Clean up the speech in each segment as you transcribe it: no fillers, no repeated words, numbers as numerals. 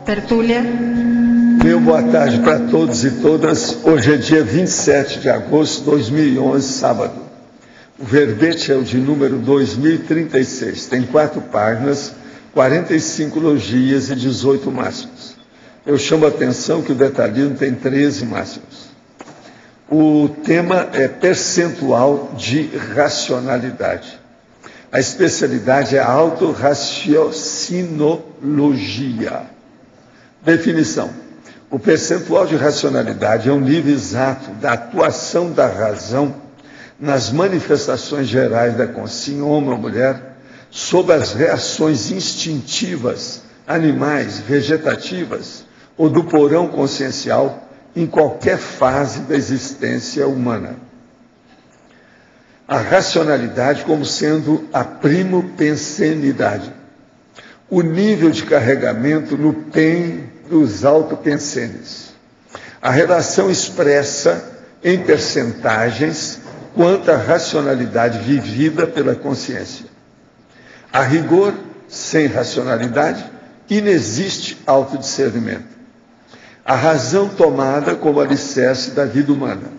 Tertúlia. Meu boa tarde para todos e todas. Hoje é dia 27 de agosto de 2011, sábado. O verbete é o de número 2036. Tem 4 páginas, 45 logias e 18 máximos. Eu chamo a atenção que o detalhismo tem 13 máximos. O tema é percentual de racionalidade. A especialidade é a autorraciocinologia. Definição. O percentual de racionalidade é um nível exato da atuação da razão nas manifestações gerais da consciência, homem ou mulher, sobre as reações instintivas, animais, vegetativas ou do porão consciencial em qualquer fase da existência humana. A racionalidade como sendo a primo-pensenidade, o nível de carregamento no PEN dos autopensenes. A relação expressa em percentagens quanto à racionalidade vivida pela consciência. A rigor, sem racionalidade, inexiste autodiscernimento. A razão tomada como alicerce da vida humana.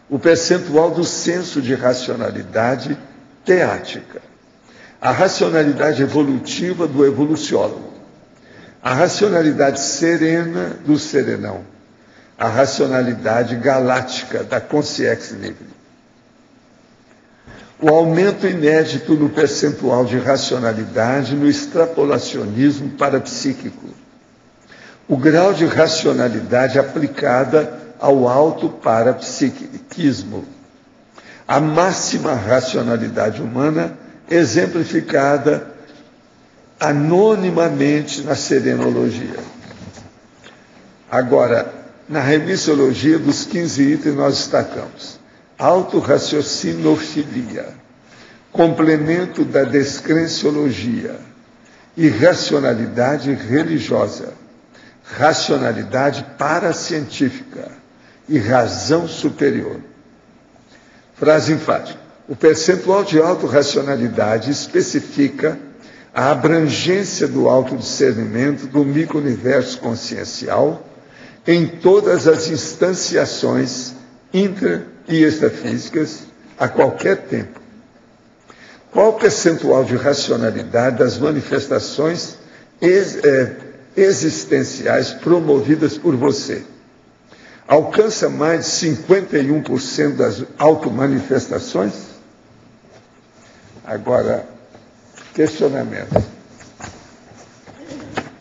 O percentual do senso de racionalidade teática. A racionalidade evolutiva do evoluciólogo. A racionalidade serena do serenão. A racionalidade galáctica da consciência livre. O aumento inédito no percentual de racionalidade no extrapolacionismo parapsíquico. O grau de racionalidade aplicada ao auto-parapsiquismo. A máxima racionalidade humana exemplificada anonimamente na serenologia. Agora, na remissiologia dos 15 itens nós destacamos autorraciocinofilia, complemento da descrenciologia, irracionalidade religiosa, racionalidade paracientífica e razão superior. Frase enfática. O percentual de autorracionalidade especifica a abrangência do autodiscernimento do micro-universo consciencial em todas as instanciações intra- e extrafísicas a qualquer tempo. Qual o percentual de racionalidade das manifestações existenciais promovidas por você? Alcança mais de 51% das automanifestações? Agora, questionamento.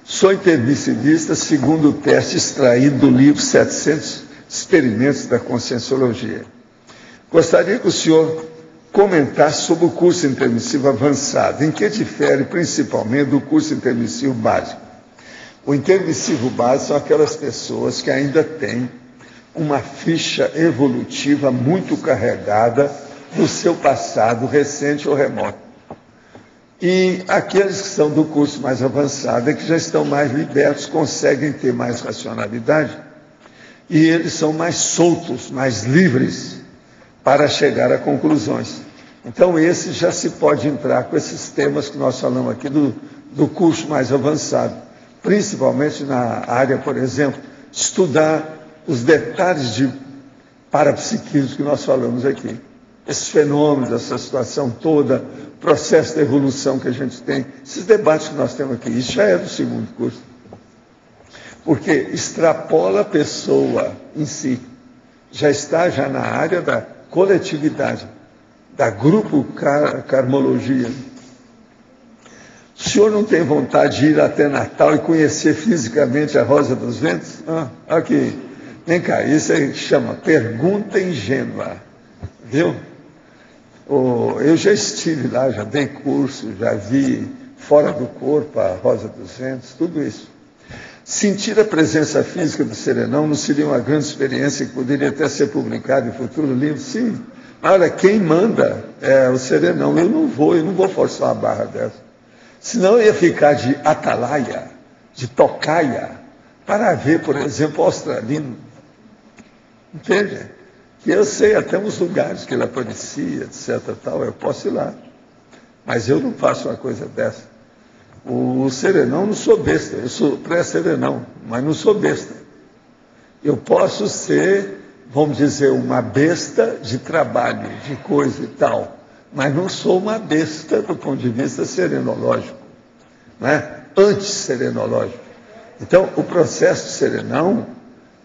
Sou intermissivista segundo o teste extraído do livro 700 Experimentos da Conscienciologia. Gostaria que o senhor comentasse sobre o curso intermissivo avançado, em que difere principalmente do curso intermissivo básico. O intermissivo básico são aquelas pessoas que ainda têm uma ficha evolutiva muito carregada do seu passado recente ou remoto. E aqueles que são do curso mais avançado é que já estão mais libertos, conseguem ter mais racionalidade e eles são mais soltos, mais livres para chegar a conclusões. Então esse já se pode entrar com esses temas que nós falamos aqui do curso mais avançado, principalmente na área, por exemplo, estudar os detalhes de parapsiquismo que nós falamos aqui. Esses fenômenos, essa situação toda, processo de evolução que a gente tem, esses debates que nós temos aqui, isso já é do segundo curso. Porque extrapola a pessoa em si, já está na área da coletividade, da grupo karmologia. O senhor não tem vontade de ir até Natal e conhecer fisicamente a Rosa dos Ventos? Aqui, vem cá, isso aí chama pergunta ingênua, viu? Eu já estive lá, já dei curso, já vi fora do corpo a Rosa dos Ventos, tudo isso. Sentir a presença física do serenão não seria uma grande experiência que poderia até ser publicada em futuro livro? Sim. Olha, quem manda é o serenão. Eu não vou forçar a barra dessa. Senão eu ia ficar de atalaia, de tocaia, para ver, por exemplo, o australino. Entende? Que eu sei até os lugares que ele aparecia, etc. Tal, eu posso ir lá. Mas eu não faço uma coisa dessa. O serenão não sou besta, eu sou pré-serenão, mas não sou besta. Eu posso ser, vamos dizer, uma besta de trabalho, de coisa e tal, mas não sou uma besta do ponto de vista serenológico, né? Antisserenológico. Então, o processo serenão,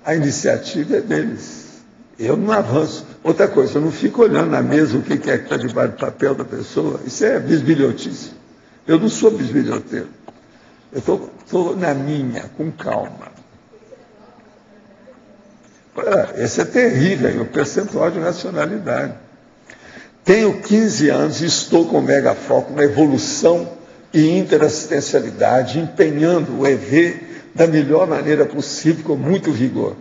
a iniciativa é deles. Eu não avanço. Outra coisa, eu não fico olhando na mesa o que é que está debaixo do papel da pessoa. Isso é bisbilhotice. Eu não sou bisbilhoteiro. Eu estou na minha, com calma. Esse é terrível, o percentual de racionalidade. Tenho 15 anos e estou com mega foco na evolução e interassistencialidade, empenhando o EV da melhor maneira possível, com muito vigor.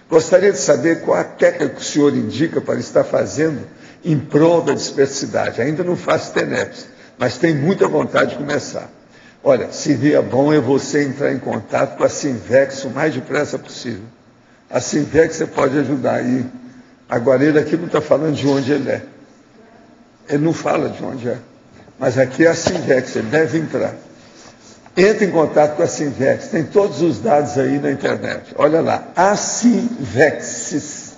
Gostaria de saber qual a técnica que o senhor indica para estar fazendo em prol da dispersidade. Ainda não faço TENEPS, mas tenho muita vontade de começar. Olha, seria bom você entrar em contato com a Sinvex o mais depressa possível. A Sinvex você pode ajudar aí. Agora, ele aqui não está falando de onde ele é. Ele não fala de onde é. Mas aqui é a Sinvex, ele deve entrar. Entre em contato com a Sinvex, tem todos os dados aí na internet. Olha lá, a Sinvex.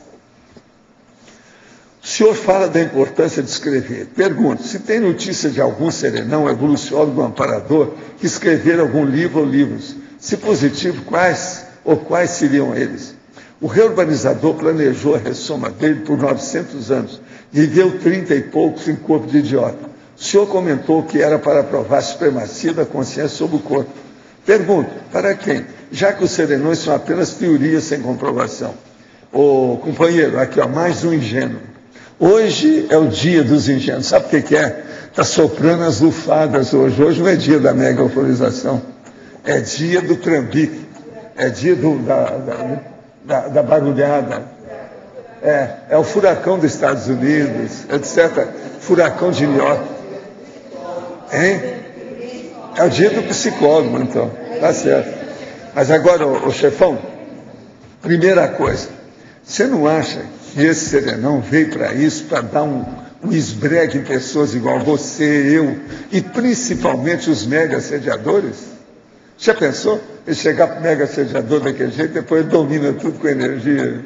O senhor fala da importância de escrever. Pergunto, se tem notícia de algum serenão, evoluciólogo, amparador, que escrever algum livro ou livros. Se positivo, quais ou quais seriam eles? O reurbanizador planejou a ressoma dele por 900 anos. Viveu 30 e poucos em corpo de idiota. O senhor comentou que era para provar a supremacia da consciência sobre o corpo. Pergunto, para quem? Já que os serenões são apenas teorias sem comprovação. Ô, companheiro, aqui, ó, mais um ingênuo. Hoje é o dia dos ingênuos. Sabe o que é? Está soprando as lufadas hoje. Hoje não é dia da mega euforização. É dia do trambique. É dia da barulhada. É o furacão dos Estados Unidos, etc. Furacão de New York. Hein? É o dia do psicólogo, então. Tá certo. Mas agora, ô chefão, primeira coisa, você não acha que esse serenão veio para isso, para dar um esbregue em pessoas igual você, eu, e principalmente os mega assediadores? Já pensou? Ele chegar para o mega assediador daquele jeito, depois ele domina tudo com energia,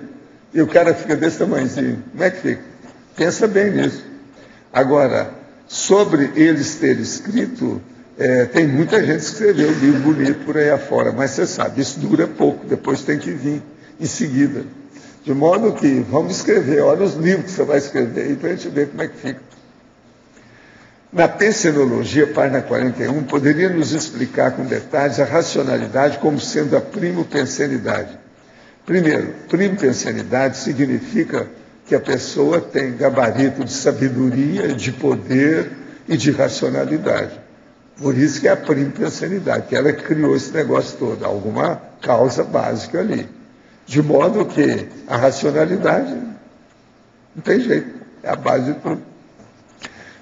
e o cara fica desse tamanhozinho. Como é que fica? Pensa bem nisso. Agora, sobre eles terem escrito, tem muita gente que escreveu um livro bonito por aí afora, mas você sabe, isso dura pouco, depois tem que vir em seguida. De modo que, vamos escrever, olha os livros que você vai escrever aí para a gente ver como é que fica. Na pensenologia, página 41, poderia nos explicar com detalhes a racionalidade como sendo a primo-pensenidade. Primeiro, primo-pensenidade significa que a pessoa tem gabarito de sabedoria, de poder e de racionalidade. Por isso que é a primo-pensenidade, que ela criou esse negócio todo, alguma causa básica ali. De modo que a racionalidade não tem jeito, é a base de tudo.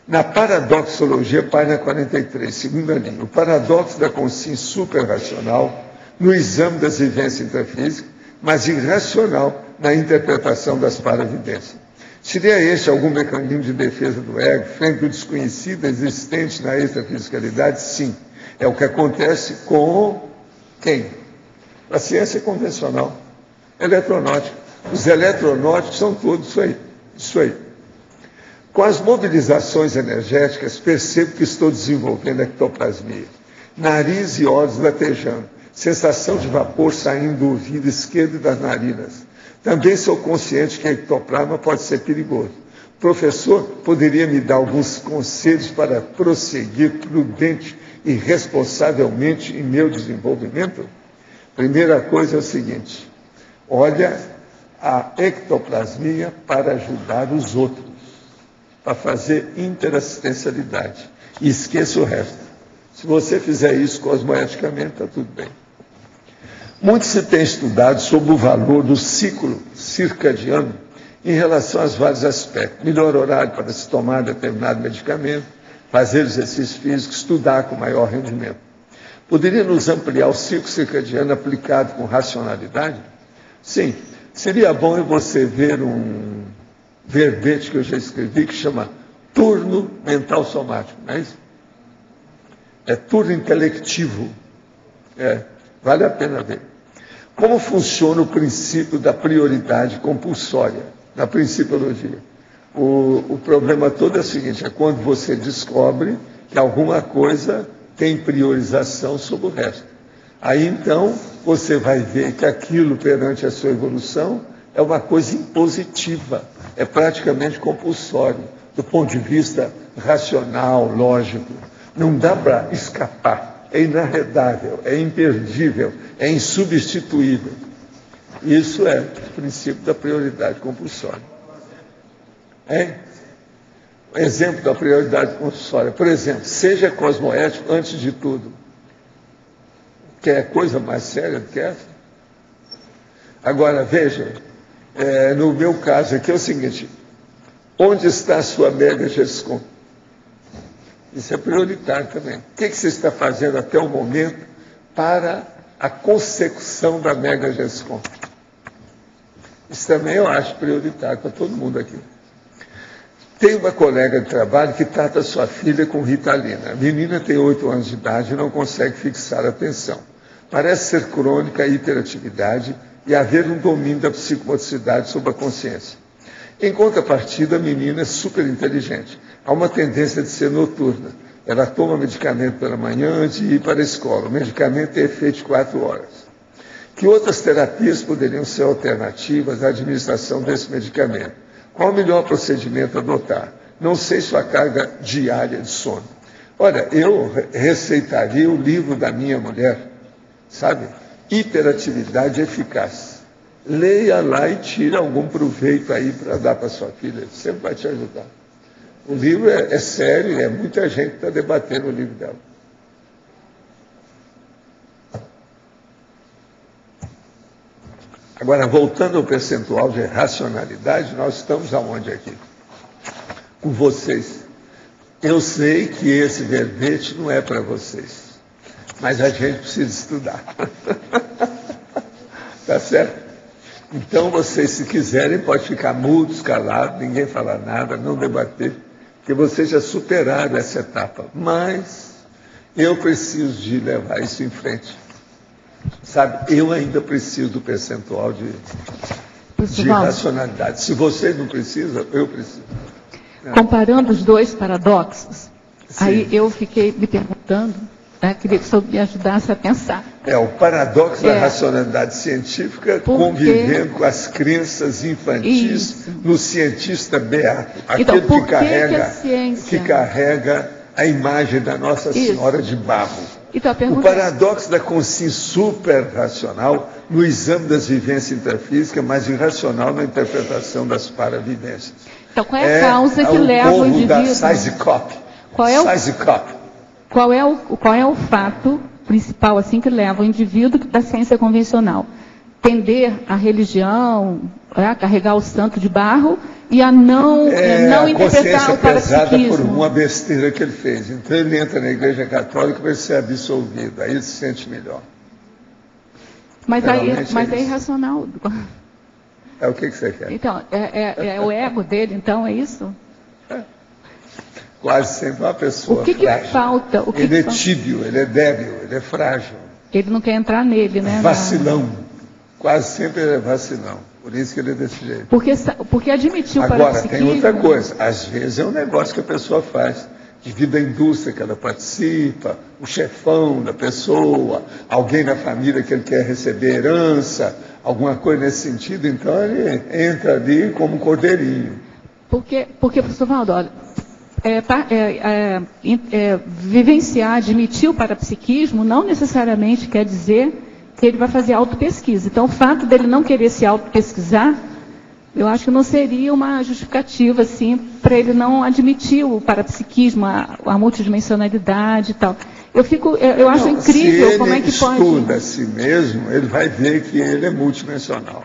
Na paradoxologia, página 43, segunda linha, o paradoxo da consciência superracional no exame das vivências intrafísicas, mas irracional na interpretação das paravidências. Seria este algum mecanismo de defesa do ego frente ao desconhecido existente na extrafisicalidade? Sim. É o que acontece com quem? A ciência convencional, eletronáutica. Os eletronóticos são todos isso aí. Com as mobilizações energéticas, percebo que estou desenvolvendo ectoplasmia. Nariz e olhos latejando. Sensação de vapor saindo do ouvido esquerdo e das narinas. Também sou consciente que a ectoplasma pode ser perigoso. Professor, poderia me dar alguns conselhos para prosseguir prudente e responsavelmente em meu desenvolvimento? Primeira coisa é o seguinte, olha a ectoplasmia para ajudar os outros, para fazer interassistencialidade. E esqueça o resto. Se você fizer isso cosmoeticamente, está tudo bem. Muito se tem estudado sobre o valor do ciclo circadiano em relação aos vários aspectos. Melhor horário para se tomar determinado medicamento, fazer exercício físico, estudar com maior rendimento. Poderia nos ampliar o ciclo circadiano aplicado com racionalidade? Sim. Seria bom você ver um verbete que eu já escrevi que chama turno mental somático, não é isso? É tudo intelectivo. Vale a pena ver. Como funciona o princípio da prioridade compulsória na principiologia? O problema todo é o seguinte, é quando você descobre que alguma coisa tem priorização sobre o resto. Aí, então, você vai ver que aquilo, perante a sua evolução, é uma coisa impositiva, é praticamente compulsório, do ponto de vista racional, lógico. Não dá para escapar, é inarredável, é imperdível, é insubstituível. Isso é o princípio da prioridade compulsória. Exemplo da prioridade compulsória. Por exemplo, seja cosmoético antes de tudo. Quer coisa mais séria do que essa? Agora, veja, no meu caso aqui é o seguinte, onde está a sua mega GESCOM? Isso é prioritário também. O que você está fazendo até o momento para a consecução da mega GESCOM? Isso também eu acho prioritário para todo mundo aqui. Tem uma colega de trabalho que trata sua filha com Ritalina. A menina tem 8 anos de idade e não consegue fixar a atenção. Parece ser crônica a hiperatividade e haver um domínio da psicomotricidade sobre a consciência. Em contrapartida, a menina é super inteligente. Há uma tendência de ser noturna. Ela toma medicamento pela manhã antes de ir para a escola. O medicamento tem efeito de 4 horas. Que outras terapias poderiam ser alternativas à administração desse medicamento? Qual o melhor procedimento a adotar? Não sei sua carga diária de sono. Olha, eu receitaria o livro da minha mulher, sabe? Hiperatividade eficaz. Leia lá e tire algum proveito aí para dar para sua filha. Sempre vai te ajudar. O livro é sério, muita gente que está debatendo o livro dela. Agora, voltando ao percentual de racionalidade, nós estamos aonde aqui? Com vocês. Eu sei que esse verbete não é para vocês, mas a gente precisa estudar. Tá certo? Então, vocês, se quiserem, podem ficar mudos, calados, ninguém falar nada, não debater, porque vocês já superaram essa etapa. Mas eu preciso de levar isso em frente. Sabe, eu ainda preciso do percentual de racionalidade. Se vocês não precisam, eu preciso. Comparando os dois paradoxos, Sim. Aí eu fiquei me perguntando, queria que o senhor me ajudasse a pensar. O paradoxo da racionalidade científica convivendo com as crenças infantis no cientista beato, aquele então, que carrega a imagem da Nossa Senhora de barro. Então, o paradoxo da consciência super-racional no exame das vivências intrafísicas, mas irracional na interpretação das paravivências. Então, qual é a causa que leva o indivíduo? Da Sizekop. Qual é o fato principal assim que leva o indivíduo da ciência convencional? Tender à religião, a carregar o santo de barro e a não interpretar o parapsiquismo. Por uma besteira que ele fez. Então ele entra na igreja católica para ser absolvido. Aí ele se sente melhor. Mas é irracional. O que você quer? Então, é o ego dele, então, é isso? Quase sempre uma pessoa O que falta? Ele é tíbio, ele é débil, ele é frágil. Ele não quer entrar nele, né? Vacilão. Quase sempre ele é vacilão. Por isso que ele é desse jeito. Porque admitiu o Agora, parapsiquismo... tem outra coisa. Às vezes é um negócio que a pessoa faz, devido à indústria que ela participa, o chefão da pessoa, alguém na família que ele quer receber herança, alguma coisa nesse sentido, então ele entra ali como um cordeirinho. Porque professor Valdo, olha, vivenciar, admitir o parapsiquismo não necessariamente quer dizer que ele vai fazer autopesquisa. Então, o fato dele não querer se autopesquisar, eu acho que não seria uma justificativa, assim, para ele não admitir o parapsiquismo, a multidimensionalidade e tal. Eu acho incrível como é que pode... Se ele estuda a si mesmo, ele vai ver que ele é multidimensional.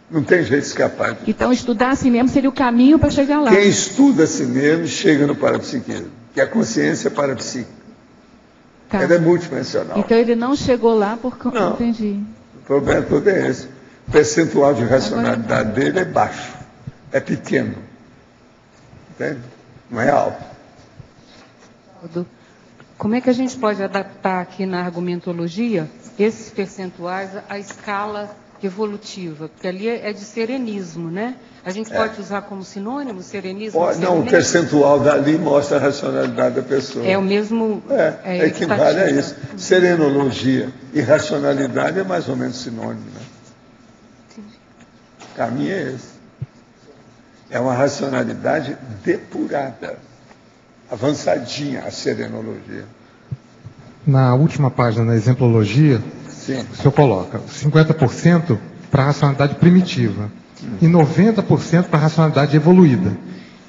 Não tem jeito de escapar disso. Então, estudar a si mesmo seria o caminho para chegar lá. Quem estuda a si mesmo chega no parapsiquismo, que a consciência é parapsíquica. Tá. Ele é multidimensional. Então, ele não chegou lá porque... Não. Entendi. O problema todo é esse. O percentual de racionalidade dele é baixo, é pequeno. Entende? Não é alto. Como é que a gente pode adaptar aqui na argumentologia esses percentuais à escala evolutiva? Porque ali é de serenismo, né? A gente pode usar como sinônimo serenismo? Não, o percentual dali mostra a racionalidade da pessoa. É o mesmo... equivale a isso. Serenologia e racionalidade é mais ou menos sinônimo, né? O caminho é esse. É uma racionalidade depurada, avançadinha a serenologia. Na última página, na exemplologia, Sim. o senhor coloca 50% para a racionalidade primitiva e 90% para a racionalidade evoluída.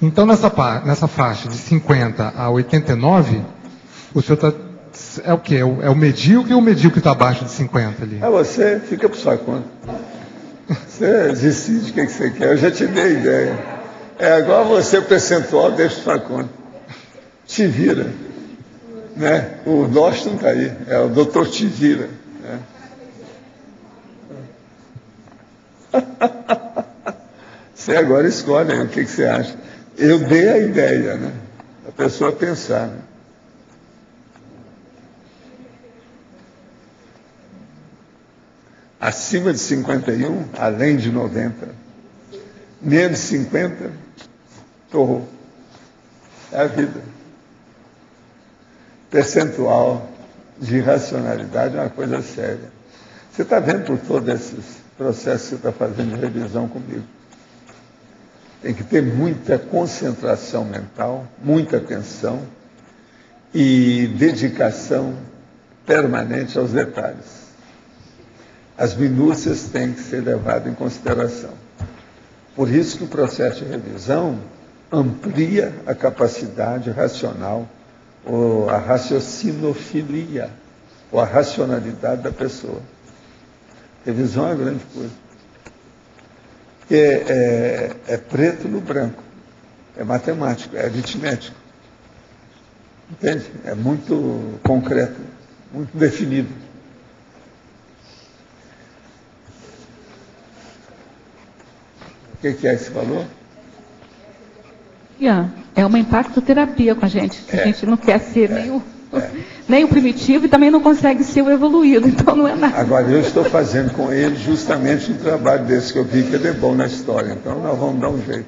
Então, nessa faixa de 50 a 89, o senhor está... É o quê? É o medíocre ou o medíocre está abaixo de 50 ali? Você fica por sua conta. Você decide o que você quer. Eu já te dei ideia. Agora você, o percentual, deixa por sua conta. Te vira. Né? O nosso não está aí. É o doutor te vira. Né? Você agora escolhe o que você acha. Eu dei a ideia, né? A pessoa pensar. Né? Acima de 51, além de 90. Menos de 50, torrou. É a vida. Percentual de racionalidade é uma coisa séria. Você está vendo por todos esses processos que você está fazendo de revisão comigo. Tem que ter muita concentração mental, muita atenção e dedicação permanente aos detalhes. As minúcias têm que ser levadas em consideração. Por isso que o processo de revisão amplia a capacidade racional, ou a raciocinofilia, ou a racionalidade da pessoa. Revisão é uma grande coisa. É preto no branco, é matemático, é aritmético. Entende? É muito concreto, muito definido. O que é esse valor? É uma impactoterapia com a gente. A gente não quer ser nem o primitivo e também não consegue ser o evoluído, então não é nada. Agora, eu estou fazendo com ele justamente um trabalho desse que eu vi que ele é bom na história, então nós vamos dar um jeito.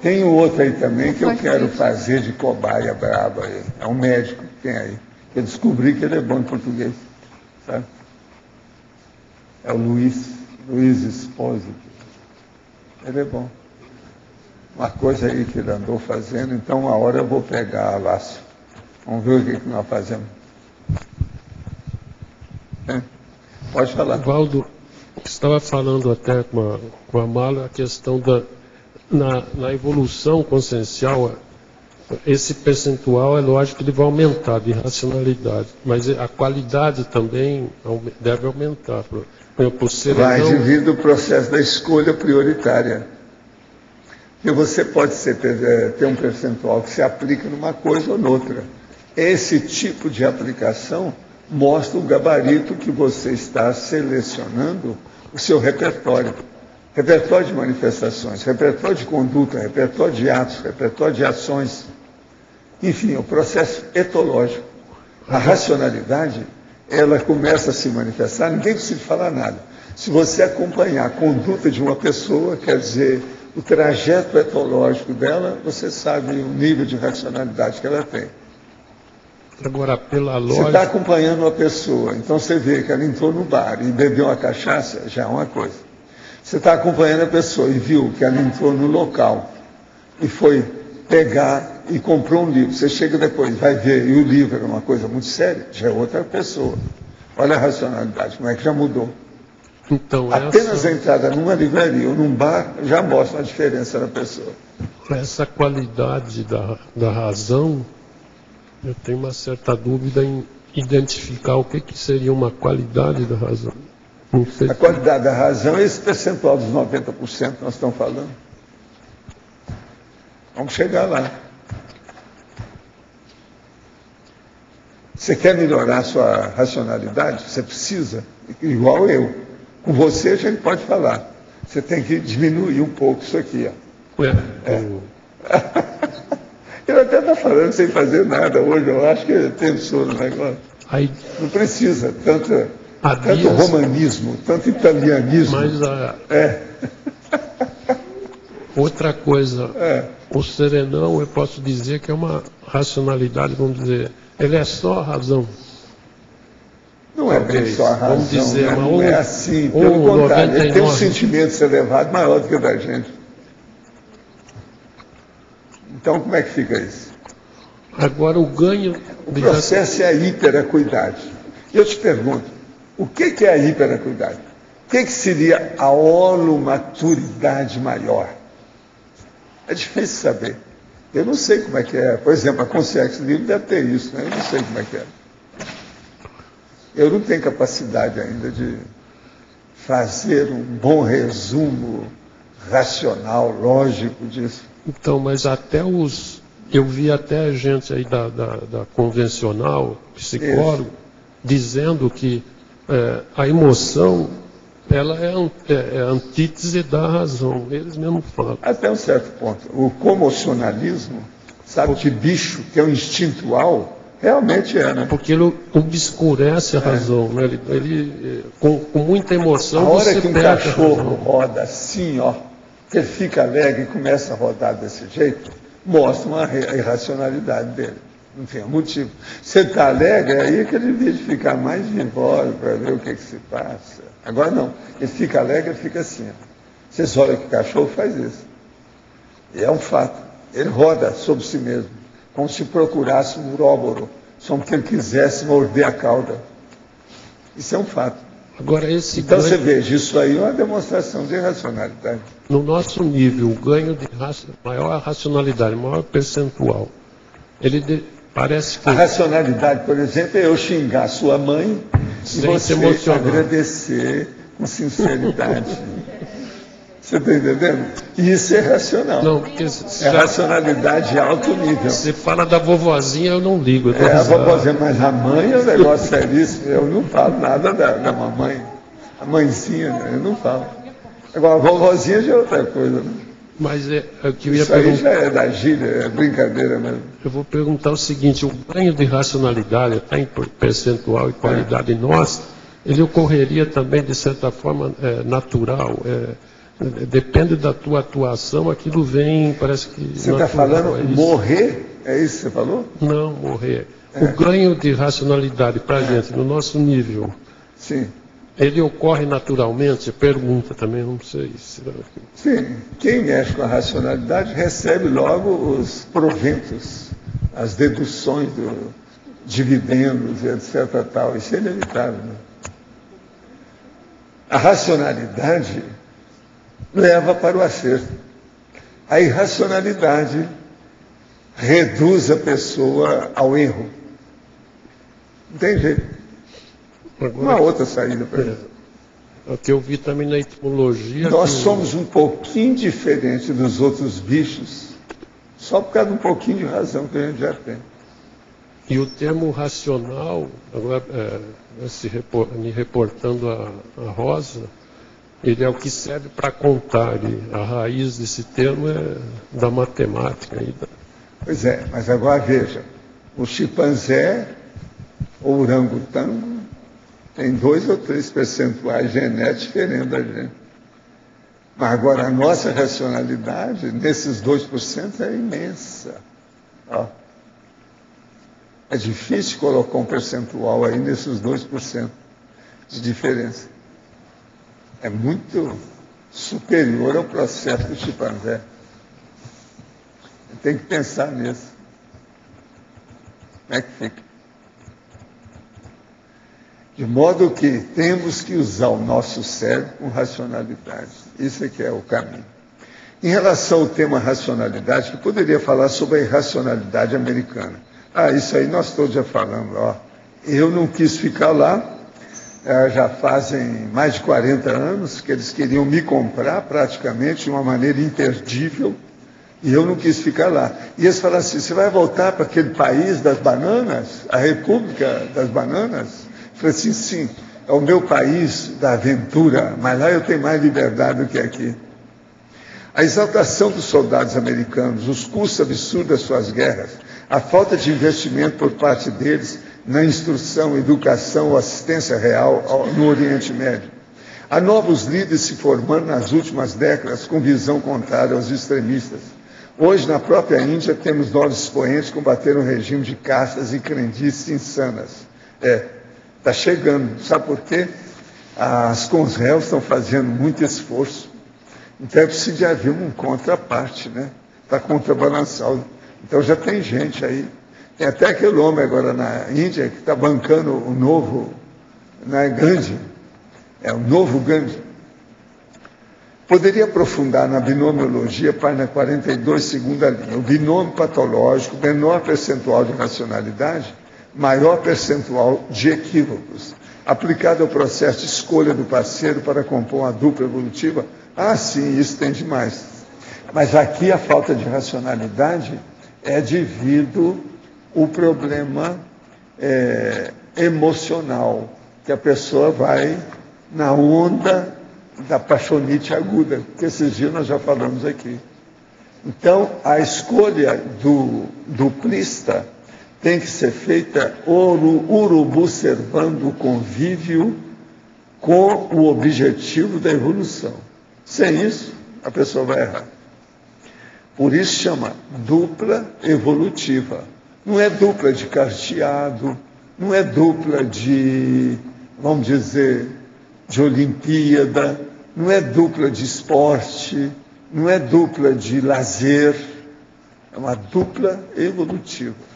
Tem outro aí também que eu quero fazer de cobaia braba. É um médico que tem aí. Eu descobri que ele é bom em português. Sabe? É o Luiz Espósito. Ele é bom. Uma coisa aí que ele andou fazendo, então uma hora eu vou pegar a laço. Vamos ver o que nós fazemos. Pode falar. Valdo, estava falando até com a Mala a questão na evolução consciencial, esse percentual é lógico que ele vai aumentar de racionalidade, mas a qualidade também deve aumentar. Por ser vai devido ao processo da escolha prioritária. E você pode ter um percentual que se aplica numa coisa ou noutra. Esse tipo de aplicação mostra o gabarito que você está selecionando o seu repertório. Repertório de manifestações, repertório de conduta, repertório de atos, repertório de ações. Enfim, o processo etológico. A racionalidade, ela começa a se manifestar, ninguém precisa falar nada. Se você acompanhar a conduta de uma pessoa, quer dizer, o trajeto etológico dela, você sabe o nível de racionalidade que ela tem. Agora, pela lógica... Você está acompanhando uma pessoa, então você vê que ela entrou no bar e bebeu uma cachaça, já é uma coisa. Você está acompanhando a pessoa e viu que ela entrou no local e foi pegar e comprou um livro. Você chega depois, vai ver, e o livro era uma coisa muito séria, já é outra pessoa. Olha a racionalidade, como é que já mudou. Então, apenas a entrada numa livraria ou num bar já mostra a diferença da pessoa. Essa qualidade da razão, eu tenho uma certa dúvida em identificar o que seria uma qualidade da razão. A qualidade da razão é esse percentual dos 90% que nós estamos falando. Vamos chegar lá. Você quer melhorar a sua racionalidade? Você precisa, igual eu. Com você a gente pode falar. Você tem que diminuir um pouco isso aqui. Ó. Eu até está falando sem fazer nada hoje, eu acho que pensou no negócio. Aí, Não precisa tanto dias, romanismo, tanto italianismo. mas outra coisa, o serenão, eu posso dizer que é uma racionalidade, vamos dizer, ele é só a razão. Não é bem Talvez, só a razão, vamos dizer, né? mas Não é assim, pelo contrário, ele tem um sentimento elevado maior do que o da gente. Então, como é que fica isso? Agora, o ganho... O processo é a hiperacuidade. Eu te pergunto, o que é a hiperacuidade? O que seria a holomaturidade maior? É difícil saber. Eu não sei como é que é. Por exemplo, a consciência livre deve ter isso, né? Eu não sei como é que é. Eu não tenho capacidade ainda de fazer um bom resumo racional, lógico disso. Então, mas até eu vi até gente aí da convencional, psicólogo, dizendo que a emoção, ela é a antítese da razão. Eles mesmos falam. Até um certo ponto. O comocionalismo, sabe, de bicho, que é o instintual, realmente é, né? Porque ele obscurece a razão, né? Ele com muita emoção, a hora você que um perde cachorro roda assim, ó, que ele fica alegre e começa a rodar desse jeito, mostra uma irracionalidade dele. Não tem motivo. Se ele está alegre, é aí que ele devia ficar mais vivo para ver o que se passa. Agora não. Ele fica alegre, ele fica assim. Ó. Vocês olham que o cachorro faz isso. E é um fato. Ele roda sobre si mesmo, como se procurasse um uróboro, só que ele quisesse morder a cauda. Isso é um fato. Agora, então você veja, isso aí é uma demonstração de irracionalidade. No nosso nível, o ganho de maior racionalidade, maior percentual, parece que... A racionalidade, por exemplo, é eu xingar sua mãe e você agradecer com sinceridade. Você está entendendo? Isso é racional. Não, porque é racionalidade de alto nível. Você fala da vovozinha, eu não ligo. A vovozinha, mas a mãe é um negócio seríssimo. Eu não falo nada da mamãe. A mãezinha, eu não falo. Agora, a vovozinha já é outra coisa. Né? Mas que eu ia isso aí já é da gíria, é brincadeira mesmo. Eu vou perguntar o seguinte, o ganho de racionalidade, até em percentual e qualidade nossa, ele ocorreria também, de certa forma, natural. Depende da tua atuação, aquilo vem, parece que... Você está falando morrer? É isso que você falou? Não, morrer. O ganho de racionalidade para a gente, no nosso nível, sim, ele ocorre naturalmente? Pergunta também, não sei. Sim, quem mexe com a racionalidade recebe logo os proventos, as deduções do dividendos, etc. Tal. Isso é inevitável. Né? A racionalidade leva para o acerto. A irracionalidade reduz a pessoa ao erro. Não tem jeito. Uma outra saída para isso. O que eu vi também na etimologia... Nós somos um pouquinho diferentes dos outros bichos, só por causa de um pouquinho de razão que a gente já tem. E o termo racional, agora me reportando a Rosa, ele é o que serve para contar. A raiz desse termo é da matemática. Pois é, mas agora veja, o chimpanzé, o orangotango, tem 2 ou 3 percentuais genéticos diferentes da gente. Mas agora a nossa racionalidade, nesses 2%, é imensa. Ó. É difícil colocar um percentual aí nesses 2% de diferença. É muito superior ao processo do chimpanzé. Tem que pensar nisso. Como é que fica? De modo que temos que usar o nosso cérebro com racionalidade. Isso é que é o caminho. Em relação ao tema racionalidade, que poderia falar sobre a irracionalidade americana. Isso aí nós todos já falamos. Ó. Eu não quis ficar lá. Já fazem mais de 40 anos que eles queriam me comprar praticamente de uma maneira imperdível. E eu não quis ficar lá. E eles falaram assim, você vai voltar para aquele país das bananas? A República das Bananas? Eu falei assim, sim, é o meu país da aventura, mas lá eu tenho mais liberdade do que aqui. A exaltação dos soldados americanos, os custos absurdos das suas guerras, a falta de investimento por parte deles na instrução, educação ou assistência real no Oriente Médio. Há novos líderes se formando nas últimas décadas com visão contrária aos extremistas. Hoje, na própria Índia, temos novos expoentes que combateram o regime de castas e crendices insanas. Está chegando. Sabe por quê? As Conselhos estão fazendo muito esforço. Então é preciso de haver um contraparte, né? Para contrabalançar. Então já tem gente aí. Tem até aquele homem agora na Índia que está bancando o novo, né, Gandhi. É o novo Gandhi. Poderia aprofundar na binomiologia, página 42, segunda linha. O binômio patológico, menor percentual de racionalidade, maior percentual de equívocos. Aplicado ao processo de escolha do parceiro para compor uma dupla evolutiva, sim, isso tem demais. Mas aqui a falta de racionalidade é devido ao problema emocional, que a pessoa vai na onda da paixonite aguda, que esses dias nós já falamos aqui. Então, a escolha do duplista tem que ser feita urubu-servando o convívio com o objetivo da evolução. Sem isso, a pessoa vai errar. Por isso chama dupla evolutiva. Não é dupla de carteado, não é dupla de, vamos dizer, de Olimpíada, não é dupla de esporte, não é dupla de lazer, é uma dupla evolutiva.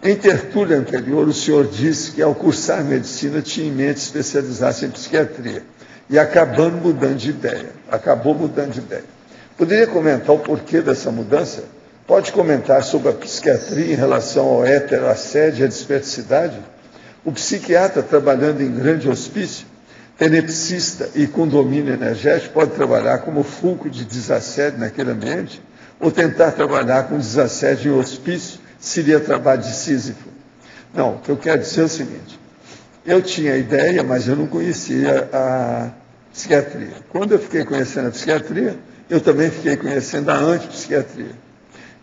Em tertúlia anterior, o senhor disse que ao cursar medicina tinha em mente especializar-se em psiquiatria e acabou mudando de ideia. Poderia comentar o porquê dessa mudança? Pode comentar sobre a psiquiatria em relação ao heterassédio e à desperticidade? O psiquiatra trabalhando em grande hospício, tenepsista e com domínio energético, pode trabalhar como fulcro de desassédio naquele ambiente? Ou tentar trabalhar com desassédio em hospício seria trabalho de Sísifo? Não, o que eu quero dizer é o seguinte: eu tinha ideia, mas eu não conhecia a psiquiatria. Quando eu fiquei conhecendo a psiquiatria, eu também fiquei conhecendo a antipsiquiatria.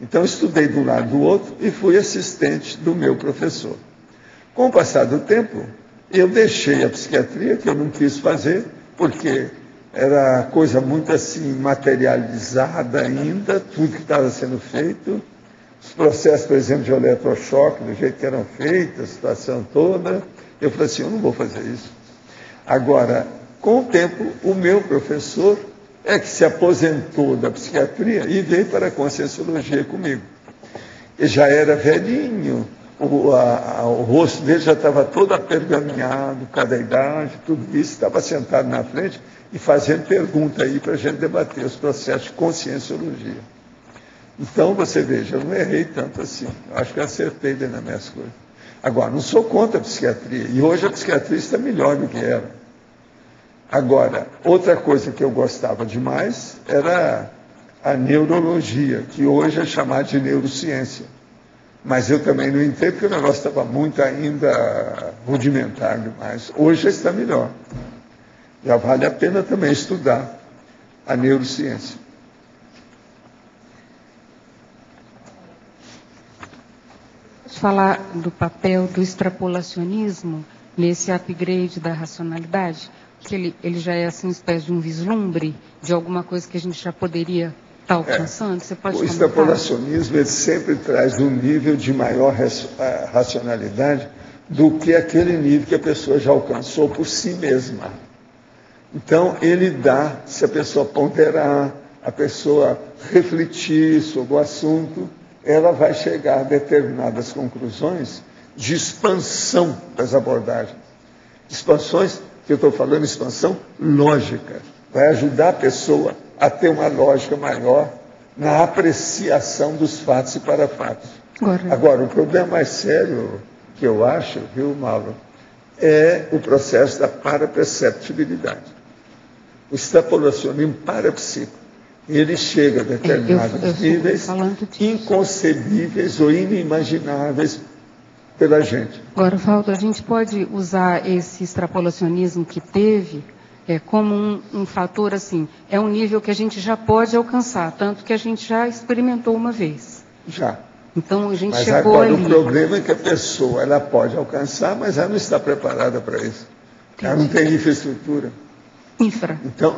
Então, estudei de um lado do outro e fui assistente do meu professor. Com o passar do tempo, eu deixei a psiquiatria, que eu não quis fazer, porque era coisa muito assim materializada ainda, tudo que estava sendo feito. Os processos, por exemplo, de eletrochoque, do jeito que eram feitos, a situação toda. Eu falei assim, eu não vou fazer isso. Agora, com o tempo, o meu professor é que se aposentou da psiquiatria e veio para a conscienciologia comigo. Ele já era velhinho, o rosto dele já estava todo apergaminhado, cada idade, tudo isso, estava sentado na frente e fazendo pergunta aí para a gente debater os processos de conscienciologia. Então, você veja, eu não errei tanto assim. Eu acho que eu acertei dentro das minhas coisas. Agora, não sou contra a psiquiatria. E hoje a psiquiatria está melhor do que era. Agora, outra coisa que eu gostava demais era a neurologia, que hoje é chamada de neurociência. Mas eu também não entendo, porque o negócio estava muito ainda rudimentar demais. Hoje já está melhor. Já vale a pena também estudar a neurociência. Falar do papel do extrapolacionismo nesse upgrade da racionalidade, que ele já é assim uma espécie de um vislumbre de alguma coisa que a gente já poderia estar alcançando. Você pode comentar? O extrapolacionismo ele sempre traz um nível de maior racionalidade do que aquele nível que a pessoa já alcançou por si mesma. Então ele dá, se a pessoa ponderar, a pessoa refletir sobre o assunto, ela vai chegar a determinadas conclusões de expansão das abordagens. Expansões, que eu estou falando, expansão lógica. Vai ajudar a pessoa a ter uma lógica maior na apreciação dos fatos e parafatos. Agora, o problema mais sério que eu acho, viu, Mauro, é o processo da paraperceptibilidade. O extrapolacionismo parapsíquico. Ele chega a determinados níveis inconcebíveis ou inimagináveis pela gente. Agora, Valdo, a gente pode usar esse extrapolacionismo que teve como um fator assim, é um nível que a gente já pode alcançar, tanto que a gente já experimentou uma vez. Já. Então a gente Mas chegou agora ali. o problema é que a pessoa ela pode alcançar, mas ela não está preparada para isso. Ela não tem infraestrutura. Infra. Então,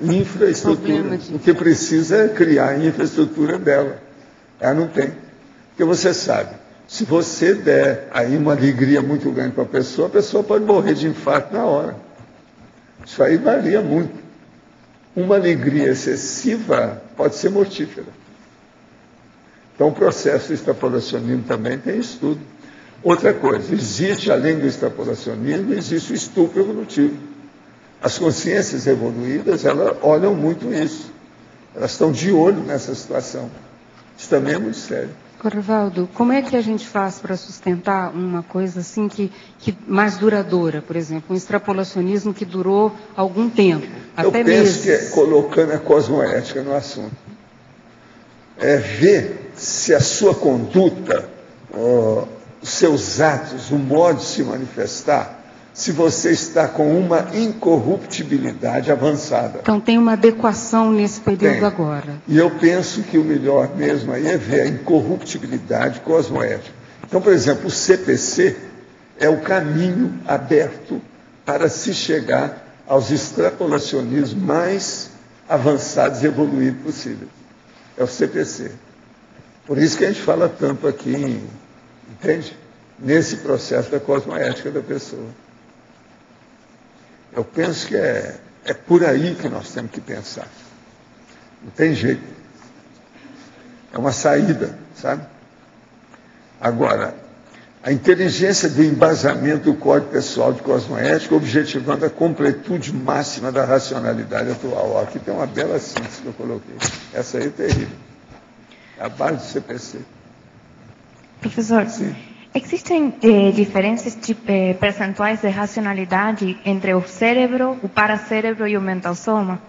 infraestrutura. O que precisa é criar a infraestrutura dela. Ela não tem. Porque você sabe, se você der aí uma alegria muito grande para a pessoa pode morrer de infarto na hora. Isso aí varia muito. Uma alegria excessiva pode ser mortífera. Então, o processo do extrapolacionismo também tem estudo. Outra coisa, existe, além do extrapolacionismo, existe o estupro evolutivo. As consciências evoluídas, elas olham muito isso. Elas estão de olho nessa situação. Isso também é muito sério. Corvaldo, como é que a gente faz para sustentar uma coisa assim que mais duradoura, por exemplo, um extrapolacionismo que durou algum tempo, até meses? Eu penso que colocando a cosmoética no assunto. É ver se a sua conduta, os seus atos, o modo de se manifestar, se você está com uma incorruptibilidade avançada. Então tem uma adequação nesse período agora. E eu penso que o melhor mesmo aí é ver a incorruptibilidade cosmoética. Então, por exemplo, o CPC é o caminho aberto para se chegar aos extrapolacionismos mais avançados e evoluídos possíveis. É o CPC. Por isso que a gente fala tanto aqui, entende? Nesse processo da cosmoética da pessoa. Eu penso que é por aí que nós temos que pensar. Não tem jeito. É uma saída, sabe? Agora, a inteligência do embasamento do Código Pessoal de Cosmoética, objetivando a completude máxima da racionalidade atual. Ó, aqui tem uma bela síntese que eu coloquei. Essa aí é terrível. É a base do CPC. Professor, Sim. existem diferenças percentuais de racionalidade entre o cérebro, o paracérebro e o mental soma?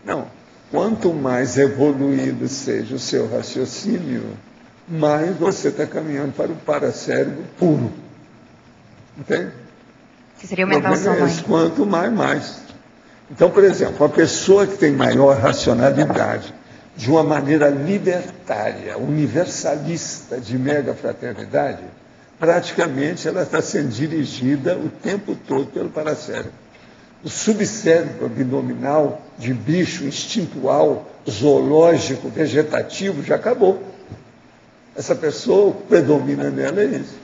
Não. Quanto mais evoluído seja o seu raciocínio, mais você está caminhando para o paracérebro puro. Entende? Que seria o mental soma. Quanto mais. Então, por exemplo, uma pessoa que tem maior racionalidade, de uma maneira libertária, universalista, de mega fraternidade, praticamente ela está sendo dirigida o tempo todo pelo paracérebro. O subcérebro abdominal, de bicho instintual, zoológico, vegetativo, já acabou. Essa pessoa, o que predomina nela é isso.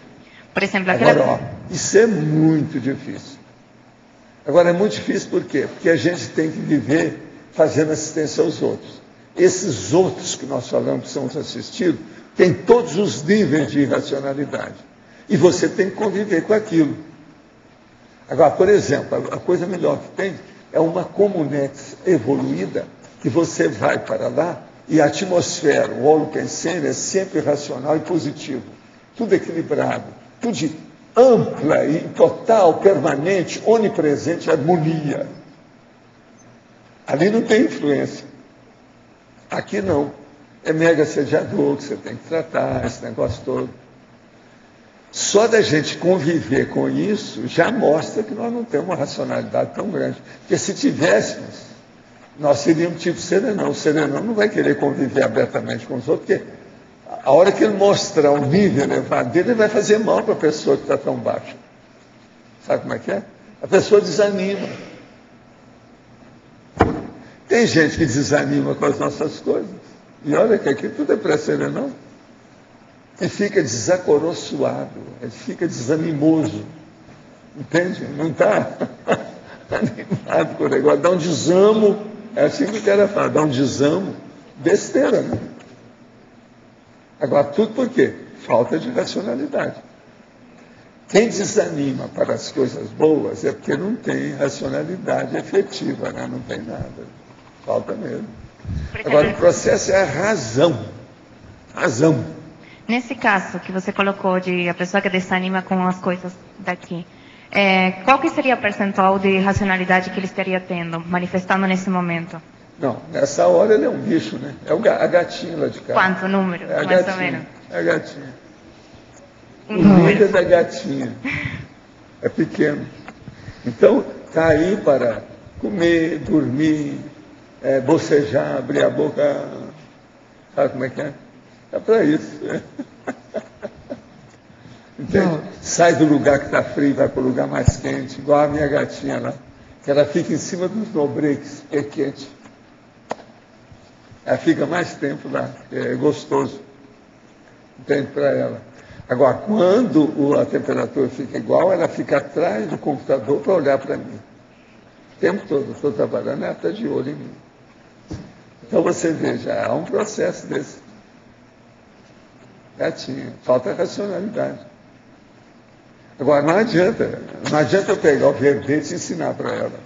Por exemplo, Agora, isso é muito difícil. Agora, é muito difícil por quê? Porque a gente tem que viver fazendo assistência aos outros. Esses outros que nós falamos que são os assistidos, têm todos os níveis de irracionalidade. E você tem que conviver com aquilo. Agora, por exemplo, a coisa melhor que tem é uma comunex evoluída, que você vai para lá e a atmosfera, o holopensene é sempre racional e positivo. Tudo equilibrado, tudo de ampla e total, permanente, onipresente harmonia. Ali não tem influência. Aqui não. É mega assediador que você tem que tratar, esse negócio todo. Só da gente conviver com isso já mostra que nós não temos uma racionalidade tão grande. Porque se tivéssemos, nós seríamos tipo serenão. O serenão não vai querer conviver abertamente com os outros, porque a hora que ele mostrar o nível elevado dele, ele vai fazer mal para a pessoa que está tão baixa. Sabe como é que é? A pessoa desanima. Tem gente que desanima com as nossas coisas. E olha que aqui tudo é pré-serenão. Ele fica desacoroçoado, ele fica desanimoso. Entende? Não está animado com o negócio. Dá um desamo. É assim que o cara fala, dá um desamo. Besteira, né? Agora, tudo por quê? Falta de racionalidade. Quem desanima para as coisas boas é porque não tem racionalidade efetiva, né? Não tem nada. Falta mesmo. Agora, o processo é a razão. Razão. Nesse caso que você colocou de a pessoa que desanima com as coisas daqui, qual que seria o percentual de racionalidade que ele estaria tendo, manifestando nesse momento? Não, nessa hora ele é um bicho, né? É a gatinha lá de casa. Quanto número, é mais gatinha, ou menos? É a gatinha. O número é da gatinha. É pequeno. Então, está aí para Comer, dormir, bocejar, abrir a boca. Sabe como é que é? É para isso. Entende? Sai do lugar que está frio, vai para o lugar mais quente, igual a minha gatinha lá, que ela fica em cima dos nobreques, que é quente. Ela fica mais tempo lá, é gostoso. Entende? Para ela. Agora, quando a temperatura fica igual, ela fica atrás do computador para olhar para mim. O tempo todo, eu estou trabalhando, ela está de olho em mim. Então você veja, há um processo desse. Gatinha, falta racionalidade. Agora, não adianta eu pegar o verbete e ensinar para ela.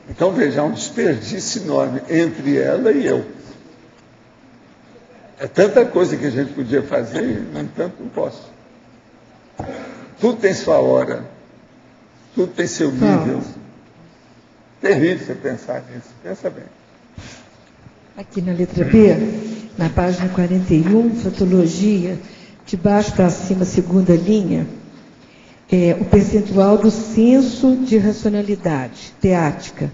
Então, veja, há um desperdício enorme entre ela e eu. É tanta coisa que a gente podia fazer, e, no entanto, não posso. Tudo tem sua hora, tudo tem seu nível. Terrível você pensar nisso, pensa bem. Aqui na letra B, na página 41, fotologia, de baixo para cima, segunda linha, o percentual do senso de racionalidade teática.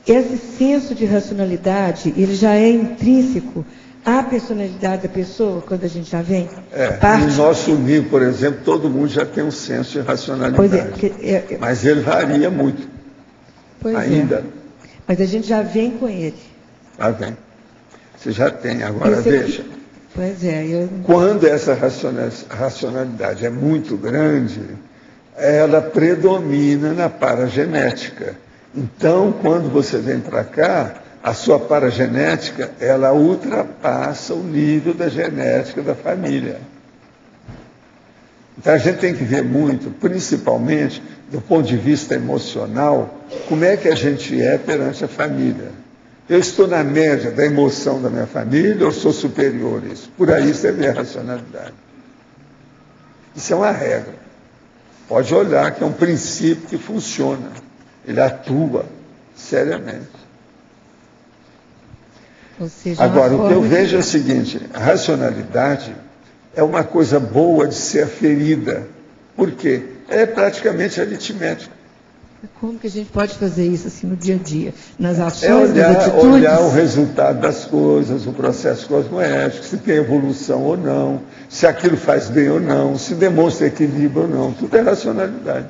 Esse senso de racionalidade, ele já é intrínseco à personalidade da pessoa, quando a gente já vem? No nosso nível, por exemplo, todo mundo já tem um senso de racionalidade. Mas ele varia muito. Ainda. Mas a gente já vem com ele. Ah, vem. Você já tem. Agora, veja. Quando essa racionalidade é muito grande, ela predomina na paragenética. Então, quando você vem para cá, a sua paragenética, ela ultrapassa o nível da genética da família. Então, a gente tem que ver muito, principalmente do ponto de vista emocional, como é que a gente é perante a família. Eu estou na média da emoção da minha família ou sou superior a isso? Por aí você vê a racionalidade. Isso é uma regra. Pode olhar que é um princípio que funciona. Ele atua seriamente. Agora, o que eu vejo é o seguinte, a racionalidade é uma coisa boa de ser aferida. Por quê? É praticamente aritmética. Como que a gente pode fazer isso assim no dia a dia? Nas ações, nas atitudes? Olhar o resultado das coisas, o processo cosmoético, se tem evolução ou não, se aquilo faz bem ou não, se demonstra equilíbrio ou não. Tudo é racionalidade.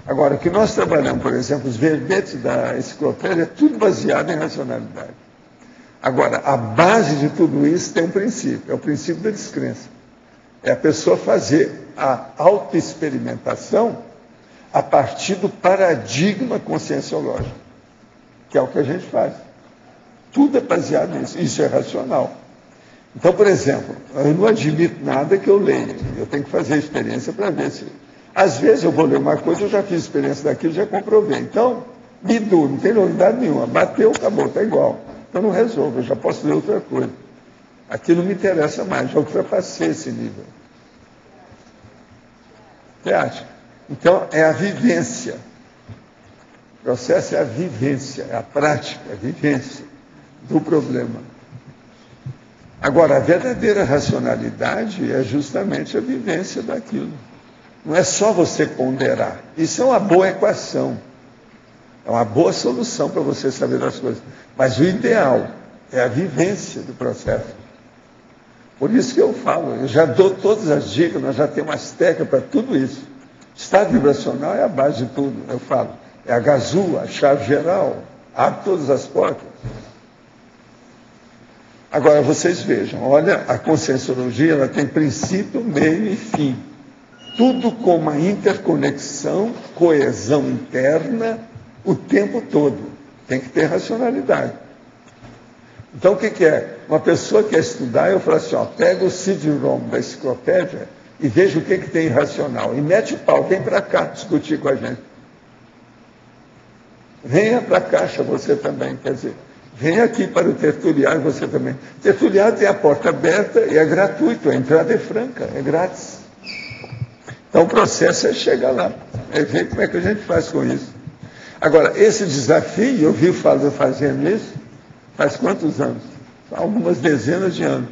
Agora, o que nós trabalhamos, por exemplo, os verbetes da enciclopédia, é tudo baseado em racionalidade. Agora, a base de tudo isso tem um princípio, é o princípio da descrença. É a pessoa fazer a autoexperimentação a partir do paradigma conscienciológico, que é o que a gente faz. Tudo é baseado nisso, isso é racional. Então, por exemplo, eu não admito nada que eu leia, eu tenho que fazer a experiência para ver se... Às vezes eu vou ler uma coisa, eu já fiz experiência daquilo, já comprovei. Então, me dou, não tem novidade nenhuma. Bateu, acabou, está igual. Então não resolvo, eu já posso ler outra coisa. Aquilo não me interessa mais, já ultrapassei esse nível. Você acha? Então, é a vivência. O processo é a vivência, é a prática, a vivência do problema. Agora, a verdadeira racionalidade é justamente a vivência daquilo. Não é só você ponderar. Isso é uma boa equação. É uma boa solução para você saber das coisas. Mas o ideal é a vivência do processo. Por isso que eu falo, eu já dou todas as dicas, nós já temos as técnicas para tudo isso. Estado vibracional é a base de tudo, eu falo. É a gazua, a chave geral, abre todas as portas. Agora, vocês vejam, olha, a conscienciologia, ela tem princípio, meio e fim. Tudo com uma interconexão, coesão interna, o tempo todo. Tem que ter racionalidade. Então, o que é? Uma pessoa que quer estudar, eu falo assim, pega o CD-ROM da enciclopédia e veja o que tem irracional. E mete o pau, vem para cá discutir com a gente. Venha para a caixa você também, quer dizer, venha aqui para o tertuliário você também. O tertuliário tem a porta aberta e é gratuito, a entrada é franca, é grátis. Então o processo é chegar lá, é ver como é que a gente faz com isso. Agora, esse desafio, eu vi o Fábio fazendo isso, faz quantos anos? Algumas dezenas de anos.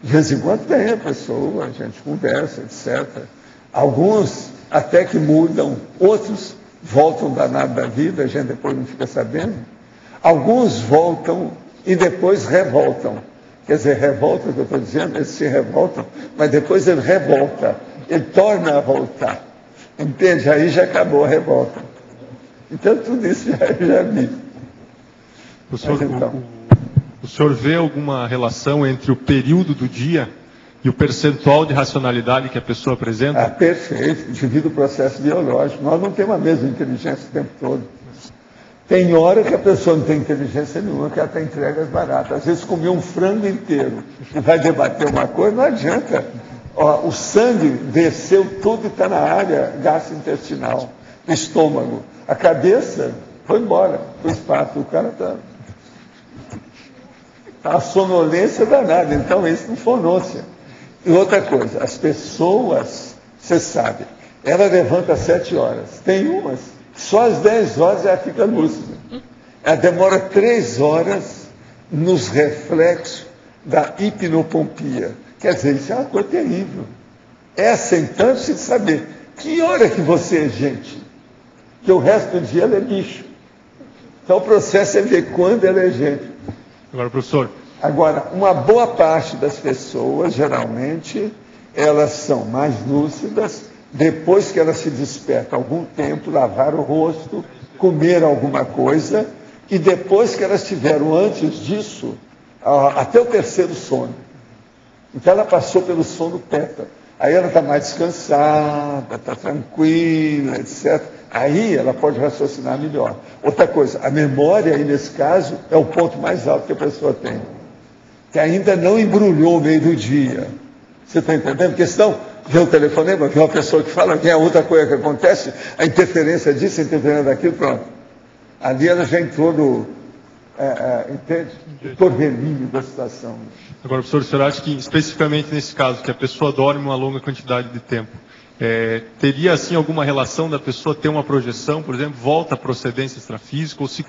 De vez em quando vem a pessoa, a gente conversa, etc. Alguns até que mudam, outros voltam danados da vida, a gente depois não fica sabendo. Alguns voltam e depois revoltam. Quer dizer, revolta, que eu estou dizendo, eles se revoltam, mas depois ele revolta, ele torna a voltar. Entende? Aí já acabou a revolta. Então, tudo isso já vi. Professor, então, o senhor vê alguma relação entre o período do dia e o percentual de racionalidade que a pessoa apresenta? Ah, perfeito, devido ao processo biológico. Nós não temos a mesma inteligência o tempo todo. Tem hora que a pessoa não tem inteligência nenhuma, que ela está entregue às baratas. Às vezes comeu um frango inteiro e vai debater uma coisa, não adianta. Ó, o sangue desceu tudo e está na área gastrointestinal, no estômago. A cabeça foi embora para o espaço. O cara está... A sonolência danada. Então, isso não fonôncia. E outra coisa, as pessoas, você sabe, ela levanta às 7 horas. Tem umas, só às 10 horas ela fica lúcida. Ela demora 3 horas nos reflexos da hipnopompia. Quer dizer, isso é uma coisa terrível. Essa, então, precisa saber que hora que você é gente. Que o resto do dia ela é bicho. Então, o processo é ver quando ela é gente. Agora, professor... Agora, uma boa parte das pessoas, geralmente, elas são mais lúcidas depois que elas se despertam algum tempo, lavar o rosto, comer alguma coisa, e depois que elas tiveram, antes disso, até o terceiro sono. Então, ela passou pelo sono teta. Aí ela está mais descansada, está tranquila, etc. Aí ela pode raciocinar melhor. Outra coisa, a memória, aí nesse caso, é o ponto mais alto que a pessoa tem. Que ainda não embrulhou o meio do dia. Você está entendendo? Porque senão, vem um telefonema, vem uma pessoa que fala, vem a outra coisa que acontece, a interferência disso, a interferência daquilo, pronto. Ali ela já entrou no, entende? O torvelinho da situação. Agora, professor, o senhor acha que, especificamente nesse caso, que a pessoa dorme uma longa quantidade de tempo, teria, assim, alguma relação da pessoa ter uma projeção, por exemplo, volta à procedência extrafísica, ou se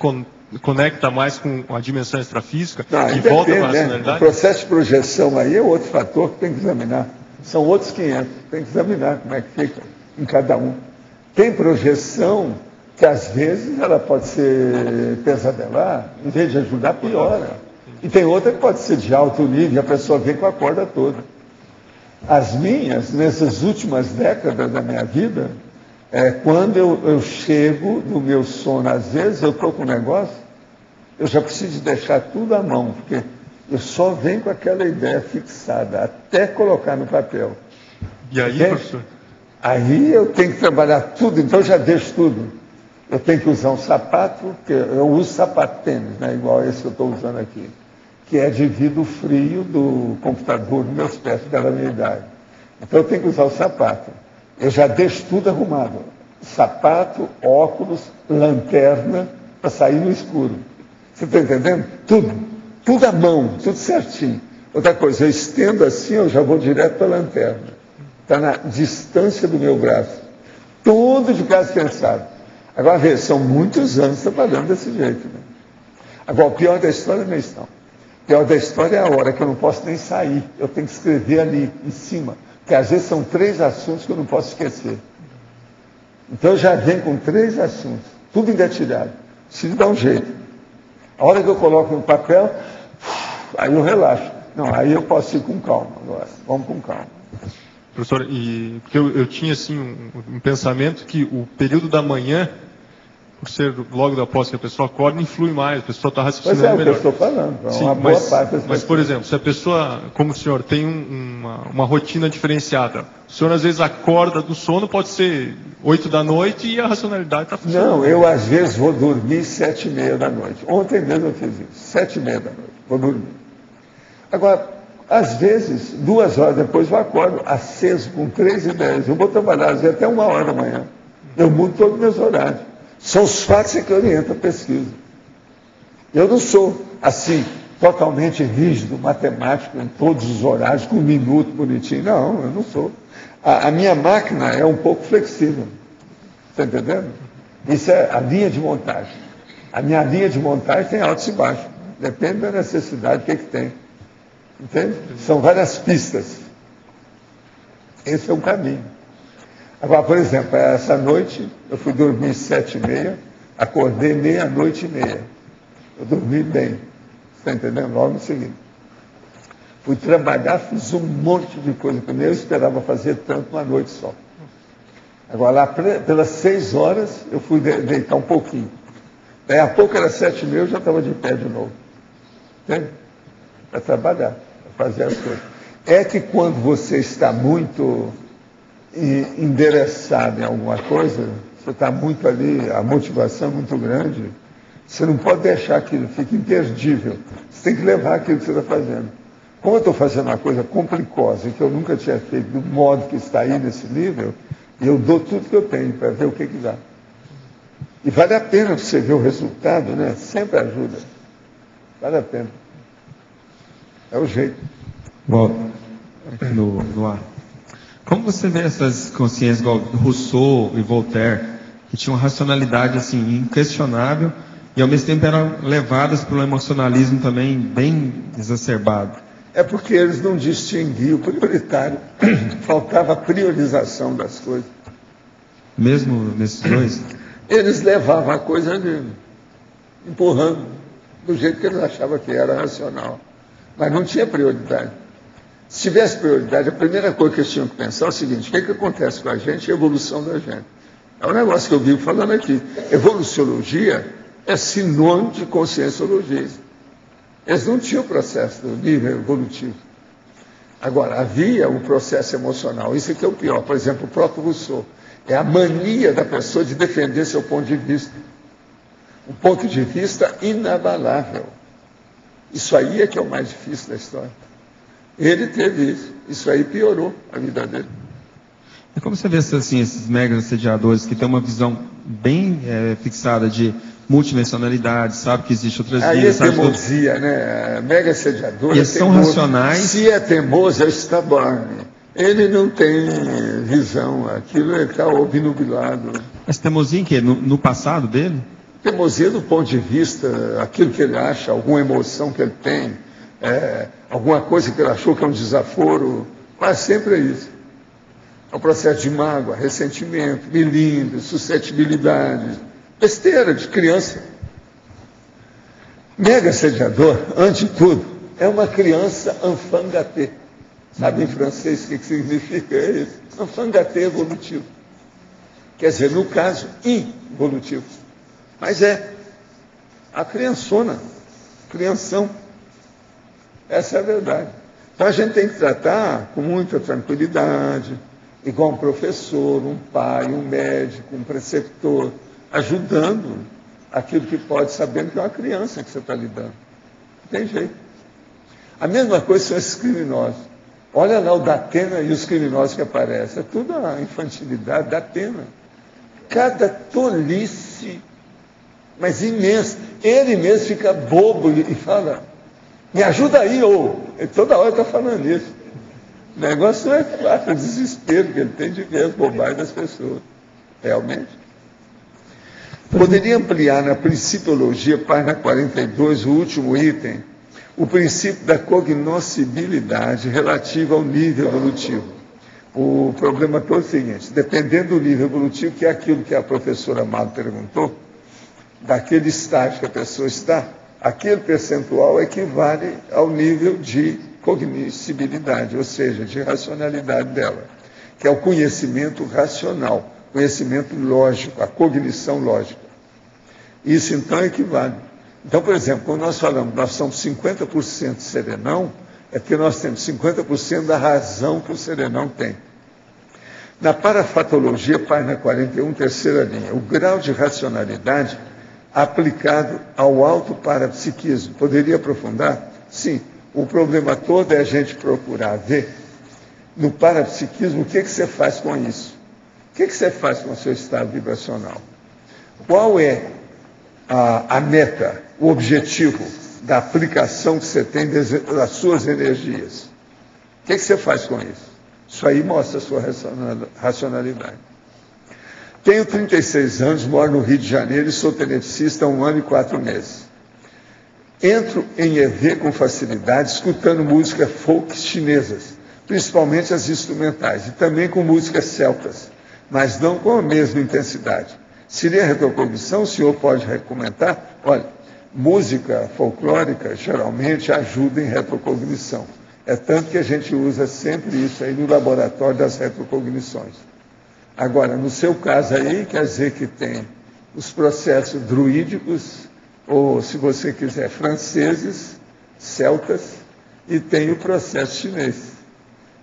conecta mais com a dimensão extrafísica e volta para a racionalidade? O processo de projeção aí é outro fator que tem que examinar. São outros 500. Tem que examinar como é que fica em cada um. Tem projeção que, às vezes, ela pode ser pesadelar, em vez de ajudar, piora. E tem outra que pode ser de alto nível, e a pessoa vem com a corda toda. As minhas, nessas últimas décadas da minha vida, quando eu chego no meu sono, às vezes eu estou com um negócio, eu já preciso deixar tudo à mão, porque eu só venho com aquela ideia fixada, até colocar no papel. E aí, professor? Aí eu tenho que trabalhar tudo, então eu já deixo tudo. Eu tenho que usar um sapato, que eu uso sapato tênis, né, igual esse que eu estou usando aqui, que é devido ao frio do computador nos meus pés, pela minha idade. Então eu tenho que usar o sapato. Eu já deixo tudo arrumado. Sapato, óculos, lanterna, para sair no escuro. Você está entendendo? Tudo. Tudo à mão, tudo certinho. Outra coisa, eu estendo assim, eu já vou direto para a lanterna. Está na distância do meu braço. Tudo de casa pensado. Agora, veja, são muitos anos trabalhando desse jeito. Né? Agora, o pior da história não é isso, não. O pior da história é a hora que eu não posso nem sair. Eu tenho que escrever ali, em cima. Porque às vezes são 3 assuntos que eu não posso esquecer. Então eu já venho com 3 assuntos, tudo engatilhado. Preciso dar um jeito. A hora que eu coloco no papel, aí eu relaxo. Não, aí eu posso ir com calma agora. Vamos com calma. Professor, porque eu tinha assim um pensamento que o período da manhã, por ser logo após que a pessoa acorda, influi mais, a pessoa está raciocinando melhor. Pois é, o que eu estou falando. Sim, uma boa parte das mas, por exemplo, se a pessoa, como o senhor, tem uma rotina diferenciada, o senhor às vezes acorda do sono, pode ser 8 da noite e a racionalidade está funcionando. Não, eu às vezes vou dormir 7h30 da noite. Ontem mesmo eu fiz isso, 7h30 da noite, vou dormir. Agora, às vezes, 2 horas depois eu acordo aceso com 3 ideias. Eu vou trabalhar às vezes até 1h da manhã. Eu mudo todos os meus horários. São os fatos que orientam a pesquisa. Eu não sou, assim, totalmente rígido, matemático, em todos os horários, com um minuto bonitinho. Não, eu não sou. A minha máquina é um pouco flexível. Está entendendo? Isso é a linha de montagem. A minha linha de montagem tem altos e baixos. Depende da necessidade, o que tem. Entende? São várias pistas. Esse é um caminho. Agora, por exemplo, essa noite eu fui dormir 7h30, acordei 00:30. Eu dormi bem, está entendendo? Logo em seguida. Fui trabalhar, fiz um monte de coisa que eu esperava fazer tanto uma noite só. Agora, lá pelas 6 horas, eu fui deitar um pouquinho. Daí a pouco era 7h30, eu já estava de pé de novo. Entende? Para trabalhar, para fazer as coisas. É que quando você está muito endereçado em alguma coisa, você está muito ali, a motivação é muito grande, você não pode deixar aquilo, fica imperdível. Você tem que levar aquilo que você está fazendo. Como eu estou fazendo uma coisa complicosa, que eu nunca tinha feito, do modo que está aí nesse nível, eu dou tudo que eu tenho para ver o que dá. E vale a pena você ver o resultado, né? Sempre ajuda. Vale a pena. É o jeito. Volta no ar. Como você vê essas consciências igual Rousseau e Voltaire, que tinham uma racionalidade assim, inquestionável, e ao mesmo tempo eram levadas pelo emocionalismo também bem exacerbado? É porque eles não distinguiam o prioritário. Faltava priorização das coisas. Mesmo nesses dois? Eles levavam a coisa ali, empurrando, do jeito que eles achavam que era racional. Mas não tinha prioridade. Se tivesse prioridade, a primeira coisa que eles tinham que pensar é o seguinte: o que acontece com a gente e a evolução da gente. É um negócio que eu vivo falando aqui. Evoluciologia é sinônimo de conscienciologia. Eles não tinham o processo do nível evolutivo. Agora, havia um processo emocional. Isso aqui é o pior. Por exemplo, o próprio Rousseau. É a mania da pessoa de defender seu ponto de vista. Um ponto de vista inabalável. Isso aí é que é o mais difícil da história. Ele teve isso. Isso aí piorou a vida dele. E como você vê assim, esses mega assediadores que têm uma visão bem fixada de multidimensionalidade, sabe que existe outras vidas. Aí vidas, é teimosia, né? Mega assediador. Eles são racionais. Se é teimoso, é o Stabarne. Ele não tem visão, aquilo está obnubilado. Mas teimosia em quê? No passado dele? Teimosia do ponto de vista, aquilo que ele acha, alguma emoção que ele tem, alguma coisa que ele achou que é um desaforo, quase sempre é isso. É um processo de mágoa, ressentimento, melindre, suscetibilidade, besteira de criança. Mega assediador, antes de tudo, é uma criança enfant gâté. Sabe em francês o que significa isso? Enfant gâté evolutivo. Quer dizer, no caso, involutivo. Mas é a criançona, crianção. Essa é a verdade. Então a gente tem que tratar com muita tranquilidade, igual um professor, um pai, um médico, um preceptor, ajudando aquilo que pode, sabendo que é uma criança que você está lidando. Não tem jeito. A mesma coisa são esses criminosos. Olha lá o Datena e os criminosos que aparecem. É tudo a infantilidade da Datena. Cada tolice, mas imensa. Ele mesmo fica bobo e fala, me ajuda aí, ou toda hora está falando isso. O negócio não é fácil, o desespero que ele tem de ver as bobagens das pessoas. Realmente. Poderia ampliar na Principiologia, página 42, o último item, o princípio da cognoscibilidade relativa ao nível evolutivo. O problema todo é o seguinte: dependendo do nível evolutivo, que é aquilo que a professora Amado perguntou, daquele estágio que a pessoa está, aquele percentual equivale ao nível de cognoscibilidade, ou seja, de racionalidade dela, que é o conhecimento racional, conhecimento lógico, a cognição lógica. Isso então equivale. Então, por exemplo, quando nós falamos, nós somos 50% serenão, é porque nós temos 50% da razão que o serenão tem. Na parafatologia, página 41, terceira linha, o grau de racionalidade aplicado ao autoparapsiquismo. Poderia aprofundar? Sim. O problema todo é a gente procurar ver no parapsiquismo o que você faz com isso. O que você faz com o seu estado vibracional? Qual é a meta, o objetivo da aplicação que você tem das suas energias? O que você faz com isso? Isso aí mostra a sua racionalidade. Tenho 36 anos, moro no Rio de Janeiro e sou tenepsista há 1 ano e 4 meses. Entro em EV com facilidade, escutando músicas folk chinesas, principalmente as instrumentais, e também com músicas celtas. mas não com a mesma intensidade. Seria retrocognição? O senhor pode comentar? Olha, música folclórica geralmente ajuda em retrocognição. É tanto que a gente usa sempre isso aí no laboratório das retrocognições. Agora, no seu caso aí, quer dizer que tem os processos druídicos, ou, se você quiser, franceses, celtas, e tem o processo chinês.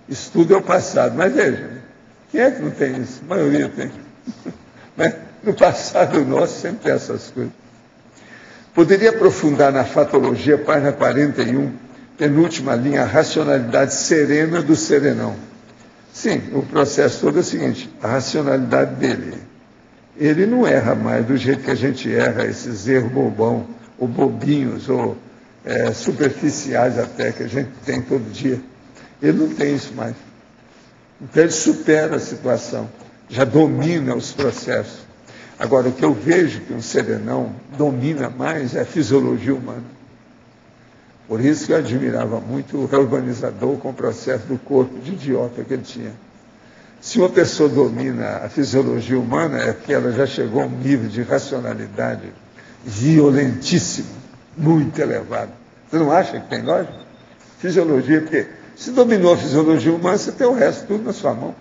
Isso tudo é o passado. Mas veja, quem é que não tem isso? A maioria tem. Mas no passado nosso sempre tem essas coisas. Poderia aprofundar na fatologia, página 41, penúltima linha, a racionalidade serena do serenão. Sim, o processo todo é o seguinte, a racionalidade dele. Ele não erra mais do jeito que a gente erra, esses erros bobão, ou bobinhos, ou superficiais até, que a gente tem todo dia. Ele não tem isso mais. Então ele supera a situação, já domina os processos. Agora, o que eu vejo que um serenão domina mais é a fisiologia humana. Por isso que eu admirava muito o reurbanizador com o processo do corpo de idiota que ele tinha. Se uma pessoa domina a fisiologia humana, é porque ela já chegou a um nível de racionalidade violentíssimo, muito elevado. Você não acha que tem lógica? Fisiologia, porque se dominou a fisiologia humana, você tem o resto tudo na sua mão.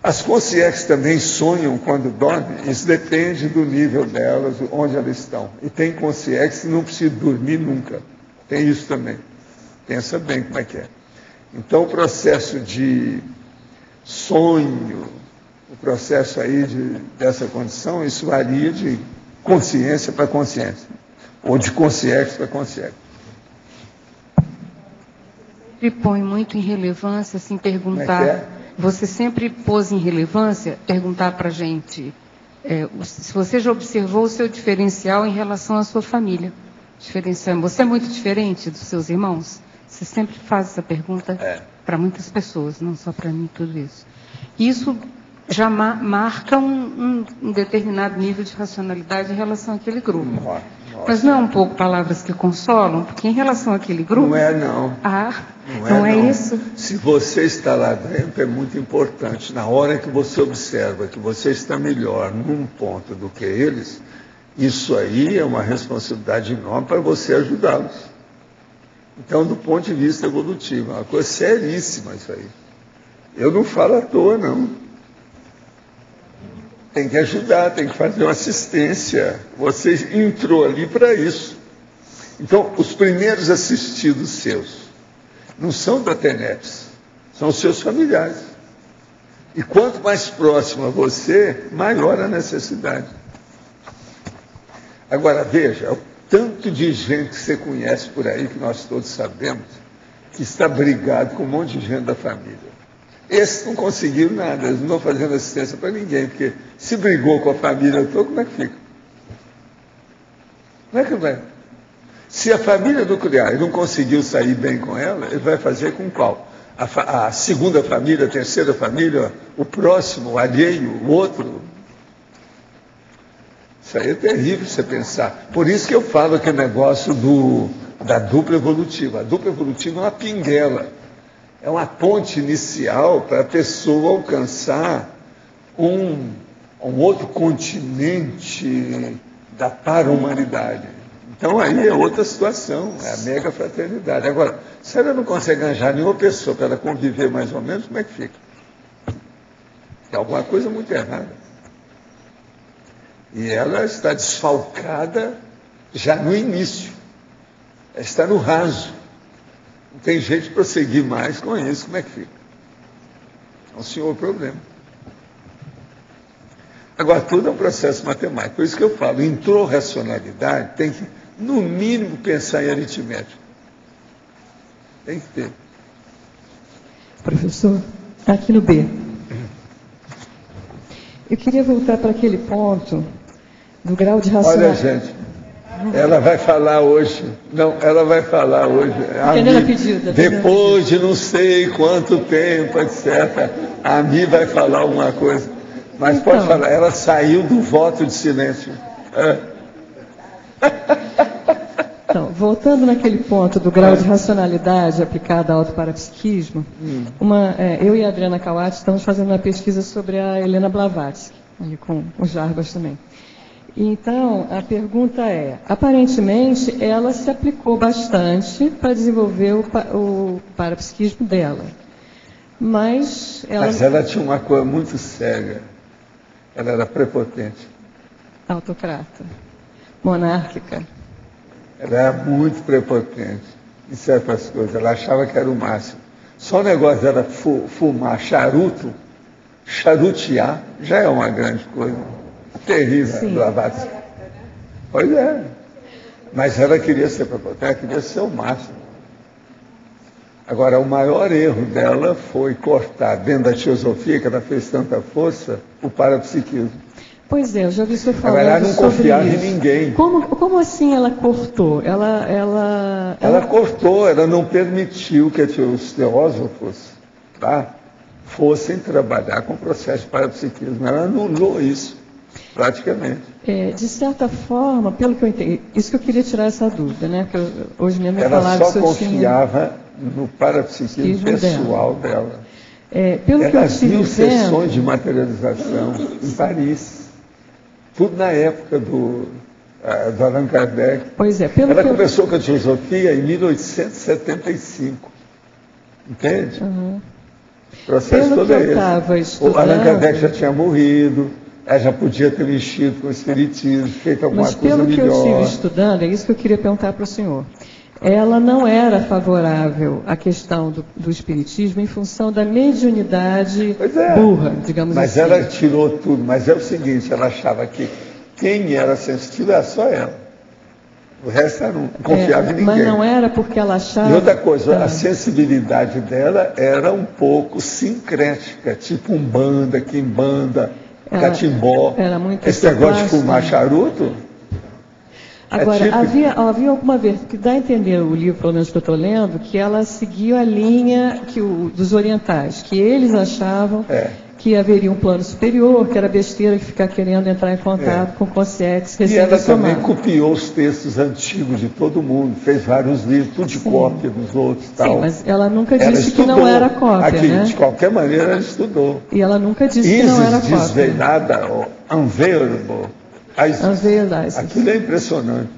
As consciências também sonham quando dormem, isso depende do nível delas, onde elas estão. E tem consciências que não precisam dormir nunca. Tem isso também. Pensa bem como é que é. Então, o processo de sonho, o processo aí dessa condição, isso varia de consciência para consciência, ou de consciência para consciência. Sempre põe muito em relevância, assim, perguntar... Como é que é? Você sempre pôs em relevância perguntar para a gente se você já observou o seu diferencial em relação à sua família. Você é muito diferente dos seus irmãos? Você sempre faz essa pergunta para muitas pessoas, não só para mim, tudo isso. Isso já marca um determinado nível de racionalidade em relação àquele grupo. Nossa. Mas não é um pouco palavras que consolam? Porque em relação àquele grupo... Não é, não. Não é isso? Se você está lá dentro, é muito importante. Na hora que você observa que você está melhor num ponto do que eles, isso aí é uma responsabilidade enorme para você ajudá-los. Então, do ponto de vista evolutivo, é uma coisa seríssima isso aí. Eu não falo à toa, não. Tem que ajudar, tem que fazer uma assistência. Você entrou ali para isso. Então, os primeiros assistidos seus não são da TENEPS, são os seus familiares. E quanto mais próximo a você, maior a necessidade. Agora, veja, o tanto de gente que você conhece por aí, que nós todos sabemos, que está brigado com um monte de gente da família. Esses não conseguiram nada, eles não estão fazendo assistência para ninguém, porque se brigou com a família toda, como é que fica? Como é que vai? Se a família nuclear não conseguiu sair bem com ela, ele vai fazer com qual? A segunda família, a terceira família, o próximo, o alheio, o outro? Isso aí é terrível você pensar. Por isso que eu falo aquele negócio da dupla evolutiva. A dupla evolutiva é uma pinguela. É uma ponte inicial para a pessoa alcançar um outro continente da para-humanidade. Então aí é outra situação, é a mega fraternidade. Agora, se ela não consegue arranjar nenhuma pessoa para ela conviver mais ou menos, como é que fica? Tem alguma coisa muito errada. E ela está desfalcada já no início. Ela está no raso. Não tem jeito de prosseguir mais com isso, como é que fica? É um senhor problema. Agora, tudo é um processo matemático. Por isso que eu falo, entrou racionalidade, tem que, no mínimo, pensar em aritmética. Tem que ter. Professor, está aqui no B. Eu queria voltar para aquele ponto do grau de racionalidade. Olha, gente, ela vai falar hoje. Não, ela vai falar hoje. Depois de não sei quanto tempo, etc. A Mi vai falar alguma coisa. Mas então, pode falar, ela saiu do voto de silêncio. Então, voltando naquele ponto do grau de racionalidade aplicada ao autoparapsiquismo, eu e a Adriana Kawati estamos fazendo uma pesquisa sobre a Helena Blavatsky, ali com o Jarbas também. Então, a pergunta é, aparentemente, ela se aplicou bastante para desenvolver o parapsiquismo dela. Mas ela tinha uma coisa muito séria. Ela era prepotente. Autocrata. Monárquica. Ela era muito prepotente em certas coisas. Ela achava que era o máximo. Só o negócio dela fumar charutear, já é uma grande coisa. Terrível, Blavatsky. Pois é. Mas ela queria ser prepotente, ela queria ser o máximo. Agora, o maior erro dela foi cortar, dentro da teosofia, que ela fez tanta força, o parapsiquismo. Pois é, eu já vi você falando ela não confiava em ninguém. Como assim ela cortou? Ela cortou, ela não permitiu que os teósofos fossem trabalhar com o processo de parapsiquismo. Ela anulou isso, praticamente. De certa forma, pelo que eu entendi, isso que eu queria tirar essa dúvida, né? Porque hoje mesmo eu ela falava só confiava no parapsiquismo pessoal dela. Pelo que eu tive viu sessões de materialização em Paris. Tudo na época do Allan Kardec. Pois é, ela começou com a teosofia em 1875. Entende? Uhum. O processo todo é esse. O Allan Kardec já tinha morrido, ela já podia ter mexido com o espiritismo, feito alguma coisa melhor. Mas pelo que eu estive estudando, é isso que eu queria perguntar para o senhor. Ela não era favorável à questão do espiritismo em função da mediunidade burra, digamos mas assim. Mas ela tirou tudo. Mas é o seguinte, ela achava que quem era sensitivo era só ela. O resto ela não confiava em ninguém. Mas não era porque ela achava... E outra coisa, a sensibilidade dela era um pouco sincrética, tipo Umbanda, Quimbanda, Catimbó. Era muito esse negócio de fumar charuto... Agora, havia alguma vez, que dá a entender o livro, pelo menos que eu estou lendo, que ela seguiu a linha dos orientais, que eles achavam que haveria um plano superior, que era besteira que ficar querendo entrar em contato com consciências E ela também copiou os textos antigos de todo mundo, fez vários livros, tudo de cópia dos outros. Tal. Sim, mas ela nunca disse que não era cópia, né? De qualquer maneira, ela estudou. E ela nunca disse que não era cópia. Desveilada, unveilable. Aquilo é impressionante.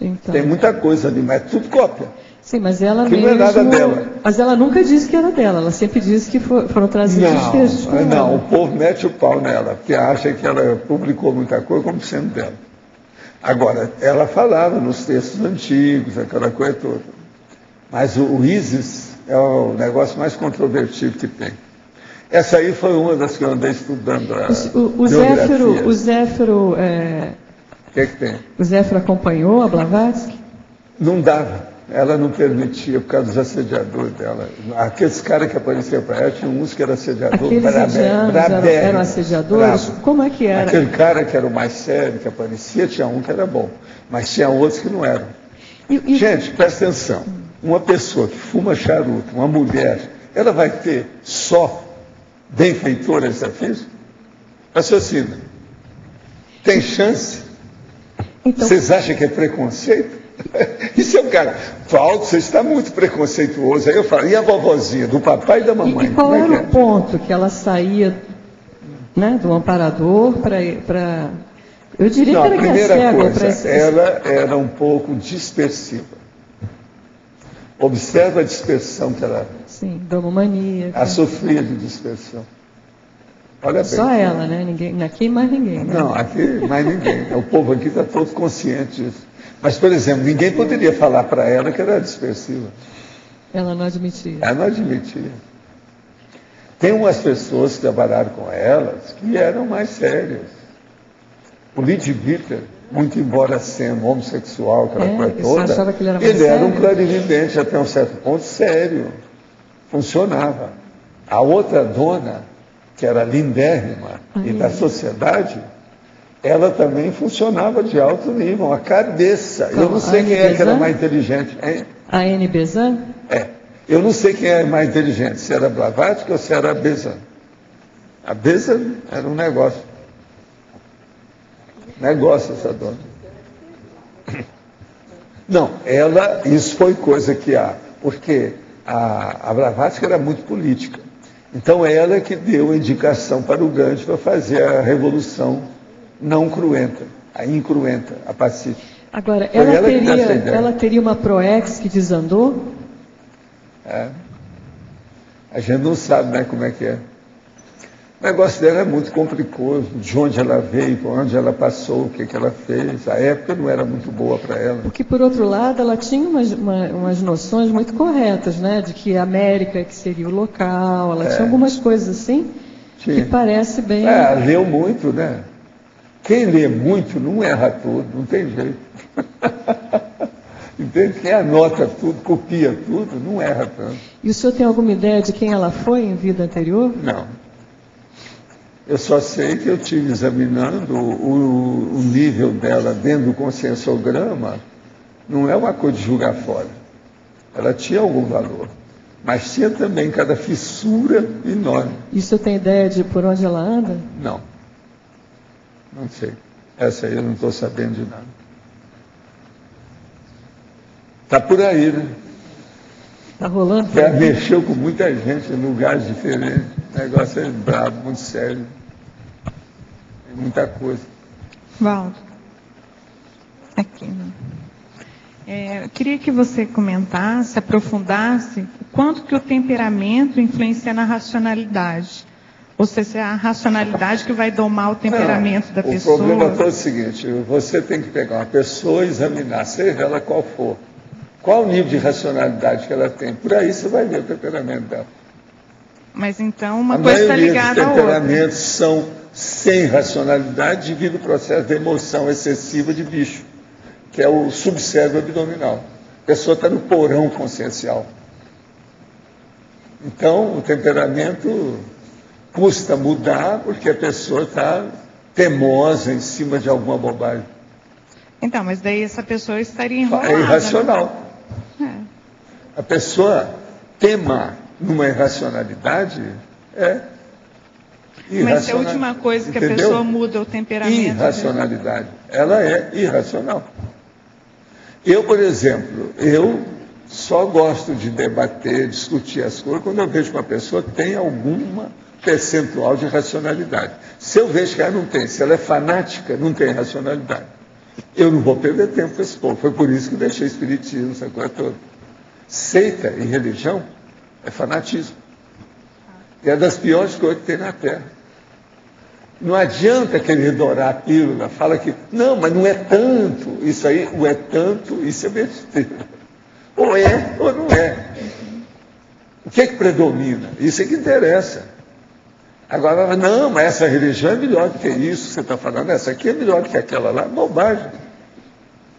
Então. Tem muita coisa ali, mas é tudo cópia. Sim, mas ela mesmo... não é nada dela. Mas ela nunca disse que era dela, ela sempre disse que foram trazidos os textos. Não, o povo mete o pau nela, porque acha que ela publicou muita coisa como sendo dela. Agora, ela falava nos textos antigos, aquela coisa toda. Mas o ISIS é o negócio mais controvertido que tem. Essa aí foi uma das que eu andei estudando. O Zéfiro... O que tem? O Zéfiro acompanhou a Blavatsky? Não dava. Ela não permitia, por causa dos assediadores dela. Aqueles caras que apareciam para ela, tinha uns que eram assediadores. Aqueles eram assediadores? Bravo. Como é que era? Aquele cara que era o mais sério, que aparecia, tinha um que era bom. Mas tinha outros que não eram. Gente, presta atenção. Uma pessoa que fuma charuto, uma mulher, ela vai ter só benfeitor extrafísico? Raciocina. Tem chance? Então, vocês acham que é preconceito? Isso é um cara, Paulo, você está muito preconceituoso. Aí eu falo, e a vovozinha, do papai e da mamãe? E qual era o ponto que ela saía, né, do amparador para... Eu diria que era a primeira coisa, ela era um pouco dispersiva. Observa a dispersão que ela... Sim, domomania. Ela sofria de dispersão. Olha bem. Só ela, né? Ninguém, aqui mais ninguém. Né? Não, aqui mais ninguém. O povo aqui está todo consciente disso. Mas, por exemplo, ninguém poderia falar para ela que era dispersiva. Ela não admitia. Ela não admitia. Tem umas pessoas que trabalharam com elas que eram mais sérias. O Lead Bitter, muito embora sendo homossexual, aquela coisa toda, achava que ele era um clarividente até um certo ponto sério. Funcionava. A outra dona, que era lindérrima e da sociedade, ela também funcionava de alto nível, uma cabeça. Eu não sei quem é que era mais inteligente. Hein? A Anne Besant? Eu não sei quem é mais inteligente, se era Blavatsky ou se era Besant. A Besant era um negócio. Negócio essa dona. Não, isso foi coisa que porque a Blavatsky era muito política. Então ela que deu a indicação para o Gandhi para fazer a revolução não cruenta, a incruenta, a pacífica. Agora, ela teria uma ProEx que desandou? A gente não sabe, né, como é que é. O negócio dela é muito complicado, de onde ela veio, por onde ela passou, o que ela fez. A época não era muito boa para ela. Porque, por outro lado, ela tinha umas noções muito corretas, né? De que a América que seria o local, ela tinha algumas coisas assim, que parece bem... leu muito, né? Quem lê muito não erra tudo, não tem jeito. Entende? Quem anota tudo, copia tudo, não erra tanto. E o senhor tem alguma ideia de quem ela foi em vida anterior? Não. Eu só sei que eu estive examinando o nível dela dentro do conscienciograma, não é uma coisa de julgar fora. Ela tinha algum valor, mas tinha também cada fissura enorme. E o senhor tem ideia de por onde ela anda? Não. Não sei. Essa aí eu não estou sabendo de nada. Está por aí, né? Está rolando? Já mexeu com muita gente em lugares diferentes. O negócio é brabo, muito sério. Tem muita coisa. Valdo. Aqui. Eu queria que você comentasse, aprofundasse o quanto que o temperamento influencia na racionalidade. Ou seja, é a racionalidade que vai domar o temperamento da pessoa. O problema é o seguinte, você tem que pegar uma pessoa e examinar, seja ela qual for. Qual o nível de racionalidade que ela tem? Por aí você vai ver o temperamento dela. Mas então uma coisa está ligada à outra. Os temperamentos são sem racionalidade devido ao processo de emoção excessiva de bicho, que é o subcérebro abdominal. A pessoa está no porão consciencial. Então, o temperamento custa mudar porque a pessoa está temosa em cima de alguma bobagem. Então, mas daí essa pessoa estaria enrolada. É irracional. Né? A pessoa tema numa irracionalidade é irracional. Mas se a última coisa que a pessoa muda o temperamento... Irracionalidade. Ela é irracional. Eu, por exemplo, eu só gosto de debater, discutir as coisas quando eu vejo que uma pessoa tem alguma percentual de racionalidade. Se eu vejo que ela não tem, se ela é fanática, não tem racionalidade. Eu não vou perder tempo com esse povo. Foi por isso que eu deixei espiritismo, essa coisa toda. Seita e religião é fanatismo. E é das piores coisas que tem na Terra. Não adianta querer dourar a pílula, fala que, não, mas não é tanto. Isso aí, o é tanto, isso é besteira. Ou é, ou não é. O que é que predomina? Isso é que interessa. Agora, não, mas essa religião é melhor do que isso que você está falando, essa aqui é melhor do que aquela lá, bobagem.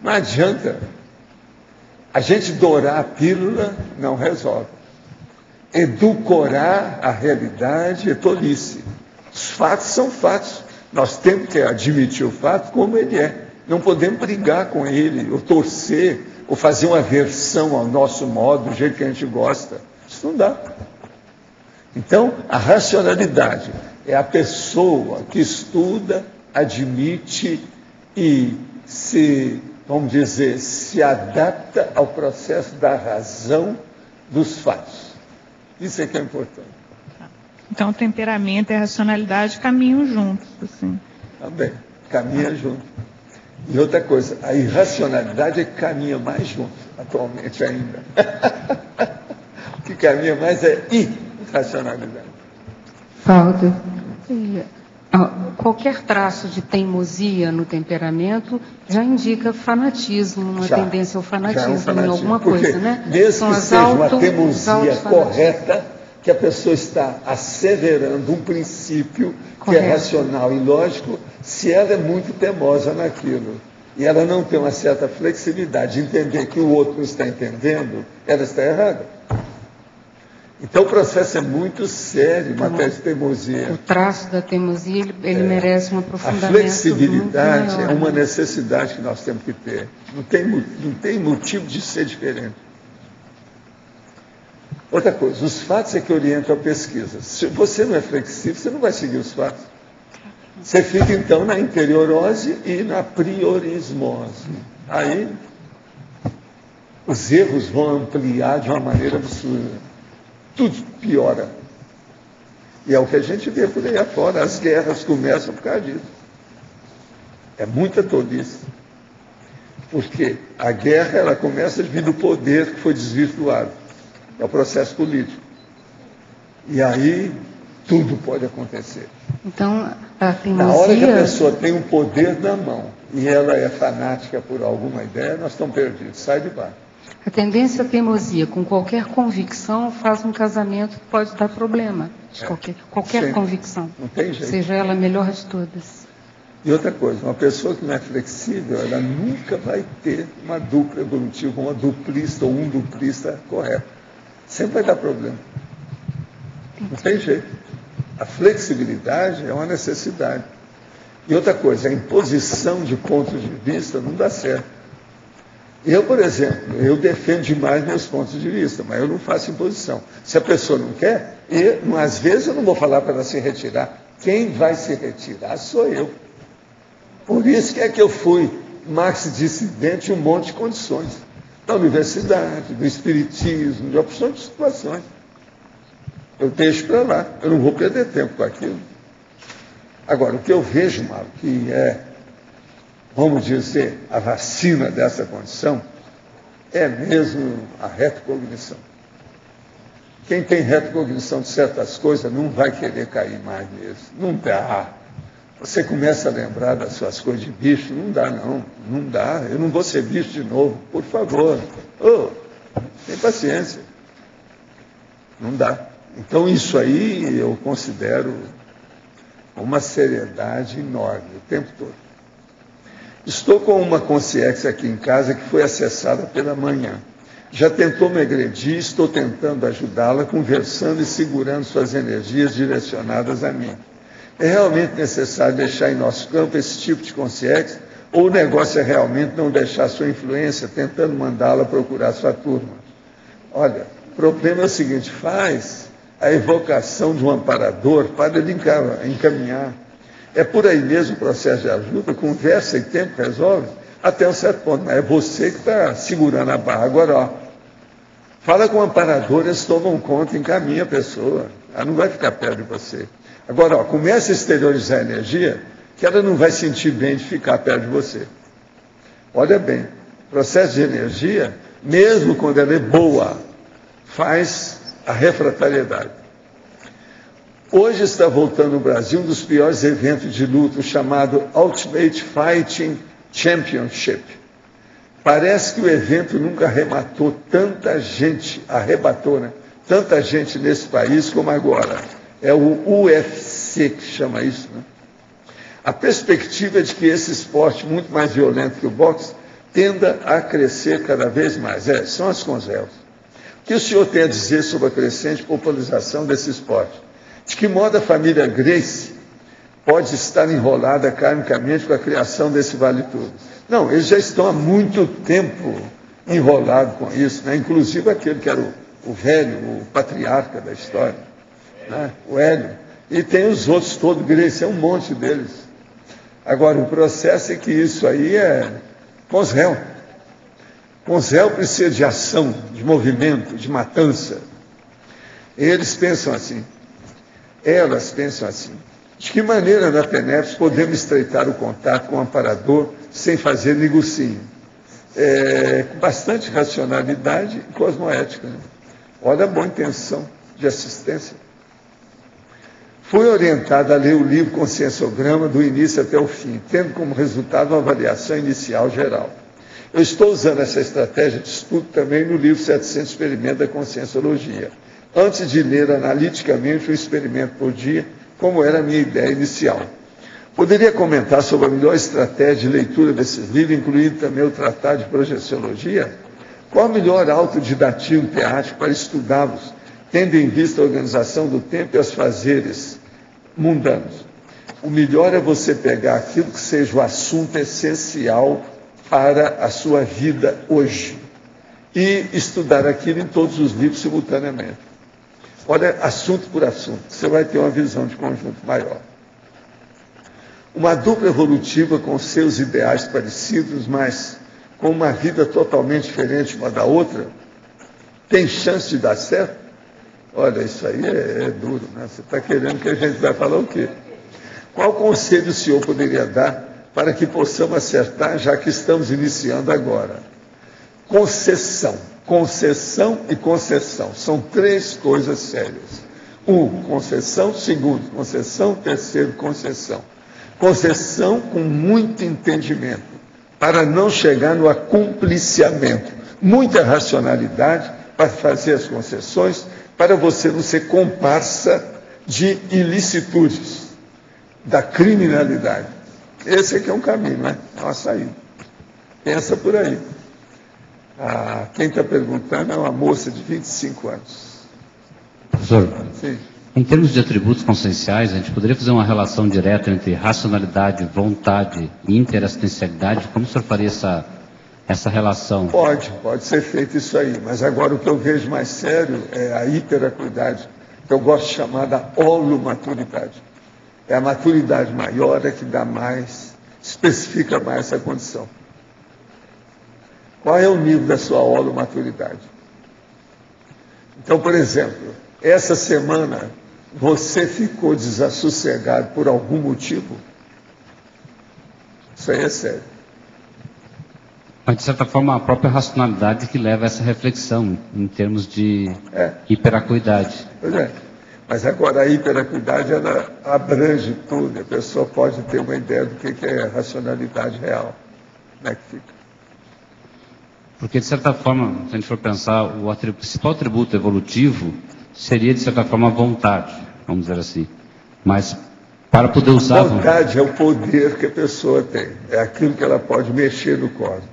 Não adianta. A gente dourar a pílula não resolve. Edulcorar a realidade é tolice. Os fatos são fatos. Nós temos que admitir o fato como ele é. Não podemos brigar com ele, ou torcer, ou fazer uma versão ao nosso modo, do jeito que a gente gosta. Isso não dá. Então, a racionalidade é a pessoa que estuda, admite e vamos dizer, se adapta ao processo da razão dos fatos. Isso é que é importante. Então, o temperamento e a racionalidade caminham juntos, assim. Também, caminham juntos. E outra coisa, a irracionalidade é que caminha mais junto, atualmente ainda. O que caminha mais é irracionalidade. Valdo, qualquer traço de teimosia no temperamento já indica fanatismo, uma tendência ao fanatismo em alguma coisa, né? Mesmo que seja uma teimosia correta, que a pessoa está asseverando um princípio que é racional e lógico, se ela é muito teimosa naquilo e ela não tem uma certa flexibilidade de entender que o outro não está entendendo, ela está errada. Então o processo é muito sério, uma matéria de teimosia. O traço da teimosia, ele merece um aprofundamento. A flexibilidade é uma necessidade que nós temos que ter. Não tem motivo de ser diferente. Outra coisa, os fatos é que orientam a pesquisa. Se você não é flexível, você não vai seguir os fatos. Você fica, então, na interiorose e na priorismose. Aí, os erros vão ampliar de uma maneira absurda. Tudo piora. E é o que a gente vê por aí afora. As guerras começam por causa disso. É muita tolice. Porque a guerra ela começa devido ao poder que foi desvirtuado. É o processo político. E aí tudo pode acontecer. Então, a teimosia... Na hora que a pessoa tem um poder na mão e ela é fanática por alguma ideia, nós estamos perdidos. Sai de baixo. A tendência à teimosia com qualquer convicção faz um casamento que pode dar problema. Qualquer convicção. Não tem jeito. Seja ela a melhor de todas. E outra coisa, uma pessoa que não é flexível, ela nunca vai ter uma dupla evolutiva, uma duplista ou um duplista correto. Sempre vai dar problema. Não tem jeito. A flexibilidade é uma necessidade. E outra coisa, a imposição de pontos de vista não dá certo. Eu, por exemplo, eu defendo demais meus pontos de vista, mas eu não faço imposição. Se a pessoa não quer, às vezes eu não vou falar para ela se retirar. Quem vai se retirar sou eu. Por isso que é que eu fui marxista-dissidente em um monte de condições. Da universidade, do espiritismo, de opções de situações. Eu deixo para lá, eu não vou perder tempo com aquilo. Agora, o que eu vejo, Mauro, que é, vamos dizer, a vacina dessa condição, é mesmo a retrocognição. Quem tem retrocognição de certas coisas não vai querer cair mais nisso. Não dá. Você começa a lembrar das suas coisas de bicho, não dá não, não dá. Eu não vou ser bicho de novo, por favor. Tem paciência. Não dá. Então isso aí eu considero uma seriedade enorme o tempo todo. Estou com uma consciência aqui em casa que foi acessada pela manhã. Já tentou me agredir, estou tentando ajudá-la, conversando e segurando suas energias direcionadas a mim. É realmente necessário deixar em nosso campo esse tipo de consciência, ou o negócio é realmente não deixar sua influência, tentando mandá-la procurar sua turma? Olha, o problema é o seguinte, faz a evocação de um amparador para ele encaminhar. É por aí mesmo o processo de ajuda, conversa e tempo resolve, até um certo ponto, mas é você que está segurando a barra. Agora, fala com o amparador, eles tomam conta, encaminha a pessoa, ela não vai ficar perto de você. Agora, começa a exteriorizar a energia, que ela não vai sentir bem de ficar perto de você. Olha bem, o processo de energia, mesmo quando ela é boa, faz a refratariedade. Hoje está voltando no Brasil um dos piores eventos de luta, chamado Ultimate Fighting Championship. Parece que o evento nunca arrebatou tanta gente, tanta gente nesse país como agora. É o UFC que chama isso, né? A perspectiva é de que esse esporte, muito mais violento que o boxe, tenda a crescer cada vez mais. São as conselhos. O que o senhor tem a dizer sobre a crescente popularização desse esporte? De que modo a família Gracie pode estar enrolada karmicamente com a criação desse Vale Tudo? Não, eles já estão há muito tempo enrolados com isso, né? Inclusive aquele que era o velho, o patriarca da história, né? O Hélio. E tem os outros todos, Gracie, é um monte deles. Agora, o processo é que isso aí é consréu. Consréu precisa de ação, de movimento, de matança. Eles pensam assim. Elas pensam assim. De que maneira, na PENEPS, podemos estreitar o contato com o amparador sem fazer negocinho? Com bastante racionalidade e cosmoética. Né? Olha a boa intenção de assistência. Fui orientado a ler o livro Conscienciograma do início até o fim, tendo como resultado uma avaliação inicial geral. Eu estou usando essa estratégia de estudo também no livro 700 Experimentos da Conscienciologia, antes de ler analiticamente um experimento por dia, como era a minha ideia inicial. Poderia comentar sobre a melhor estratégia de leitura desses livros, incluindo também o Tratado de Projeciologia? Qual o melhor autodidatismo teático para estudá-los, tendo em vista a organização do tempo e os fazeres mundanos? O melhor é você pegar aquilo que seja o assunto essencial para a sua vida hoje e estudar aquilo em todos os livros simultaneamente. Olha, assunto por assunto, você vai ter uma visão de conjunto maior. Uma dupla evolutiva com seus ideais parecidos, mas com uma vida totalmente diferente uma da outra, tem chance de dar certo? Olha, isso aí é duro, né? Você está querendo que a gente vai falar o quê? Qual conselho o senhor poderia dar para que possamos acertar, já que estamos iniciando agora? Concessão. Concessão e concessão. São três coisas sérias. Concessão. Segundo, concessão. Terceiro, concessão. Concessão com muito entendimento, para não chegar no acumpliciamento. Muita racionalidade para fazer as concessões, para você não ser comparsa de ilicitudes, da criminalidade. Esse aqui é um caminho, né? É uma saída. Pensa por aí. Quem está perguntando é uma moça de 25 anos. Professor, sim. Em termos de atributos conscienciais, a gente poderia fazer uma relação direta entre racionalidade, vontade e interassistencialidade? Como o senhor faria essa relação? Pode ser feito isso aí, mas agora o que eu vejo mais sério é a hiperacuidade, que eu gosto de chamar da holomaturidade. É a maturidade maior, é que dá mais, especifica mais essa condição. Qual é o nível da sua holomaturidade? Então, por exemplo, essa semana você ficou desassossegado por algum motivo? Isso aí é sério. Mas, de certa forma, a própria racionalidade que leva a essa reflexão, em termos de hiperacuidade. Pois é. Mas agora a hiperacuidade, ela abrange tudo. A pessoa pode ter uma ideia do que é racionalidade real. Como é que fica? Porque, de certa forma, se a gente for pensar, o principal atributo evolutivo seria, de certa forma, a vontade, vamos dizer assim. Mas, para poder usar... A vontade é o poder que a pessoa tem. É aquilo que ela pode mexer no cosmos.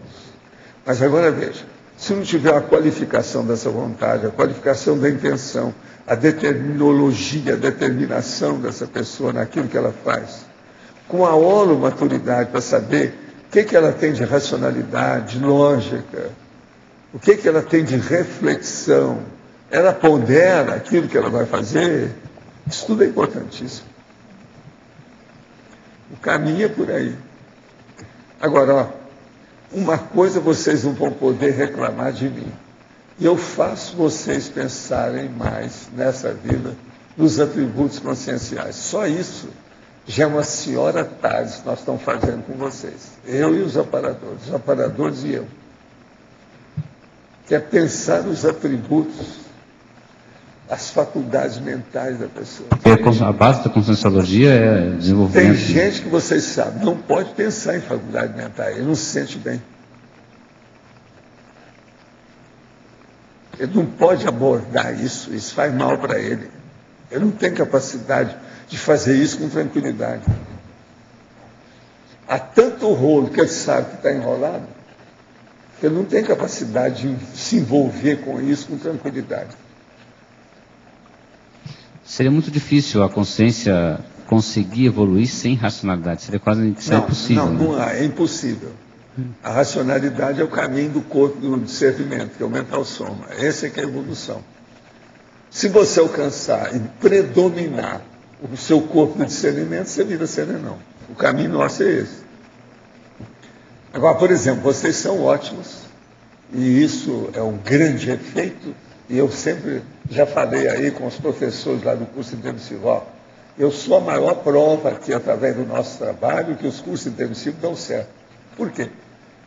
Mas agora veja, se não tiver a qualificação dessa vontade, a qualificação da intenção, a determinologia, a determinação dessa pessoa naquilo que ela faz, com a holomaturidade para saber o que ela tem de racionalidade, de lógica, o que ela tem de reflexão, ela pondera aquilo que ela vai fazer, isso tudo é importantíssimo. O caminho é por aí. Agora, uma coisa vocês não vão poder reclamar de mim. Eu faço vocês pensarem mais nessa vida, nos atributos conscienciais. Só isso já é uma senhora tarde que nós estamos fazendo com vocês. Eu e os aparadores e eu. Que é pensar nos atributos, as faculdades mentais da pessoa. Porque a base da conscienciologia é desenvolvimento. Tem gente que vocês sabem, não pode pensar em faculdade mental, ele não se sente bem. Ele não pode abordar isso, isso faz mal para ele. Ele não tem capacidade de fazer isso com tranquilidade. Há tanto rolo que ele sabe que está enrolado, que ele não tem capacidade de se envolver com isso com tranquilidade. Seria muito difícil a consciência conseguir evoluir sem racionalidade. Seria quase impossível. Não é impossível. A racionalidade é o caminho do corpo do discernimento, que é o mental soma. Essa é que é a evolução. Se você alcançar e predominar o seu corpo de discernimento, você vira serenão. O caminho nosso é esse. Agora, por exemplo, vocês são ótimos, e isso é um grande efeito, e eu sempre já falei aí com os professores lá do curso intermissivo, eu sou a maior prova que, através do nosso trabalho, que os cursos intermissivos dão certo. Por quê?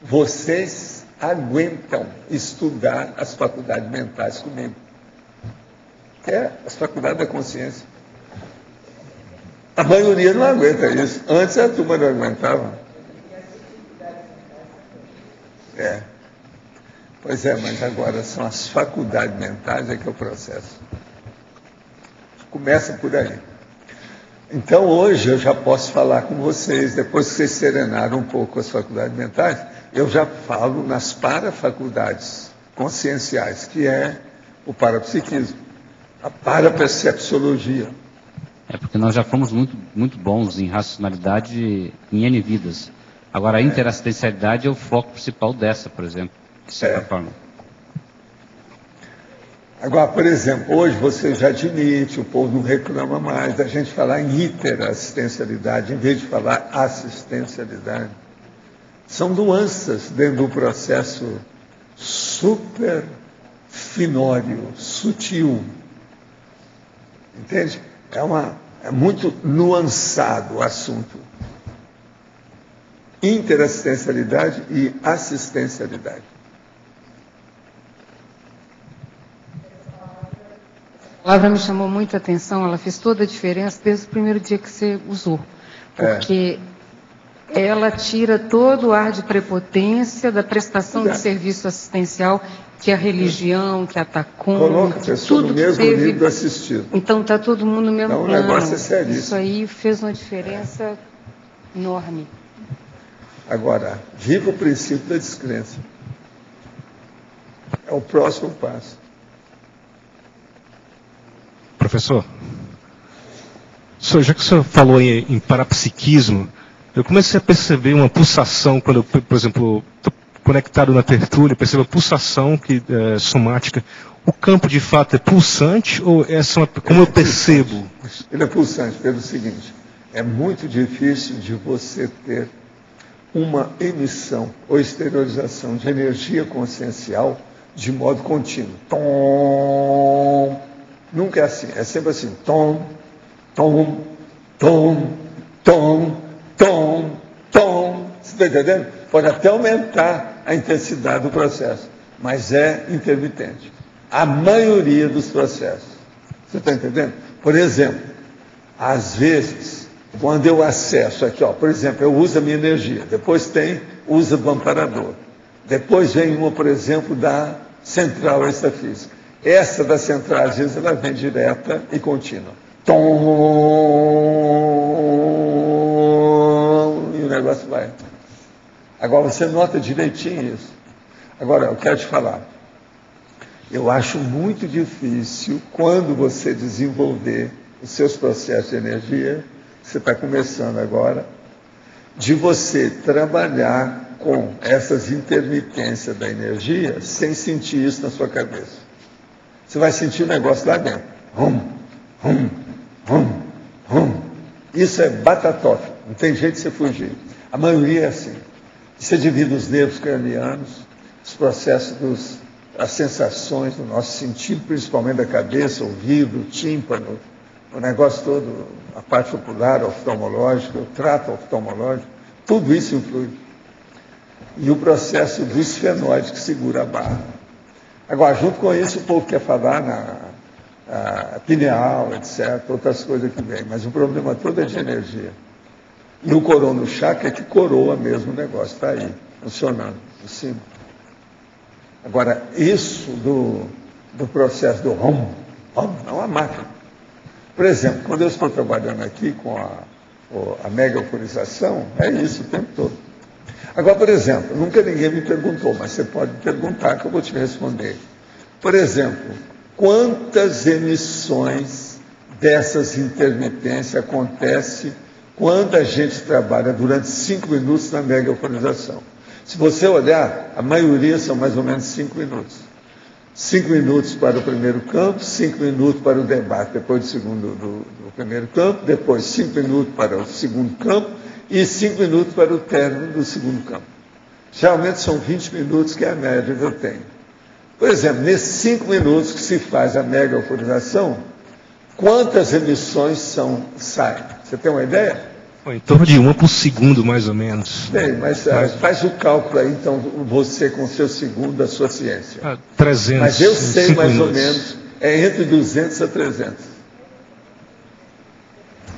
Vocês aguentam estudar as faculdades mentais comigo. Que é as faculdades da consciência. A maioria não aguenta isso. Antes a turma não aguentava. Pois é, mas agora são as faculdades mentais é que é o processo. Começa por aí. Então hoje eu já posso falar com vocês, depois que vocês serenaram um pouco as faculdades mentais, eu já falo nas parafaculdades conscienciais, que é o parapsiquismo, a parapercepciologia. É porque nós já fomos muito bons em racionalidade em N vidas. Agora a interassistencialidade é o foco principal dessa, por exemplo, de certa forma. Agora, por exemplo, hoje você já admite, o povo não reclama mais da gente falar em interassistencialidade, em vez de falar assistencialidade. São nuances dentro do processo super finório, sutil. Entende? É muito nuançado o assunto. Interassistencialidade e assistencialidade. A palavra me chamou muita atenção, ela fez toda a diferença desde o primeiro dia que você usou. Porque ela tira todo o ar de prepotência da prestação de serviço assistencial que a religião, que a TACOM, coloca a pessoa no mesmo nível do assistido. Então está todo mundo no mesmo plano. O negócio é seríssimo. Isso aí fez uma diferença enorme. Agora, viva o princípio da descrença. É o próximo passo. Professor, já que o senhor falou em parapsiquismo, eu comecei a perceber uma pulsação, quando eu, por exemplo, estou conectado na tertúlia, percebo a pulsação somática. O campo, de fato, é pulsante ou como eu percebo? Ele é pulsante pelo seguinte, é muito difícil de você ter uma emissão ou exteriorização de energia consciencial de modo contínuo. Tom! Nunca é assim, é sempre assim, tom, tom, tom, tom, tom, tom. Você está entendendo? Pode até aumentar a intensidade do processo, mas é intermitente. A maioria dos processos. Você está entendendo? Por exemplo, às vezes, quando eu acesso aqui, por exemplo, eu uso a minha energia, depois usa do amparador. Depois vem uma, por exemplo, da central extrafísica. Essa da central, às vezes, ela vem direta e contínua. Tom! E o negócio vai. Agora, você nota direitinho isso. Agora, eu quero te falar. Eu acho muito difícil, quando você desenvolver os seus processos de energia, você está começando agora, de você trabalhar com essas intermitências da energia sem sentir isso na sua cabeça. Você vai sentir o negócio lá dentro. Hum, hum, hum, hum. Isso é batatófilo, não tem jeito de você fugir. A maioria é assim. Você divide os nervos cranianos, os processos as sensações do nosso sentido, principalmente da cabeça, ouvido, tímpano, o negócio todo, a parte ocular, oftalmológica, o trato oftalmológico, tudo isso influi. E o processo do esfenóide que segura a barra. Agora, junto com isso, o povo quer falar na pineal, etc., outras coisas que vêm, mas o problema todo é de energia. E o corono chakra é que coroa mesmo o negócio, está aí, funcionando, em cima. Agora, isso do processo do hum, é uma máquina. Por exemplo, quando eu estou trabalhando aqui com a mega euforização, é isso o tempo todo. Agora, por exemplo, nunca ninguém me perguntou, mas você pode perguntar que eu vou te responder. Por exemplo, quantas emissões dessas intermitências acontecem quando a gente trabalha durante 5 minutos na mega euforização? Se você olhar, a maioria são mais ou menos 5 minutos. 5 minutos para o primeiro campo, 5 minutos para o debate, depois do primeiro campo, depois 5 minutos para o segundo campo e 5 minutos para o término do segundo campo. Geralmente são 20 minutos, que é a média que eu tenho. Por exemplo, nesses 5 minutos que se faz a mega euforização, quantas emissões saem? Você tem uma ideia? Em torno de 1 por segundo, mais ou menos. Bem, mas faz o cálculo aí, então, você com o seu segundo da sua ciência. 300. Mas eu sei mais minutos. ou menos, é entre 200 a 300.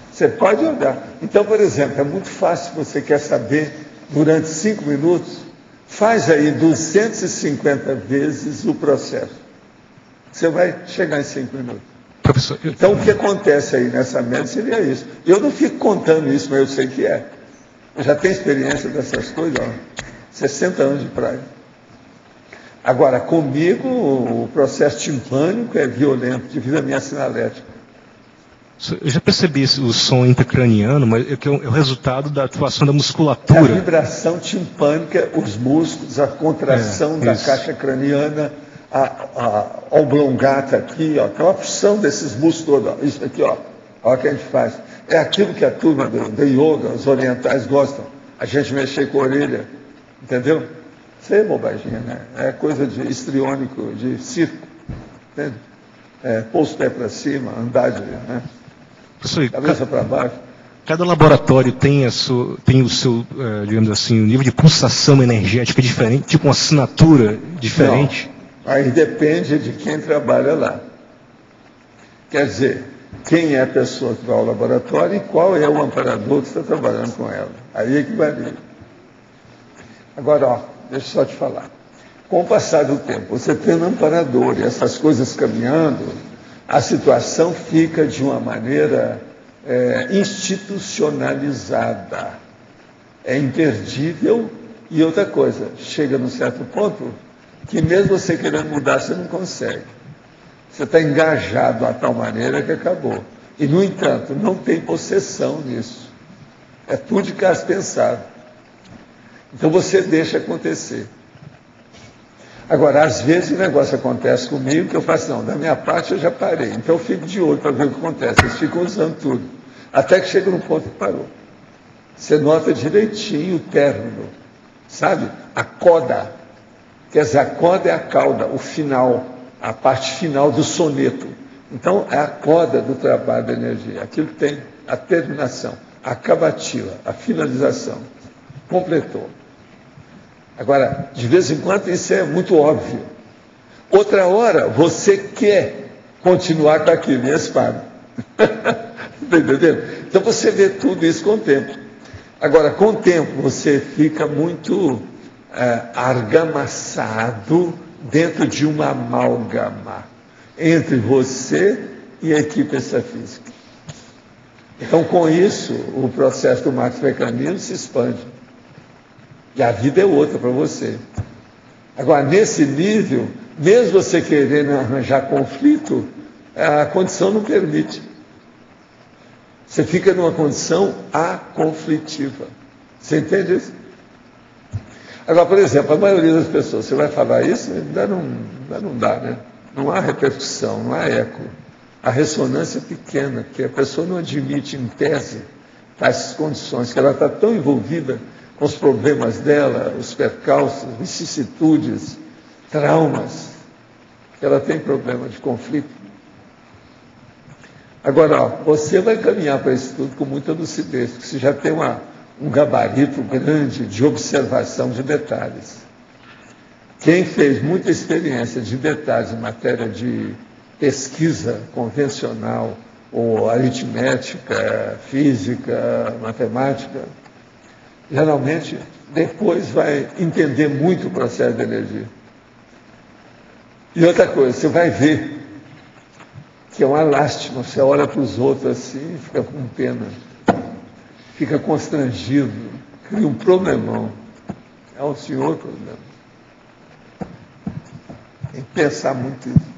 Você pode olhar. Então, por exemplo, é muito fácil, se você quer saber, durante 5 minutos, faz aí 250 vezes o processo. Você vai chegar em 5 minutos. Professor, então, o que acontece aí nessa média seria isso. Eu não fico contando isso, mas eu sei que é. Eu já tenho experiência dessas coisas, 60 anos de praia. Agora, comigo, o processo timpânico é violento, devido à minha sinalética. Eu já percebi o som intracraniano, mas é o resultado da atuação da musculatura. A vibração timpânica, os músculos, a contração da caixa craniana, a oblongata aqui, aquela função desses músculos todos, isso aqui, o que a gente faz. É aquilo que a turma do yoga, os orientais gostam, a gente mexer com a orelha. Entendeu? Isso aí é bobaginha, né? É coisa de histriônico, de circo. Entende? Pôr os pés para cima, andar de cabeça para baixo. Cada laboratório tem o seu, digamos assim, o nível de pulsação energética diferente, tipo uma assinatura diferente? Não. Aí depende de quem trabalha lá. Quer dizer, quem é a pessoa que vai ao laboratório e qual é o amparador que está trabalhando com ela. Aí é que varia. Agora, deixa eu só te falar. Com o passar do tempo, você tendo amparador e essas coisas caminhando, a situação fica de uma maneira institucionalizada. É imperdível. E outra coisa, chega num certo ponto que mesmo você querendo mudar, você não consegue. Você está engajado a tal maneira que acabou. E, no entanto, não tem possessão nisso. É tudo de caso pensado. Então você deixa acontecer. Agora, às vezes o negócio acontece comigo que eu faço, não, da minha parte eu já parei. Então eu fico de olho para ver o que acontece. Eles ficam usando tudo. Até que chega num ponto que parou. Você nota direitinho o término. Sabe? A coda. Quer dizer, a coda é a cauda, o final, a parte final do soneto. Então, é a coda do trabalho da energia. Aquilo que tem a terminação, a acabativa, a finalização. Completou. Agora, de vez em quando, isso é muito óbvio. Outra hora, você quer continuar com aquilo, e é espada. Está entendendo? Então, você vê tudo isso com o tempo. Agora, com o tempo, você fica muito argamassado dentro de uma amálgama entre você e a equipe extrafísica. Então, com isso, o processo do Max Mecanismo se expande. E a vida é outra para você. Agora, nesse nível, mesmo você querendo arranjar conflito, a condição não permite. Você fica numa condição aconflitiva. Você entende isso? Agora, por exemplo, a maioria das pessoas, você vai falar isso, ainda não dá, né? Não há repercussão, não há eco. A ressonância é pequena, porque a pessoa não admite, em tese, tais condições, que ela está tão envolvida com os problemas dela, os percalços, vicissitudes, traumas, que ela tem problema de conflito. Agora, você vai caminhar para isso tudo com muita lucidez, porque você já tem um gabarito grande de observação de detalhes. Quem fez muita experiência de detalhes em matéria de pesquisa convencional, ou aritmética, física, matemática, geralmente depois vai entender muito o processo da energia. E outra coisa, você vai ver que é uma lástima, você olha para os outros assim, fica com pena, fica constrangido, cria um problemão. É o senhor problema. Tem que pensar muito isso.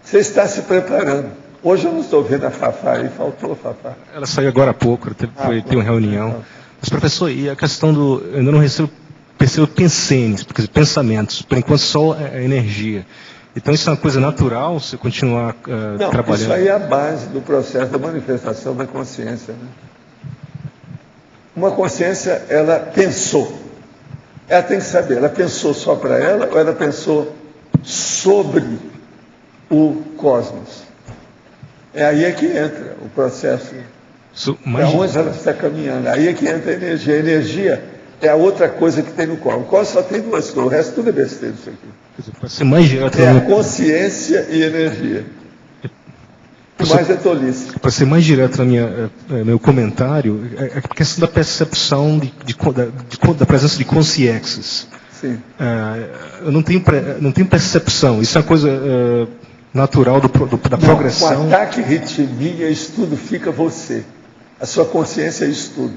Você está se preparando. Hoje eu não estou vendo a Fafá aí, faltou a Fafá. Ela saiu agora há pouco, tem uma reunião. Mas, professor, e a questão do... Eu ainda não percebo pensamentos, por enquanto só a energia. Então isso é uma coisa natural, você continuar trabalhando? Isso aí é a base do processo da manifestação da consciência. Né? Uma consciência, ela pensou. Ela tem que saber, ela pensou só para ela ou ela pensou sobre o cosmos? É aí é que entra o processo. Para onde ela está caminhando. Aí é que entra a energia. A energia é a outra coisa que tem no cosmos. O cosmos só tem duas coisas, o resto tudo é besteira isso aqui. Para ser mais direto, a consciência e energia. Mais é tolice. Para ser mais direto no meu comentário, é a questão da percepção da presença de consciências. Sim. Eu não tenho percepção. Isso é uma coisa natural da progressão. Com ataque, ritmia, isso tudo fica você. A sua consciência é isso tudo.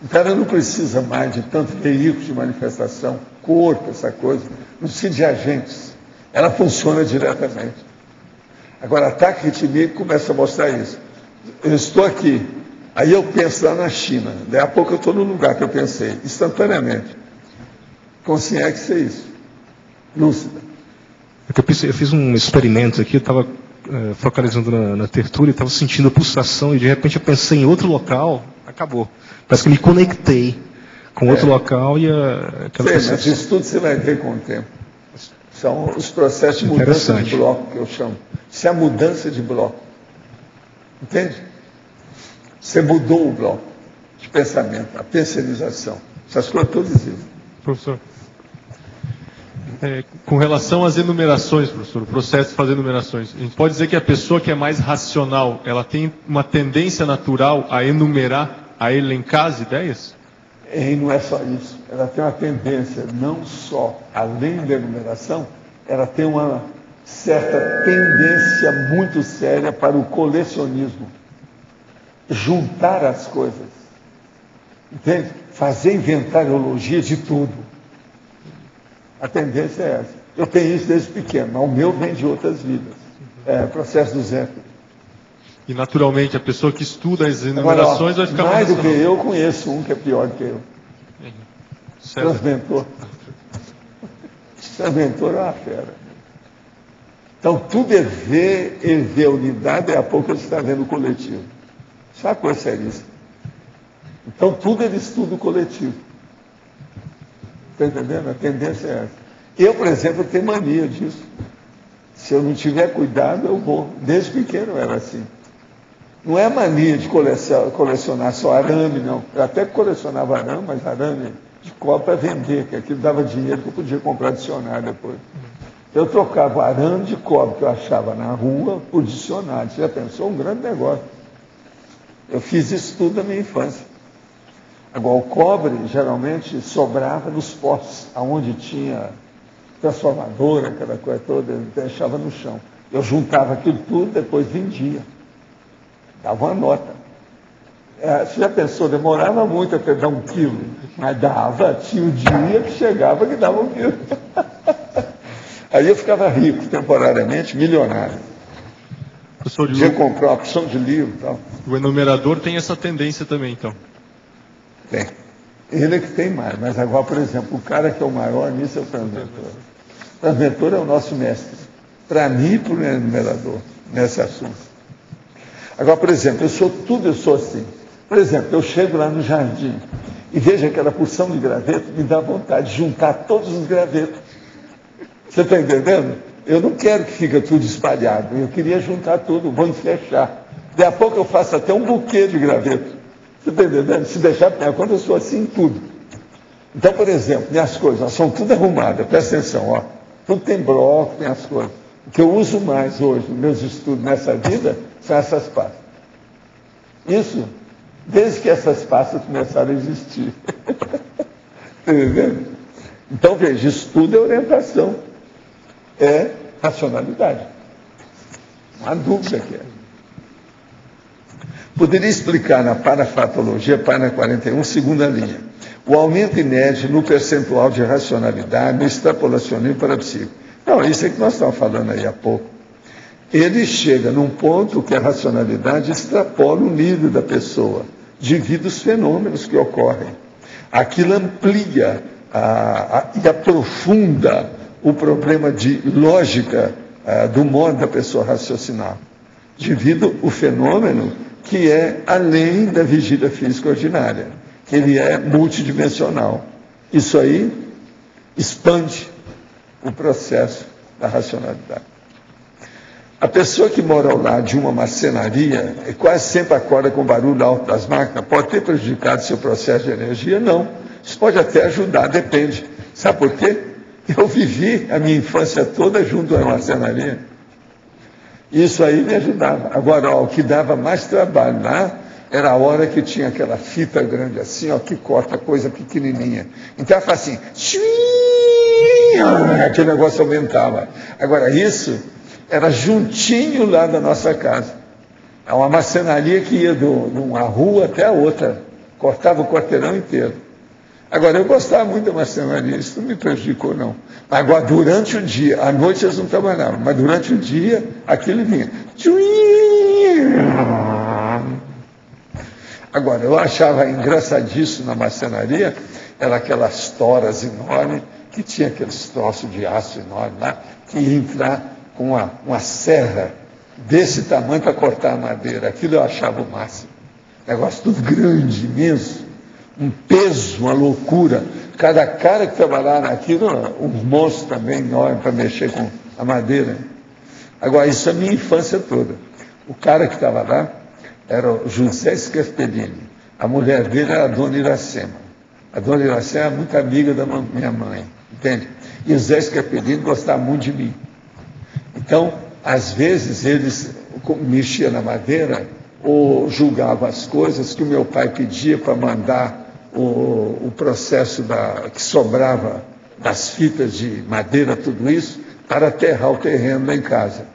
Então ela não precisa mais de tanto veículo de manifestação, corpo, essa coisa. Não precisa de agentes. Ela funciona diretamente. Agora, ataque ritmíaco começa a mostrar isso. Eu estou aqui, aí eu penso lá na China. Daí a pouco eu estou no lugar que eu pensei, instantaneamente. Consciência é isso. Lúcida. Eu fiz um experimento aqui, eu estava focalizando na tertúlia, estava sentindo a pulsação e de repente eu pensei em outro local, acabou. Parece que me conectei com outro local e aquela Sim, mas isso tudo você vai ver com o tempo. São os processos de mudança de bloco, que eu chamo. Isso é a mudança de bloco. Entende? Você mudou o bloco de pensamento, a terceirização. Essas coisas todas existem. Professor, com relação às enumerações, professor, o processo de fazer enumerações, a gente pode dizer que a pessoa que é mais racional, ela tem uma tendência natural a enumerar, a elencar as ideias? E não é só isso. Ela tem uma tendência, não só além da enumeração, ela tem uma certa tendência muito séria para o colecionismo. Juntar as coisas. Entende? Fazer inventariologia de tudo. A tendência é essa. Eu tenho isso desde pequeno, mas o meu vem de outras vidas. É processo do Zé. E naturalmente a pessoa que estuda as enumerações vai ficar mais do que eu conheço um que é pior do que eu. Transmentor. Transmentor é uma fera. Então tudo é ver, ele vê a unidade, e a pouco ele está vendo o coletivo. Isso é uma coisa seríssima. Então tudo ele estuda o coletivo. Está entendendo? A tendência é essa. Eu, por exemplo, tenho mania disso. Se eu não tiver cuidado, eu vou. Desde pequeno eu era assim. Não é mania de colecionar só arame, não. Eu até colecionava arame, mas arame de cobre para vender, que aquilo dava dinheiro que eu podia comprar dicionário depois. Eu trocava arame de cobre que eu achava na rua por dicionário. Você já pensou? Um grande negócio. Eu fiz isso tudo na minha infância. Agora, o cobre geralmente sobrava nos postos, aonde tinha transformadora, aquela coisa toda, eu deixava no chão. Eu juntava aquilo tudo, depois vendia. Dava uma nota. Você já pensou, demorava muito até dar 1 quilo, mas dava, tinha um dia que chegava que dava 1 quilo. Aí eu ficava rico, temporariamente, milionário. Podia comprar uma opção de livro e tal. O enumerador tem essa tendência também, então. Tem. Ele é que tem mais, mas agora, por exemplo, o cara que é o maior nisso é o transmentor. O transmentor é o nosso mestre. Para mim e para o enumerador, nesse assunto. Agora, por exemplo, eu sou assim. Por exemplo, eu chego lá no jardim e vejo aquela porção de graveto, me dá vontade de juntar todos os gravetos. Você está entendendo? Eu não quero que fique tudo espalhado. Eu queria juntar tudo, vou enfechar. Daqui a pouco eu faço até um buquê de graveto. Você está entendendo? Se deixar, quando eu sou assim, tudo. Então, por exemplo, minhas coisas são tudo arrumadas, presta atenção, ó. Tudo tem bloco, tem as coisas. O que eu uso mais hoje, nos meus estudos nessa vida, são essas pastas. Isso, desde que essas pastas começaram a existir. Está entendendo? Então, veja, estudo é orientação. É racionalidade. Não há dúvida que é. Poderia explicar na parafatologia, página 41, segunda linha, o aumento inédito no percentual de racionalidade, no extrapolacionismo parapsíquico. Não, isso é que nós estávamos falando aí há pouco. Ele chega num ponto que a racionalidade extrapola o nível da pessoa, devido aos fenômenos que ocorrem. Aquilo amplia e aprofunda o problema de lógica do modo da pessoa raciocinar, devido ao fenômeno que é além da vigília física ordinária, que ele é multidimensional. Isso aí expande o processo da racionalidade. A pessoa que mora ao lado de uma marcenaria e quase sempre acorda com barulho alto das máquinas, pode ter prejudicado seu processo de energia? Não. Isso pode até ajudar, depende. Sabe por quê? Eu vivi a minha infância toda junto à marcenaria. Isso aí me ajudava. Agora, ó, o que dava mais trabalho lá era a hora que tinha aquela fita grande assim, ó, que corta coisa pequenininha. Então ela faz assim, aquele negócio aumentava. Agora, isso era juntinho lá da nossa casa. É uma marcenaria que ia de uma rua até a outra, cortava o quarteirão inteiro. Agora, eu gostava muito da marcenaria, isso não me prejudicou, não. Agora, durante o dia, à noite eles não trabalhavam, mas durante o dia, aquilo vinha. Agora, eu achava engraçadíssimo na marcenaria, era aquelas toras enormes, que tinha aqueles troços de aço enormes lá, que ia entrar com uma serra desse tamanho para cortar a madeira. Aquilo eu achava o máximo. Negócio tudo grande, imenso. um peso, uma loucura. Cada cara que trabalhava naquilo, uns monstros também enormes para mexer com a madeira. Agora, isso é a minha infância toda. O cara que estava lá era o José Scarpellini. A mulher dele era a dona Iracema. A dona Iracema era muito amiga da minha mãe, entende? E o José Scarpellini gostava muito de mim. Então, às vezes, eles mexiam na madeira ou julgavam as coisas que o meu pai pedia para mandar o processo que sobrava das fitas de madeira, tudo isso, para aterrar o terreno lá em casa.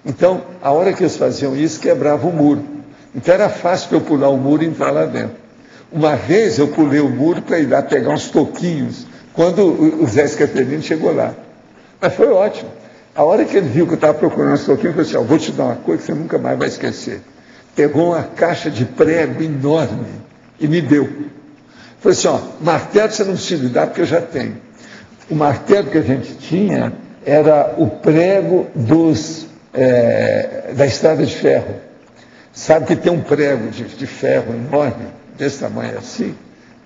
Então, a hora que eles faziam isso, quebrava o muro. Então, era fácil para eu pular o muro e entrar lá dentro. Uma vez eu pulei o muro para ir lá pegar uns toquinhos, quando o Zé Scarpellini chegou lá. Mas foi ótimo. A hora que ele viu que eu estava procurando uns toquinhos, ele falou assim, vou te dar uma coisa que você nunca mais vai esquecer. Pegou uma caixa de prego enorme e me deu. Falei assim, martelo você não precisa me dar porque eu já tenho. O martelo que a gente tinha era o prego da estrada de ferro. Sabe que tem um prego de ferro enorme, desse tamanho assim,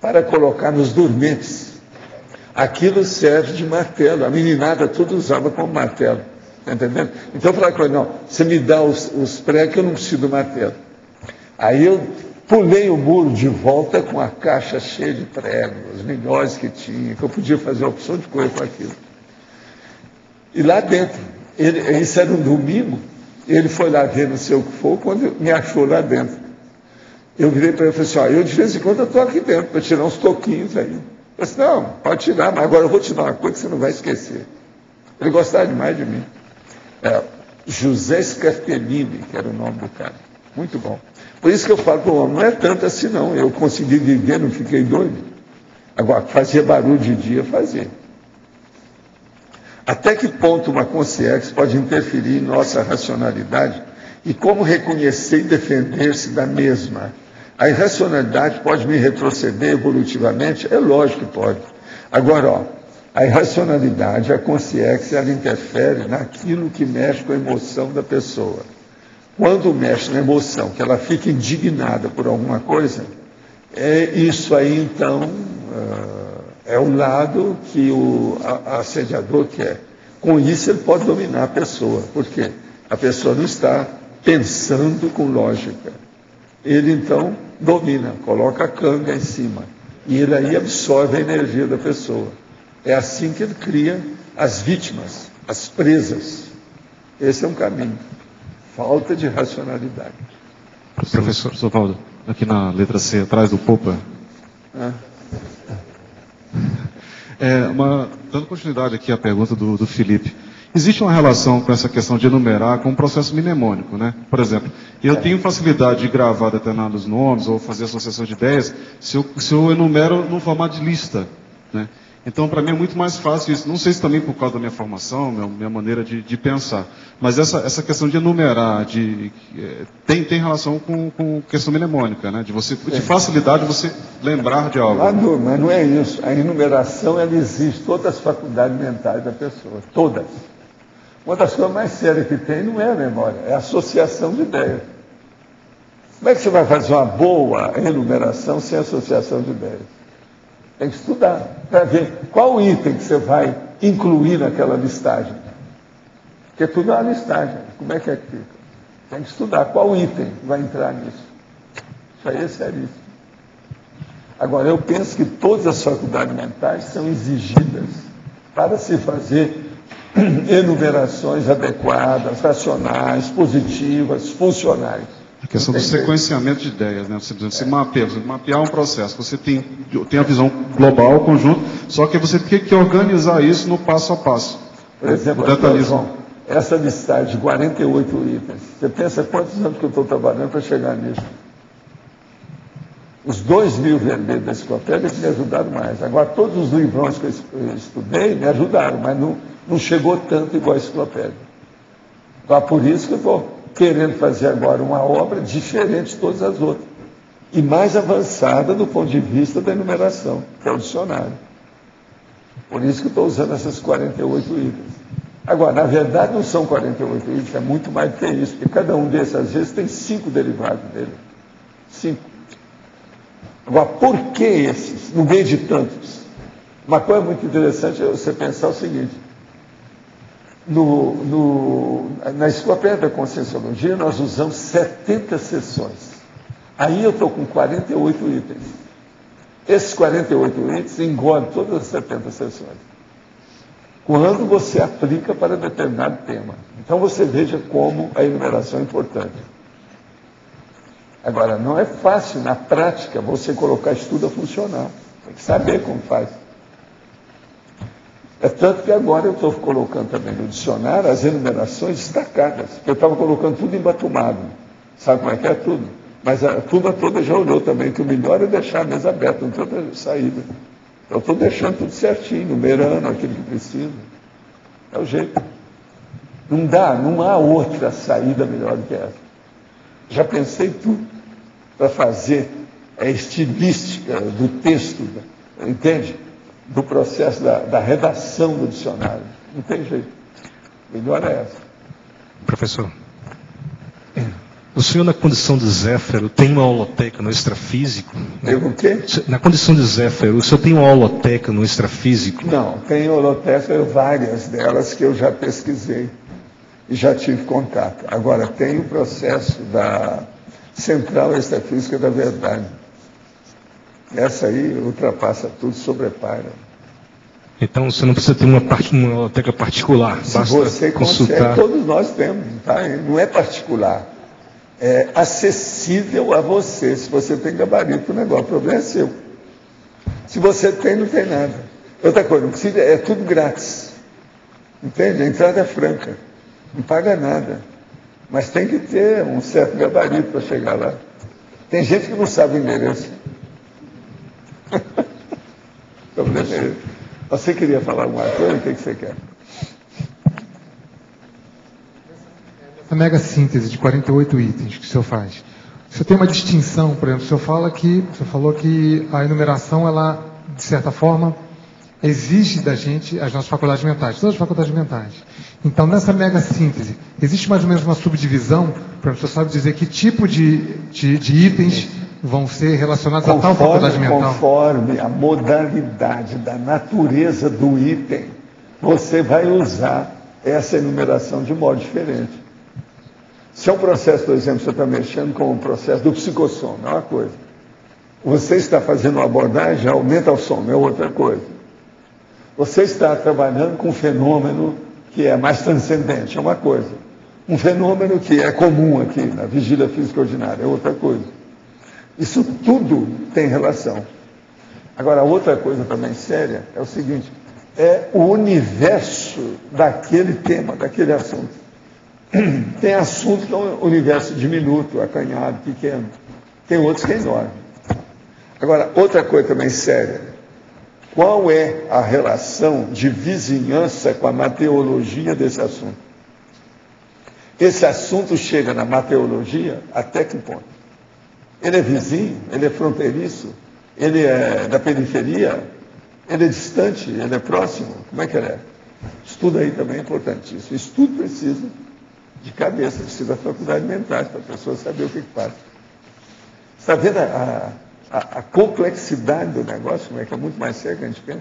para colocar nos dormentes. Aquilo serve de martelo. A meninada tudo usava como martelo. Está entendendo? Então eu falei com ele, não, você me dá os pregos que eu não preciso do martelo. Aí eu pulei o muro de volta com a caixa cheia de pregos, os melhores que tinha, que eu podia fazer uma opção de coisa com aquilo. E lá dentro, isso era um domingo, ele foi lá ver não sei o que for, quando me achou lá dentro. Eu virei para ele e falei assim, eu de vez em quando eu estou aqui dentro, para tirar uns toquinhos aí. Eu disse, não, pode tirar, mas agora eu vou te dar uma coisa que você não vai esquecer. Ele gostava demais de mim. José Scarpellini, que era o nome do cara. Muito bom. Por isso que eu falo para o homem, não é tanto assim não, eu consegui viver, não fiquei doido. Agora, fazia barulho de dia, fazia. Até que ponto uma consciência pode interferir em nossa racionalidade e como reconhecer e defender-se da mesma? A irracionalidade pode me retroceder evolutivamente? É lógico que pode. Agora, a irracionalidade, a consciência, ela interfere naquilo que mexe com a emoção da pessoa. Quando mexe na emoção, que ela fica indignada por alguma coisa, isso aí, então, é o lado que o assediador quer. Com isso, ele pode dominar a pessoa. Por quê? A pessoa não está pensando com lógica. Ele, então, domina, coloca a canga em cima. E ele aí absorve a energia da pessoa. É assim que ele cria as vítimas, as presas. Esse é um caminho. Falta de racionalidade. Professor Valdo, aqui na letra C, atrás do Popa. Dando continuidade aqui à pergunta do Felipe. Existe uma relação com essa questão de enumerar com o processo mnemônico, né? Por exemplo, eu tenho facilidade de gravar determinados nomes ou fazer associação de ideias se eu enumero no formato de lista, né? Então, para mim é muito mais fácil isso. Não sei se também por causa da minha formação, minha maneira de pensar. Mas essa questão de enumerar, tem relação com questão mnemônica, né? De facilidade você lembrar de algo. Mas não é isso. A enumeração, ela existe todas as faculdades mentais da pessoa. Todas. Uma das coisas mais sérias que tem não é a memória, é a associação de ideias. Como é que você vai fazer uma boa enumeração sem associação de ideias? Tem que estudar para ver qual item que você vai incluir naquela listagem. Porque tudo é uma listagem. Como é que fica? Tem que estudar qual item vai entrar nisso. Isso aí é seríssimo. Agora, eu penso que todas as faculdades mentais são exigidas para se fazer enumerações adequadas, racionais, positivas, funcionais. A questão do sequenciamento de ideias, né? Você mapear um processo, você tem a visão global, conjunto, só que você tem que organizar isso no passo a passo. Por exemplo, essa listagem de 48 itens, você pensa quantos anos que eu estou trabalhando para chegar nisso? Os 2.000 vermelhos da enciclopédia que me ajudaram mais. Agora, todos os livrões que eu estudei me ajudaram, mas não chegou tanto igual a enciclopédia. Então, por isso que eu estou querendo fazer agora uma obra diferente de todas as outras. E mais avançada do ponto de vista da enumeração, que é o dicionário. Por isso que eu estou usando essas 48 itens. Agora, na verdade, não são 48 itens, é muito mais do que isso, porque cada um desses, às vezes, tem 5 derivados dele. 5. Agora, por que esses, no meio de tantos? Uma coisa muito interessante é você pensar o seguinte: na Enciclopédia da Conscienciologia, nós usamos 70 sessões. Aí eu estou com 48 itens. Esses 48 itens engolem todas as 70 sessões. Quando você aplica para determinado tema. Então você veja como a enumeração é importante. Agora, não é fácil, na prática, você colocar isso tudo a funcionar. Tem que saber como faz. É tanto que agora eu estou colocando também no dicionário as enumerações destacadas. Eu estava colocando tudo embatumado. Sabe como é que é tudo? Mas a turma toda já olhou também que o melhor é deixar a mesa aberta, não tem outra saída. Eu estou deixando tudo certinho, numerando aquilo que precisa. É o jeito. Não há outra saída melhor do que essa. Já pensei tudo para fazer a estilística do texto, entende? Do processo da redação do dicionário. Não tem jeito. Melhor é essa. Professor, o senhor, na condição de Zéfiro, tem uma holoteca no extrafísico? Tem o quê? Na condição de Zéfiro, o senhor tem uma holoteca no extrafísico? Não, tem holoteca, várias delas que eu já pesquisei e já tive contato. Agora, tem o processo da Central Extrafísica da Verdade. Essa aí ultrapassa tudo, sobrepaira. Então você não precisa ter uma holoteca particular, Se basta você consultar. consegue, todos nós temos, tá? Não é particular. É acessível a você, se você tem gabarito o negócio. O problema é seu. Se você tem, não tem nada. Outra coisa, não precisa, é tudo grátis. Entende? A entrada é franca. Não paga nada. Mas tem que ter um certo gabarito para chegar lá. Tem gente que não sabe o endereço. O problema é esse. Você queria falar alguma coisa? O que você quer? A mega síntese de 48 itens que o senhor faz. O senhor tem uma distinção, por exemplo, o senhor falou que a enumeração, ela, de certa forma, exige da gente as nossas faculdades mentais, todas as faculdades mentais. Então, nessa mega síntese, existe mais ou menos uma subdivisão, por exemplo, o senhor sabe dizer que tipo de itens vão ser relacionados a tal faculdade mental? Conforme a modalidade da natureza do item, você vai usar essa enumeração de modo diferente. Se é um processo, por exemplo, você está mexendo com o processo do psicossom, é uma coisa. Você está fazendo uma abordagem, aumenta o som, é outra coisa. Você está trabalhando com um fenômeno que é mais transcendente, é uma coisa. Um fenômeno que é comum aqui, na vigília física ordinária, é outra coisa. Isso tudo tem relação. Agora, outra coisa também séria é o seguinte, é o universo daquele tema, daquele assunto. Tem assunto que é um universo diminuto, acanhado, pequeno. Tem outros que é enorme. Agora, outra coisa também séria. Qual é a relação de vizinhança com a mateologia desse assunto? Esse assunto chega na mateologia até que ponto? Ele é vizinho? Ele é fronteiriço? Ele é da periferia? Ele é distante? Ele é próximo? Como é que ele é? Estudo aí também é importantíssimo. Estudo precisa de cabeça, precisa da faculdade mental para a pessoa saber o que faz. Está vendo a complexidade do negócio, como é que é muito mais sério que a gente pensa?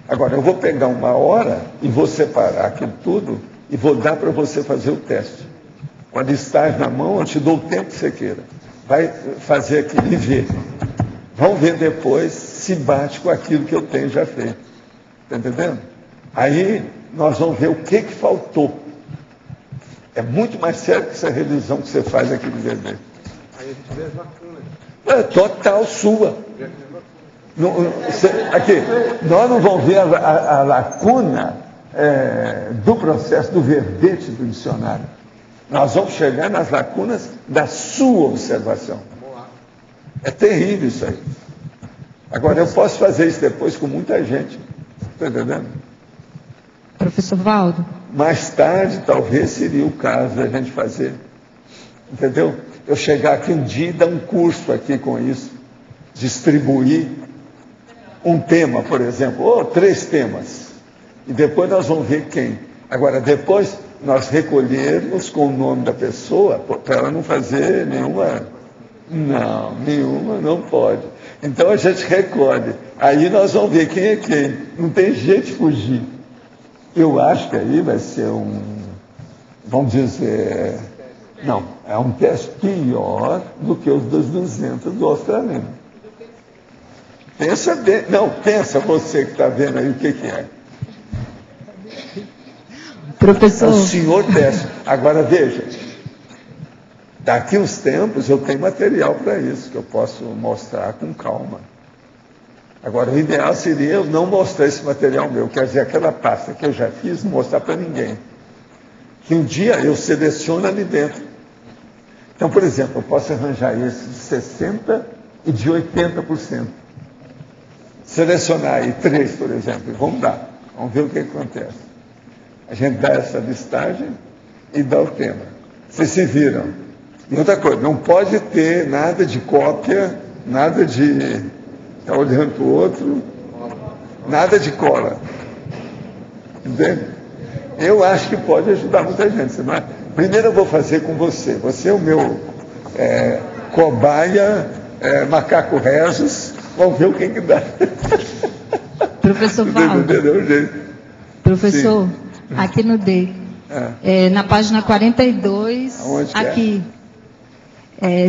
Agora, eu vou pegar uma hora e vou separar aquilo tudo e vou dar para você fazer o teste. Quando estás na mão, eu te dou o tempo que você queira. Vai fazer aquilo e ver. Vamos ver depois se bate com aquilo que eu tenho já feito. Está entendendo? Aí nós vamos ver o que faltou. É muito mais sério que essa revisão que você faz aqui de vermelho. Aí a gente vê as lacunas. É total sua. Aqui, nós não vamos ver a lacuna do processo do verbete do dicionário. Nós vamos chegar nas lacunas da sua observação. É terrível isso aí. Agora, eu posso fazer isso depois com muita gente. Está entendendo? Professor Valdo? Mais tarde, talvez, seria o caso da gente fazer. Entendeu? Eu chegar aqui um dia e dar um curso aqui com isso. Distribuir um tema, por exemplo, ou 3 temas. E depois nós vamos ver quem. Agora, depois nós recolhermos com o nome da pessoa, para ela não fazer Não, nenhuma não pode. Então a gente recolhe. Aí nós vamos ver quem é quem. Não tem jeito de fugir. Eu acho que aí vai ser vamos dizer, não, é um teste pior do que os dos 200 do australiano. Pensa bem, não, pensa você que está vendo aí o que é. Professor. O senhor teste. Agora veja, daqui uns tempos eu tenho material para isso, que eu posso mostrar com calma. Agora, o ideal seria eu não mostrar esse material meu, quer dizer, aquela pasta que eu já fiz, não mostrar para ninguém. Que um dia eu seleciono ali dentro. Então, por exemplo, eu posso arranjar esse de 60% e de 80%. Selecionar aí 3, por exemplo, e vamos dar. Vamos ver o que acontece. A gente dá essa listagem e dá o tema. Vocês se viram. E outra coisa, não pode ter nada de cópia, nada de estar olhando para o outro, nada de cola. Entende? Eu acho que pode ajudar muita gente. Primeiro eu vou fazer com você. Você é o meu cobaia, macaco rezos. Vamos ver o que dá. Professor Valdo. Professor, sim. Aqui no D. Na página 42, onde aqui.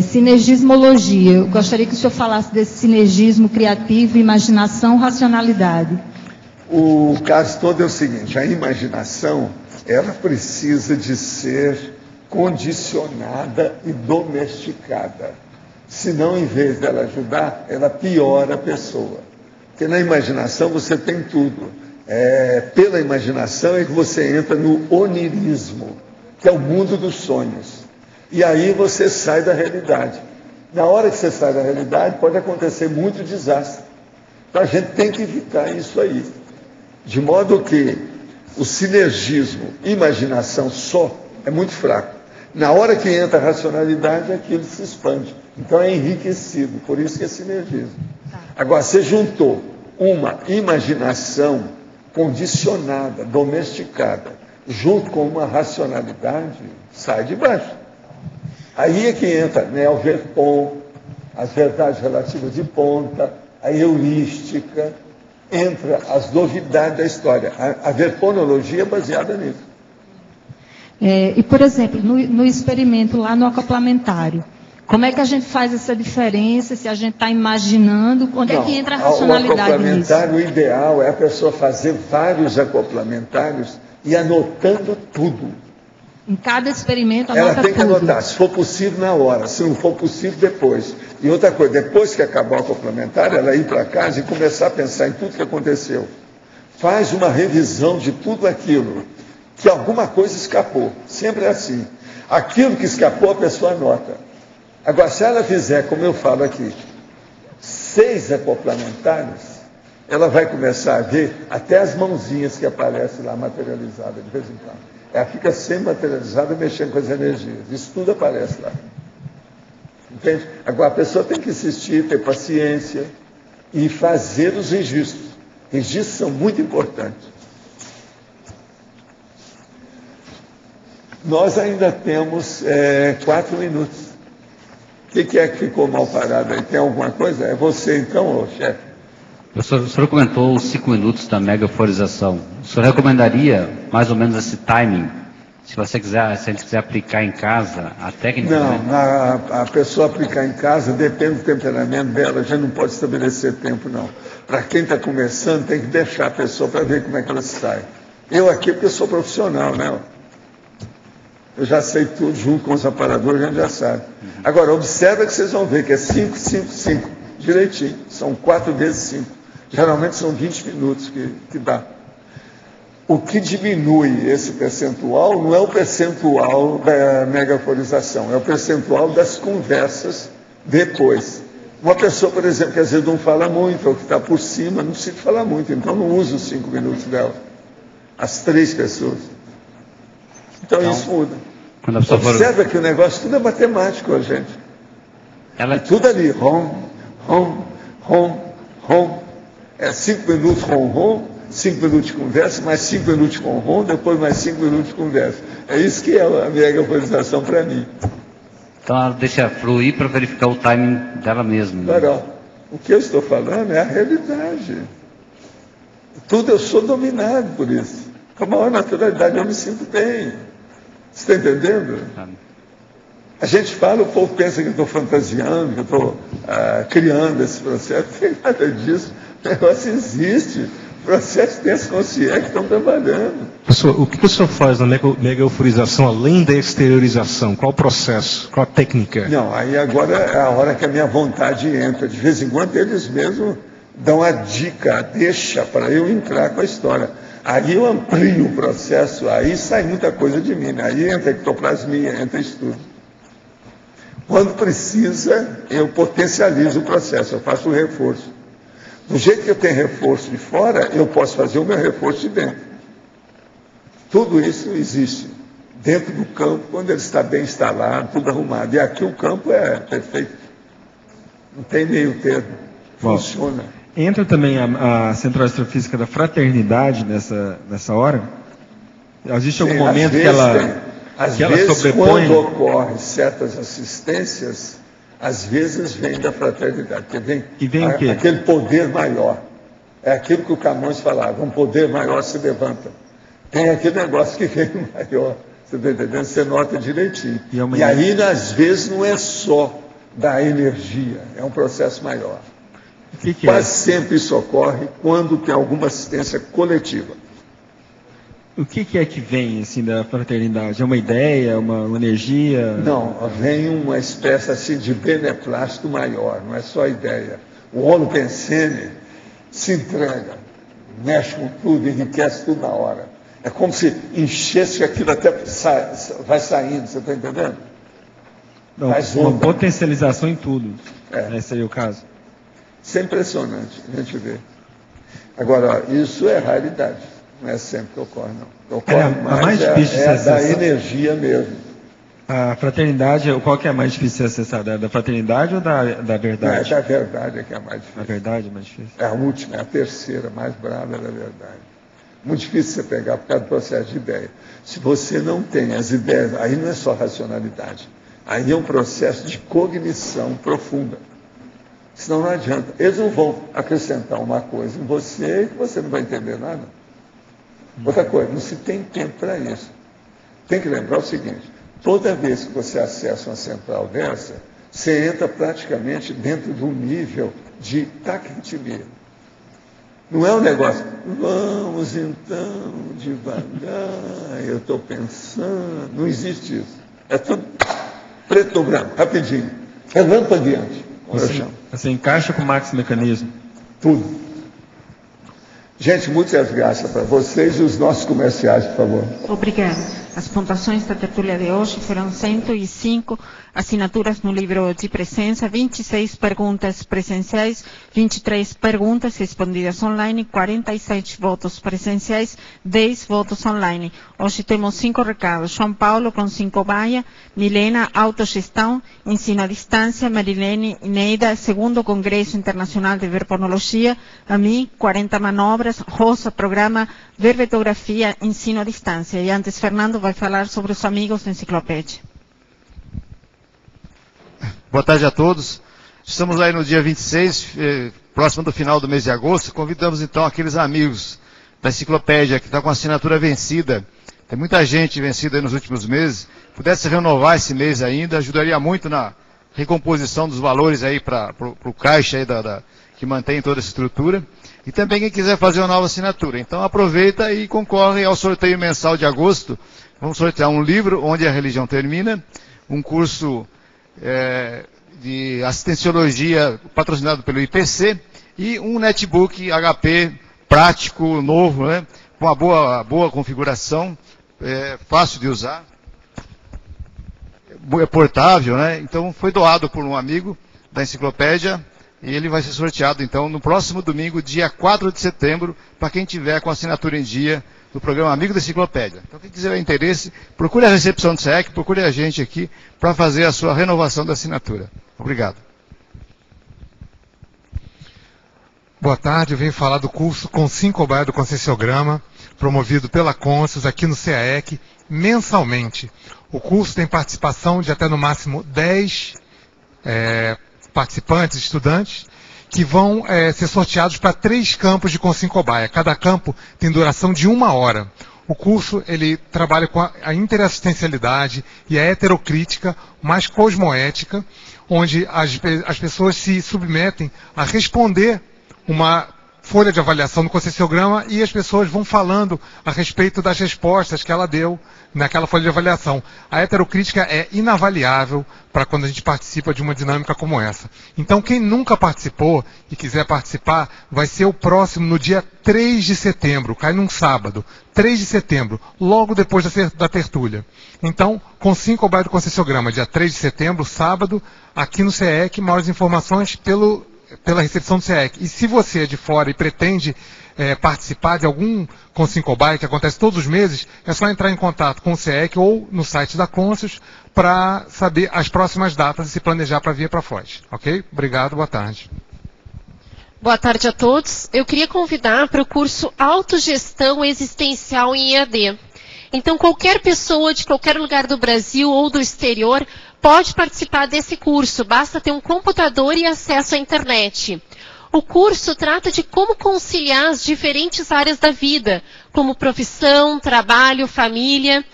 Sinergismologia. Eu gostaria que o senhor falasse desse sinergismo criativo, imaginação, racionalidade. O caso todo é o seguinte, a imaginação, ela precisa de ser condicionada e domesticada. Senão, em vez dela ajudar, ela piora a pessoa. Porque na imaginação você tem tudo. Pela imaginação é que você entra no onirismo, que é o mundo dos sonhos. E aí você sai da realidade. Na hora que você sai da realidade, pode acontecer muito desastre. Então a gente tem que evitar isso aí. De modo que o sinergismo, imaginação só, é muito fraco. Na hora que entra a racionalidade, aquilo se expande. Então é enriquecido, por isso que é sinergismo. Agora, você juntou uma imaginação condicionada, domesticada, junto com uma racionalidade, sai de baixo. Aí é que entra Neo Verpon, as verdades relativas de ponta, a heurística, entra as novidades da história. A verponologia é baseada nisso. E, por exemplo, no experimento lá no acoplamentário, como é que a gente faz essa diferença, se a gente está imaginando, onde é que entra a racionalidade nisso? O acoplamentário, o ideal é a pessoa fazer vários acoplamentários e anotando tudo. Em cada experimento, anota tudo. Ela tem que anotar, se for possível na hora, se não for possível depois. E outra coisa, depois que acabar o complementar, ela ir para casa e começar a pensar em tudo que aconteceu. Faz uma revisão de tudo aquilo, que alguma coisa escapou. Sempre é assim. Aquilo que escapou, a pessoa anota. Agora, se ela fizer, como eu falo aqui, 6 acoplamentários, ela vai começar a ver até as mãozinhas que aparecem lá materializadas de vez em quando. Ela fica sempre materializada, mexendo com as energias. Isso tudo aparece lá. Entende? Agora, a pessoa tem que insistir, ter paciência e fazer os registros. Registros são muito importantes. Nós ainda temos 4 minutos. O que é que ficou mal parado aí? Tem alguma coisa? É você então, chefe? O senhor comentou os 5 minutos da megaforização. O senhor recomendaria mais ou menos esse timing? Se a gente quiser aplicar em casa, a técnica... Não, a pessoa aplicar em casa depende do temperamento dela, a gente não pode estabelecer tempo, não. Para quem está começando, tem que deixar a pessoa para ver como é que ela sai. Eu aqui, porque eu sou profissional, né? Eu já sei tudo, junto com os aparadores, a gente já sabe. Agora, observa que vocês vão ver que é 5, 5, 5, direitinho. São 4 vezes 5. Geralmente são 20 minutos que dá. O que diminui esse percentual não é o percentual da megaforização, é o percentual das conversas depois. Uma pessoa, por exemplo, que às vezes não fala muito, ou que está por cima, não precisa falar muito, então não usa os 5 minutos dela. As 3 pessoas. Então isso muda. Observa que o negócio tudo é matemático, gente. É tudo ali, rom, 5 minutos rom, 5 minutos de conversa, mais 5 minutos com rom, depois mais 5 minutos de conversa. É isso que é a megaforização para mim. Então ela deixa fluir para verificar o timing dela mesma. Né? Não. O que eu estou falando é a realidade. Tudo eu sou dominado por isso. Com a maior naturalidade eu me sinto bem. Você está entendendo? A gente fala, o povo pensa que eu estou fantasiando, que eu estou criando esse processo. Não tem nada disso. O negócio existe. O processo tem as consciências que estão trabalhando. Professor, o que o senhor faz na mega euforização, além da exteriorização? Qual o processo? Qual a técnica? Não, aí agora é a hora que a minha vontade entra. De vez em quando eles mesmos dão a dica, a deixa para eu entrar com a história. Aí eu amplio o processo, aí sai muita coisa de mim. Né? Aí entra ectoplasmia, entra estudo. Quando precisa, eu potencializo o processo, eu faço o reforço. Do jeito que eu tenho reforço de fora, eu posso fazer o meu reforço de dentro. Tudo isso existe dentro do campo, quando ele está bem instalado, tudo arrumado. E aqui o campo é perfeito. Não tem meio termo. Funciona. Entra também a Central Astrofísica da Fraternidade nessa hora? Existe algum momento que ela, às ela vezes, sobrepõe? quando ocorrem certas assistências, às vezes vem da fraternidade. Porque vem o quê? Aquele poder maior. É aquilo que o Camões falava, um poder maior se levanta. Tem aquele negócio que vem maior. Você está entendendo? Você nota direitinho. E aí, às vezes, não é só da energia, é um processo maior. Quase sempre isso ocorre quando tem alguma assistência coletiva. O que é que vem assim, da fraternidade? É uma ideia, uma energia? Não, vem uma espécie assim, de beneplácito maior, não é só ideia. O holopensene se entrega, mexe com tudo, enriquece tudo na hora. É como se enchesse aquilo até vai saindo, você está entendendo? Não, uma potencialização em tudo. Esse seria o caso. Isso é impressionante, a gente vê. Agora, isso é raridade, não é sempre que ocorre, não. Ocorre mais difícil de da energia mesmo. A fraternidade, qual que é a mais difícil de se acessar? Da fraternidade ou da verdade? Não, é da verdade que é a mais difícil. A verdade é mais difícil? É a última, é a terceira, mais brava é da verdade. Muito difícil você pegar por causa do processo de ideia. Se você não tem as ideias, aí não é só racionalidade. Aí é um processo de cognição profunda. Senão não adianta. Eles não vão acrescentar uma coisa em você que você não vai entender nada. Outra coisa, não se tem tempo para isso. Tem que lembrar o seguinte, toda vez que você acessa uma central dessa, você entra praticamente dentro de um nível de taquitimia. Não é um negócio, vamos então, devagar, eu estou pensando, não existe isso. É tudo preto no branco, rapidinho. É lampadante. Você encaixa com o maxi mecanismo? Tudo. Gente, muitas graças para vocês e os nossos comerciais, por favor. Obrigada. As pontuações da tertúlia de hoje foram 105 assinaturas no livro de presença, 26 perguntas presenciais, 23 perguntas respondidas online, 47 votos presenciais, 10 votos online. Hoje temos 5 recados. João Paulo com 5 baia, Milena, autogestão, ensino à distância, Marilene e Neida, segundo Congresso Internacional de Verbonologia, a mim, 40 manobras, Rosa, programa Verbetografia, ensino à distância. E antes, Fernando vai falar sobre os amigos da enciclopédia. Boa tarde a todos. Estamos aí no dia 26, próximo do final do mês de agosto. Convidamos então aqueles amigos da enciclopédia que estão com a assinatura vencida. Tem muita gente vencida aí nos últimos meses. Pudesse renovar esse mês ainda, ajudaria muito na recomposição dos valores aí para o caixa aí que mantém toda essa estrutura. E também quem quiser fazer uma nova assinatura. Então aproveita e concorre ao sorteio mensal de agosto. Vamos sortear um livro, Onde a Religião Termina, um curso de assistenciologia patrocinado pelo IPC e um netbook HP prático, novo, né, com uma boa configuração, fácil de usar, é portável, né? Então foi doado por um amigo da enciclopédia e ele vai ser sorteado então no próximo domingo, dia 4 de setembro, para quem tiver com a assinatura em dia do programa Amigo da Enciclopédia. Então, quem quiser interesse, procure a recepção do SEC, procure a gente aqui para fazer a sua renovação da assinatura. Obrigado. Boa tarde, eu venho falar do curso Consim-Cobaia do Conscienciograma, promovido pela Conscius aqui no CAEC, mensalmente. O curso tem participação de até no máximo 10 participantes, estudantes, que vão ser sorteados para 3 campos de Consim-Cobaia. Cada campo tem duração de 1 hora. O curso ele trabalha com a interassistencialidade e a heterocrítica mais cosmoética, onde as pessoas se submetem a responder uma folha de avaliação no conscienciograma e as pessoas vão falando a respeito das respostas que ela deu naquela folha de avaliação. A heterocrítica é inavaliável para quando a gente participa de uma dinâmica como essa. Então, quem nunca participou e quiser participar, vai ser o próximo no dia 3 de setembro, cai num sábado, 3 de setembro, logo depois da tertúlia. Então, Consim-Cobaia do Conscienciograma, dia 3 de setembro, sábado, aqui no CAEC, maiores informações pela recepção do CAEC. E se você é de fora e pretende participar de algum Consim-Cobaia, que acontece todos os meses, é só entrar em contato com o CAEC ou no site da Conscius para saber as próximas datas e se planejar para vir para Foz. Ok? Obrigado, boa tarde. Boa tarde a todos. Eu queria convidar para o curso Autogestão Existencial em EAD. Então, qualquer pessoa de qualquer lugar do Brasil ou do exterior pode participar desse curso. Basta ter um computador e acesso à internet. O curso trata de como conciliar as diferentes áreas da vida, como profissão, trabalho, família.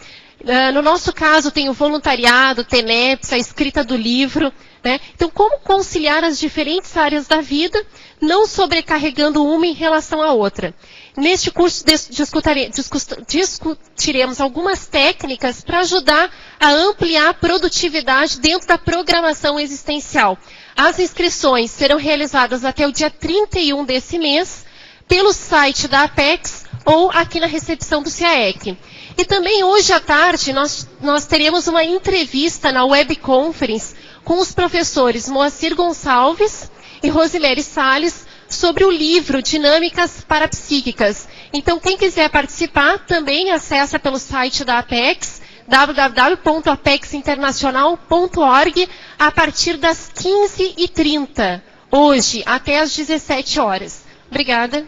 No nosso caso, tem o voluntariado, TENEPS, a escrita do livro. Né? Então, como conciliar as diferentes áreas da vida, não sobrecarregando uma em relação à outra. Neste curso, discutiremos algumas técnicas para ajudar a ampliar a produtividade dentro da programação existencial. As inscrições serão realizadas até o dia 31 desse mês, pelo site da Apex ou aqui na recepção do CAEC. E também hoje à tarde nós teremos uma entrevista na Web Conference com os professores Moacir Gonçalves e Rosemary Salles sobre o livro Dinâmicas Parapsíquicas. Então, quem quiser participar, também acessa pelo site da Apex, www.apexinternacional.org, a partir das 15h30, hoje, até às 17 horas. Obrigada.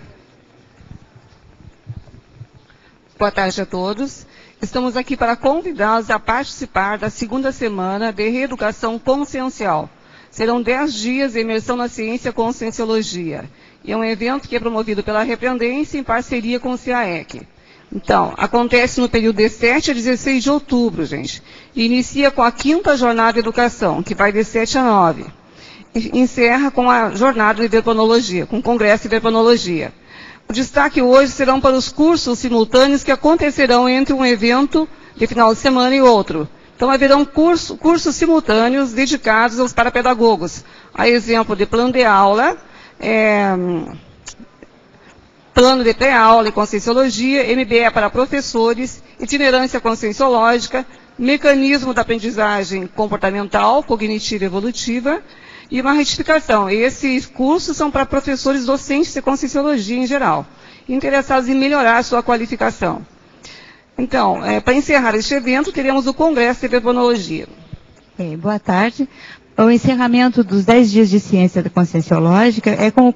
Boa tarde a todos. Estamos aqui para convidá-los a participar da segunda semana de Reeducação Consciencial. Serão 10 dias de imersão na ciência Conscienciologia. E é um evento que é promovido pela Repreendência em parceria com o CAEC. Então, acontece no período de 7 a 16 de outubro, gente. E inicia com a 5ª jornada de educação, que vai de 7 a 9. E encerra com a jornada de Verbonologia, com o Congresso de Verbonologia. O destaque hoje serão para os cursos simultâneos que acontecerão entre um evento de final de semana e outro. Então, haverão cursos simultâneos dedicados aos parapedagogos. A exemplo de plano de aula, plano de pré-aula e conscienciologia, MBE para professores, itinerância conscienciológica, mecanismo da aprendizagem comportamental, cognitiva e evolutiva, e uma retificação. Esses cursos são para professores docentes de conscienciologia em geral, interessados em melhorar a sua qualificação. Então, para encerrar este evento, teremos o Congresso de Verbonologia. Boa tarde. O encerramento dos 10 dias de ciência da conscienciológica é com o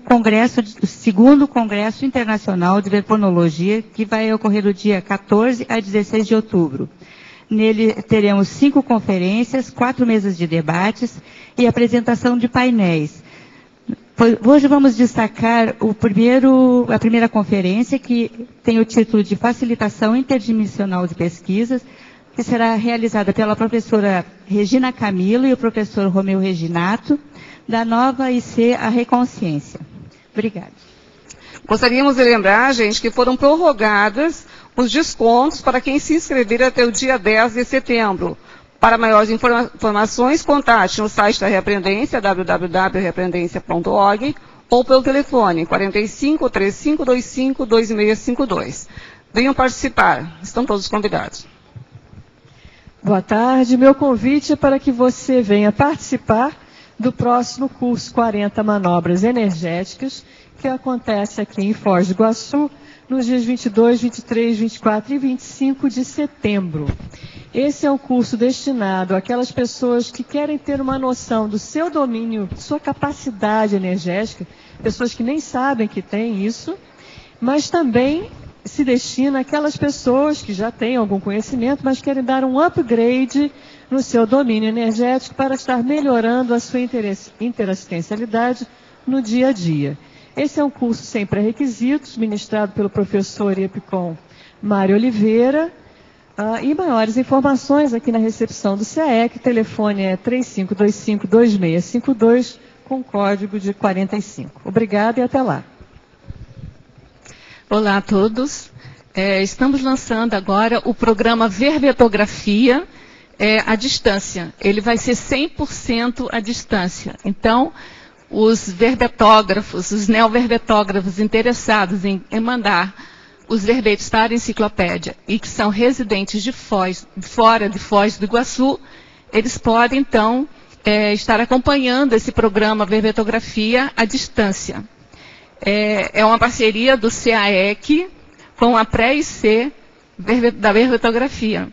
segundo Congresso Internacional de Verbonologia, que vai ocorrer do dia 14 a 16 de outubro. Nele teremos 5 conferências, 4 mesas de debates e apresentação de painéis. Hoje vamos destacar a primeira conferência, que tem o título de Facilitação Interdimensional de Pesquisas, que será realizada pela professora Regina Camilo e o professor Romeu Reginato, da nova IC A Reconsciência. Obrigada. Gostaríamos de lembrar, gente, que foram prorrogadas os descontos para quem se inscrever até o dia 10 de setembro. Para maiores informações, contate no site da Repreendência, www.repreendência.org, ou pelo telefone 45 3525 2652. Venham participar, estão todos convidados. Boa tarde, meu convite é para que você venha participar do próximo curso 40 Manobras Energéticas, que acontece aqui em Foz do Iguaçu, nos dias 22, 23, 24 e 25 de setembro. Esse é um curso destinado àquelas pessoas que querem ter uma noção do seu domínio, sua capacidade energética, pessoas que nem sabem que têm isso, mas também se destina àquelas pessoas que já têm algum conhecimento, mas querem dar um upgrade no seu domínio energético para estar melhorando a sua interassistencialidade no dia a dia. Esse é um curso sem pré-requisitos, ministrado pelo professor EPCOM Mário Oliveira. E maiores informações aqui na recepção do CAEC, o telefone é 3525-2652, com código de 45. Obrigada e até lá. Olá a todos. Estamos lançando agora o programa Verbetografia à distância. Ele vai ser 100% à distância. Então, os verbetógrafos, os neoverbetógrafos interessados em mandar os verbetes para a enciclopédia e que são residentes de Foz, fora de Foz do Iguaçu, eles podem, então, estar acompanhando esse programa Verbetografia à distância. É uma parceria do CAEC com a Pré-IC da Verbetografia.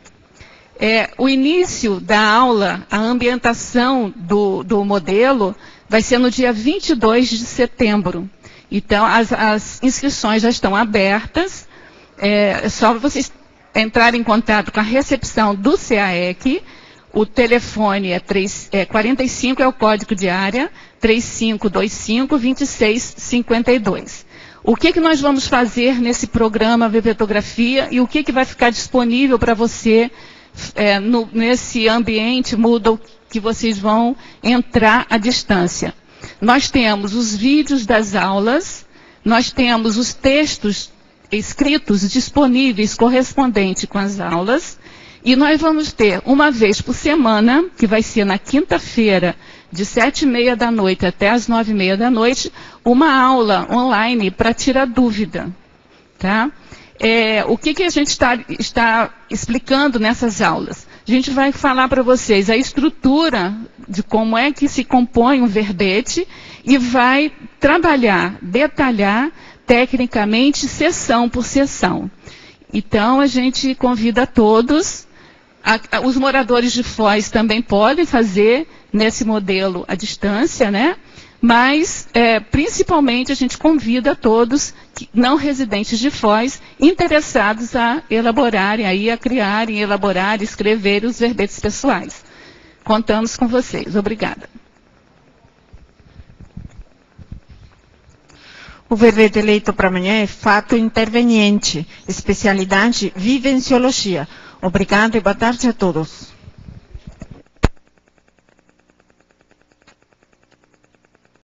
O início da aula, a ambientação do modelo, vai ser no dia 22 de setembro. Então, as inscrições já estão abertas. É só vocês entrarem em contato com a recepção do CAEC. O telefone é 45, é o código de área, 3525-2652. O que nós vamos fazer nesse programa Verbetografia e o que vai ficar disponível para você nesse ambiente Moodle que vocês vão entrar à distância? Nós temos os vídeos das aulas, nós temos os textos escritos disponíveis correspondentes com as aulas, e nós vamos ter uma vez por semana, que vai ser na quinta-feira, de 7h30 da noite até as 9h30 da noite, uma aula online para tirar dúvida. Tá? O que a gente está explicando nessas aulas? A gente vai falar para vocês a estrutura de como é que se compõe um verbete e vai trabalhar, detalhar tecnicamente, sessão por sessão. Então, a gente convida todos, os moradores de Foz também podem fazer nesse modelo à distância, né? Mas, principalmente, a gente convida todos não residentes de Foz, interessados a elaborarem, a criarem, elaborar, escrever os verbetes pessoais. Contamos com vocês. Obrigada. O verbete eleito para amanhã é fato interveniente, especialidade vivenciologia. Obrigada e boa tarde a todos.